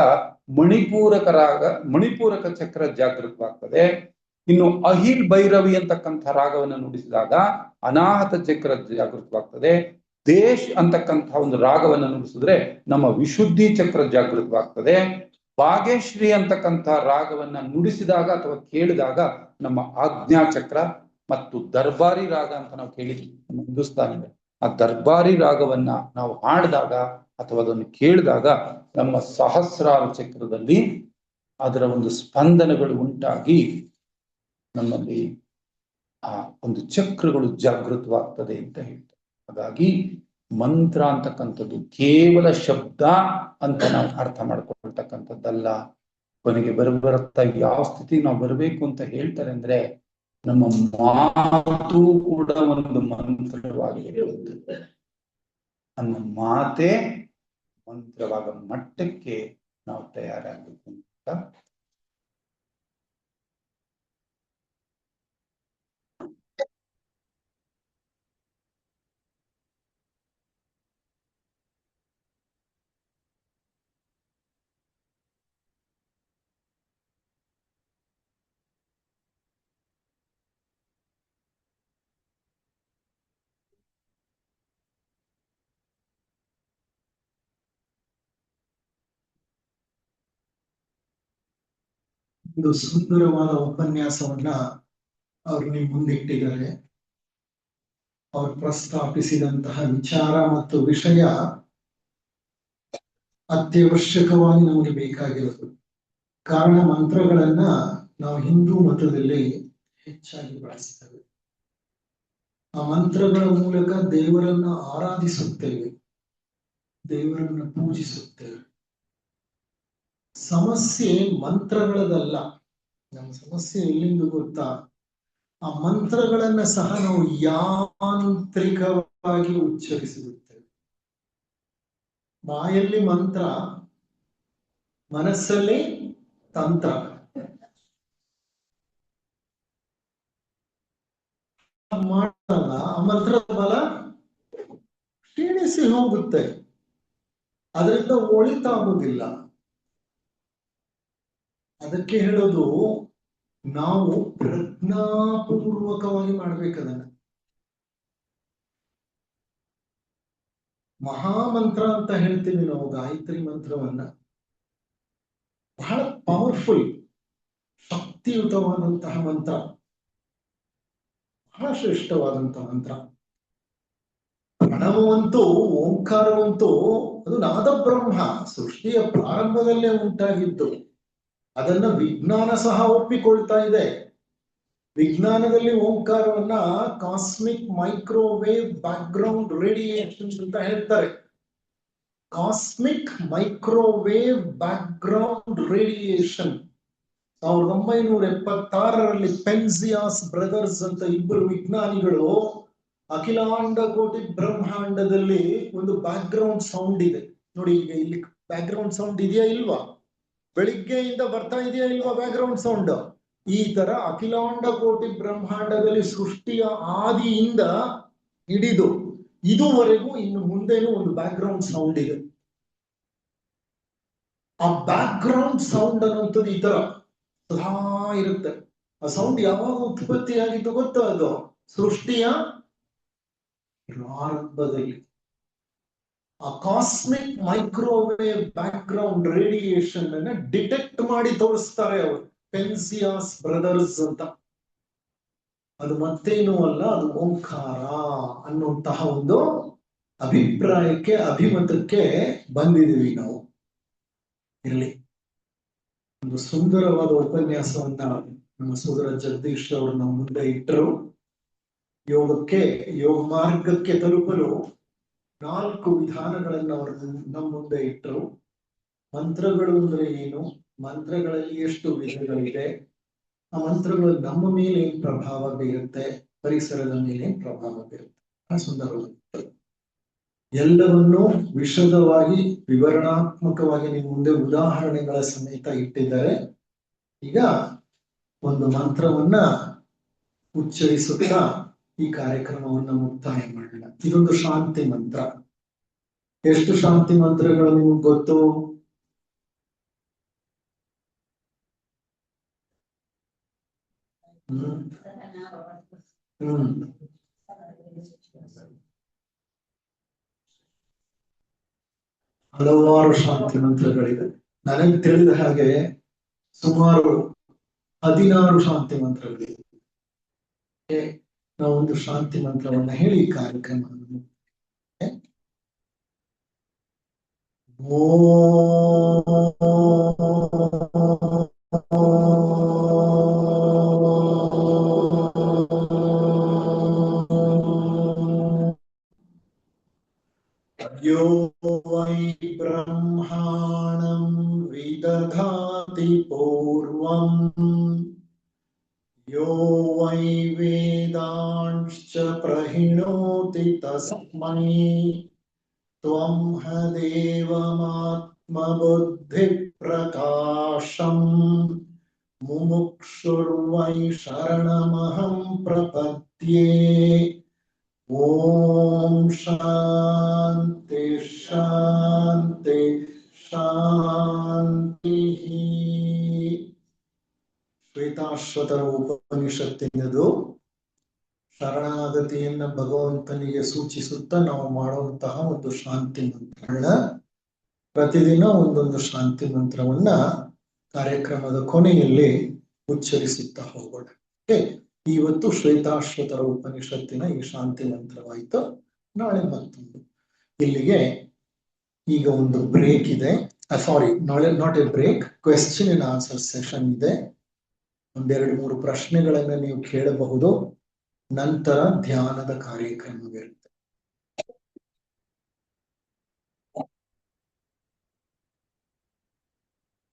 ಮಣಿಪೂರಕ ಚಕ್ರ ಜಾಗೃತವಾಗ್ತದೆ. ಇನ್ನು ಅಹಿಲ್ ಭೈರವಿ ಅಂತಕ್ಕಂಥ ರಾಗವನ್ನ ನುಡಿಸಿದಾಗ ಅನಾಹತ ಚಕ್ರ ಜಾಗೃತವಾಗ್ತದೆ. ದೇಶ್ ಅಂತಕ್ಕಂಥ ಒಂದು ರಾಗವನ್ನ ನುಡಿಸಿದ್ರೆ ನಮ್ಮ ವಿಶುದ್ಧಿ ಚಕ್ರ ಜಾಗೃತವಾಗ್ತದೆ. ಭಾಗ್ಯಶ್ರೀ ಅಂತಕ್ಕಂಥ ರಾಗವನ್ನ ನುಡಿಸಿದಾಗ ಅಥವಾ ಕೇಳಿದಾಗ ನಮ್ಮ ಆಜ್ಞಾ ಚಕ್ರ, ಮತ್ತು ದರ್ಬಾರಿ ರಾಗ ಅಂತ ನಾವು ಕೇಳಿದ್ವಿ ನಮ್ಮ ಹಿಂದೂಸ್ತಾನಿಗೆ, ಆ ದರ್ಬಾರಿ ರಾಗವನ್ನ ನಾವು ಹಾಡಿದಾಗ ಅಥವಾ ಅದನ್ನು ಕೇಳಿದಾಗ ನಮ್ಮ ಸಹಸ್ರಾರ ಚಕ್ರದಲ್ಲಿ ಅದರ ಒಂದು ಸ್ಪಂದನಗಳು ಉಂಟಾಗಿ ನಮ್ಮಲ್ಲಿ ಆ ಒಂದು ಚಕ್ರಗಳು ಜಾಗೃತವಾಗ್ತದೆ ಅಂತ ಹೇಳ್ತಾರೆ. ಹಾಗಾಗಿ ಮಂತ್ರ ಅಂತಕ್ಕಂಥದ್ದು ಕೇವಲ ಶಬ್ದ ಅಂತ ನಾವು ಅರ್ಥ ಮಾಡ್ಕೊಳ್ತಕ್ಕಂಥದ್ದಲ್ಲ. ಕೊನೆಗೆ ಬರುತ್ತಾ ಯಾವ ಸ್ಥಿತಿ ನಾವು ಬರಬೇಕು ಅಂತ ಹೇಳ್ತಾರೆ ಅಂದ್ರೆ, ನಮ್ಮ ಮಾತು ಕೂಡ ಒಂದು ಮಂತ್ರವಾಗಿರುತ್ತೆ. ನಮ್ಮ ಮಾತೇ ಮಂತ್ರವಾದ ಮಟ್ಟಕ್ಕೆ ನಾವು ತಯಾರಾಗಬೇಕು ಅಂತ. ಒಂದು ಸುಂದರವಾದ ಉಪನ್ಯಾಸವನ್ನ ಅವರು ನಿಮ್ಮ ಮುಂದಿಟ್ಟಿದ್ದಾರೆ. ಅವರು ಪ್ರಸ್ತಾಪಿಸಿದಂತಹ ವಿಚಾರ ಮತ್ತು ವಿಷಯ ಅತ್ಯವಶ್ಯಕವಾಗಿ ನಮಗೆ ಬೇಕಾಗಿರೋದು. ಕಾರಣ ಮಂತ್ರಗಳನ್ನ ನಾವು ಹಿಂದೂ ಮತದಲ್ಲಿ ಹೆಚ್ಚಾಗಿ ಬಳಸ್ತೇವೆ. ಆ ಮಂತ್ರಗಳ ಮೂಲಕ ದೇವರನ್ನ ಆರಾಧಿಸುತ್ತೇವೆ, ದೇವರನ್ನ ಪೂಜಿಸುತ್ತೇವೆ. ಸಮಸ್ಯೆ ಮಂತ್ರಗಳದಲ್ಲ. ನಮ್ಮ ಸಮಸ್ಯೆ ಎಲ್ಲಿಂದ ಗೊತ್ತಾ? ಆ ಮಂತ್ರಗಳನ್ನ ಸಹ ನಾವು ಯಾಂತ್ರಿಕವಾಗಿ ಉಚ್ಚರಿಸಿರುತ್ತೇವೆ. ಬಾಯಲ್ಲಿ ಮಂತ್ರ, ಮನಸ್ಸಲ್ಲಿ ತಂತ್ರ. ಮಾಡಲ್ಲ, ಆ ಮಂತ್ರದ ಬಲ ಕ್ಷೀಣಿಸಿ ಹೋಗುತ್ತೆ, ಅದರಿಂದ ಒಳಿತಾಗುವುದಿಲ್ಲ. ಅದಕ್ಕೆ ಹೇಳೋದು, ನಾವು ಪ್ರಜ್ಞಾಪೂರ್ವಕವಾಗಿ ಮಾಡ್ಬೇಕದನ್ನ. ಮಹಾಮಂತ್ರ ಅಂತ ಹೇಳ್ತೀವಿ ನಾವು ಗಾಯತ್ರಿ ಮಂತ್ರವನ್ನ. ಬಹಳ ಪವರ್ಫುಲ್, ಶಕ್ತಿಯುತವಾದಂತಹ ಮಂತ್ರ, ಬಹಳ ಶ್ರೇಷ್ಠವಾದಂತಹ ಮಂತ್ರ. ಪ್ರಣವವಂತೂ, ಓಂಕಾರವಂತೂ ಅದು ನಾದ ಬ್ರಹ್ಮ, ಸೃಷ್ಟಿಯ ಪ್ರಾರಂಭದಲ್ಲೇ ಉಂಟಾಗಿದ್ದು. ಅದನ್ನ ವಿಜ್ಞಾನ ಸಹ ಒಪ್ಪಿಕೊಳ್ತಾ ಇದೆ. ವಿಜ್ಞಾನದಲ್ಲಿ ಓಂಕಾರವನ್ನ ಕಾಸ್ಮಿಕ್ ಮೈಕ್ರೋವೇವ್ ಬ್ಯಾಕ್ಗ್ರೌಂಡ್ ರೇಡಿಯೇಷನ್ ಅಂತ ಹೇಳ್ತಾರೆ. ಕಾಸ್ಮಿಕ್ ಮೈಕ್ರೋವೇವ್ ಬ್ಯಾಕ್ಗ್ರೌಂಡ್ ರೇಡಿಯೇಷನ್ 1976ರಲ್ಲಿ ಪೆನ್ಸಿಯಾಸ್ ಬ್ರದರ್ಸ್ ಅಂತ ಇಬ್ಬರು ವಿಜ್ಞಾನಿಗಳು ಅಖಿಲಾಂಡ ಕೋಟಿ ಬ್ರಹ್ಮಾಂಡದಲ್ಲಿ ಒಂದು ಬ್ಯಾಕ್ಗ್ರೌಂಡ್ ಸೌಂಡ್ ಇದೆ ನೋಡಿ. ಈಗ ಇಲ್ಲಿ ಬ್ಯಾಕ್ಗ್ರೌಂಡ್ ಸೌಂಡ್ ಇದೆಯಾ ಇಲ್ವಾ? ಬೆಳಿಗ್ಗೆಯಿಂದ ಬರ್ತಾ ಇದೆಯಾ ಇಲ್ವಾ ಬ್ಯಾಕ್ಗ್ರೌಂಡ್ ಸೌಂಡ್? ಈ ತರ ಅಖಿಲಾಂಡ ಕೋಟಿ ಬ್ರಹ್ಮಾಂಡದಲ್ಲಿ ಸೃಷ್ಟಿಯ ಆದಿಯಿಂದ ಹಿಡಿದು ಇದುವರೆಗೂ ಇನ್ನು ಮುಂದೇನು ಒಂದು ಬ್ಯಾಕ್ಗ್ರೌಂಡ್ ಸೌಂಡ್ ಇದೆ. ಆ ಬ್ಯಾಕ್ಗ್ರೌಂಡ್ ಸೌಂಡ್ ಅನ್ನುವಂಥದ್ದು ಈ ತರ ಸದಾ ಇರುತ್ತೆ. ಆ ಸೌಂಡ್ ಯಾವಾಗ ಉತ್ಪತ್ತಿ ಆಗಿದ್ದು ಗೊತ್ತಾ? ಅದು ಸೃಷ್ಟಿಯ ಪ್ರಾರಂಭದಲ್ಲಿ. ಆ ಕಾಸ್ಮಿಕ್ ಮೈಕ್ರೋವೇವ್ ಬ್ಯಾಕ್ಗ್ರೌಂಡ್ ರೇಡಿಯೇಷನ್ ಅನ್ನ ಡಿಟೆಕ್ಟ್ ಮಾಡಿ ತೋರಿಸ್ತಾರೆ ಅವರು, ಪೆನ್ಸಿಯಾಸ್ ಬ್ರದರ್ಸ್ ಅಂತ. ಅದು ಮತ್ತೇನೂ ಅಲ್ಲ, ಅದು ಓಂಕಾರ ಅನ್ನುವಂತಹ ಒಂದು ಅಭಿಪ್ರಾಯಕ್ಕೆ, ಅಭಿಮತಕ್ಕೆ ಬಂದಿದ್ದೀವಿ ನಾವು. ಇರಲಿ, ಒಂದು ಸುಂದರವಾದ ಉಪನ್ಯಾಸವನ್ನ ನಮ್ಮ ಸೋದರ ಜಗದೀಶ್ ಅವರು ನಮ್ಮ ಮುಂದೆ ಇಟ್ಟರು. ಯೋಗ ಮಾರ್ಗಕ್ಕೆ ತಲುಪಲು 4 ವಿಧಾನಗಳನ್ನ ಅವರು ನಮ್ಮ ಮುಂದೆ ಇಟ್ಟರು. ಮಂತ್ರಗಳು ಅಂದ್ರೆ ಏನು, ಮಂತ್ರಗಳಲ್ಲಿ ಎಷ್ಟು ವಿಧಗಳಿದೆ, ಆ ಮಂತ್ರಗಳು ನಮ್ಮ ಮೇಲೆ ಏನ್ ಪ್ರಭಾವ ಬೀರುತ್ತೆ, ಪರಿಸರದ ಮೇಲೆ ಏನ್ ಪ್ರಭಾವ ಬೀರುತ್ತೆ. ಬಹಳ ಸುಂದರವಾದ ಎಲ್ಲವನ್ನೂ ವಿಶದವಾಗಿ ವಿವರಣಾತ್ಮಕವಾಗಿ ನಿಮ್ಮ ಮುಂದೆ ಉದಾಹರಣೆಗಳ ಸಮೇತ ಇಟ್ಟಿದ್ದಾರೆ. ಈಗ ಒಂದು ಮಂತ್ರವನ್ನ ಉಚ್ಚರಿಸುತ್ತಾ ಈ ಕಾರ್ಯಕ್ರಮವನ್ನ ಮುಕ್ತಾಯ ಮಾಡೋಣ. ಇದೊಂದು ಶಾಂತಿ ಮಂತ್ರ. ಎಷ್ಟು ಶಾಂತಿ ಮಂತ್ರಗಳು ನಿಮ್ಗೆ ಗೊತ್ತು? ಹಲವಾರು ಶಾಂತಿ ಮಂತ್ರಗಳಿದೆ. ನನಗೆ ತಿಳಿದ ಹಾಗೆ ಸುಮಾರು 16 ಶಾಂತಿ ಮಂತ್ರಗಳಿದೆ. ನಾವೊಂದು ಶಾಂತಿ ಮಂತ್ರವನ್ನ ಹೇಳಿ ಕಾರ್ಯಕ್ರಮವನ್ನು यो वै ब्रह्माणं विदधाति पूर्वम् यो वै वेदांश्च प्रहिणोति तस्मै त्वं हदेवमात्मबुद्धिप्रकाशम् मुमुक्षुर्वै शरणमहं प्रपद्ये। ओम शांति शांति शांति. ಶ್ವೇತಾಶ್ವತರ ಉಪನಿಷತ್ತಿನದು ಶರಣಾಗತಿಯನ್ನ ಭಗವಂತನಿಗೆ ಸೂಚಿಸುತ್ತಾ ನಾವು ಮಾಡುವಂತಹ ಒಂದು ಶಾಂತಿ ಮಂತ್ರಗಳ, ಪ್ರತಿದಿನ ಒಂದೊಂದು ಶಾಂತಿ ಮಂತ್ರವನ್ನ ಕಾರ್ಯಕ್ರಮದ ಕೊನೆಯಲ್ಲಿ ಉಚ್ಚರಿಸುತ್ತಾ ಹೋಗೋಣ. ಇವತ್ತು ಶ್ವೇತಾಶ್ವತರ ಉಪನಿಷತ್ತಿನ ಈ ಶಾಂತಿ ಮಂತ್ರವಾಯಿತು. ನಾಳೆ ಮತ್ತೊಂದು. ಇಲ್ಲಿಗೆ ಈಗ ಒಂದು ಬ್ರೇಕ್ ಇದೆ. ಸಾರಿ, ನಾಳೆ not a break, question and answer session ಇದೆ. 1-2-3 ಪ್ರಶ್ನೆಗಳನ್ನ ನೀವು ಕೇಳಬಹುದು. ನಂತರ ಧ್ಯಾನದ ಕಾರ್ಯಕ್ರಮವಿರುತ್ತೆ.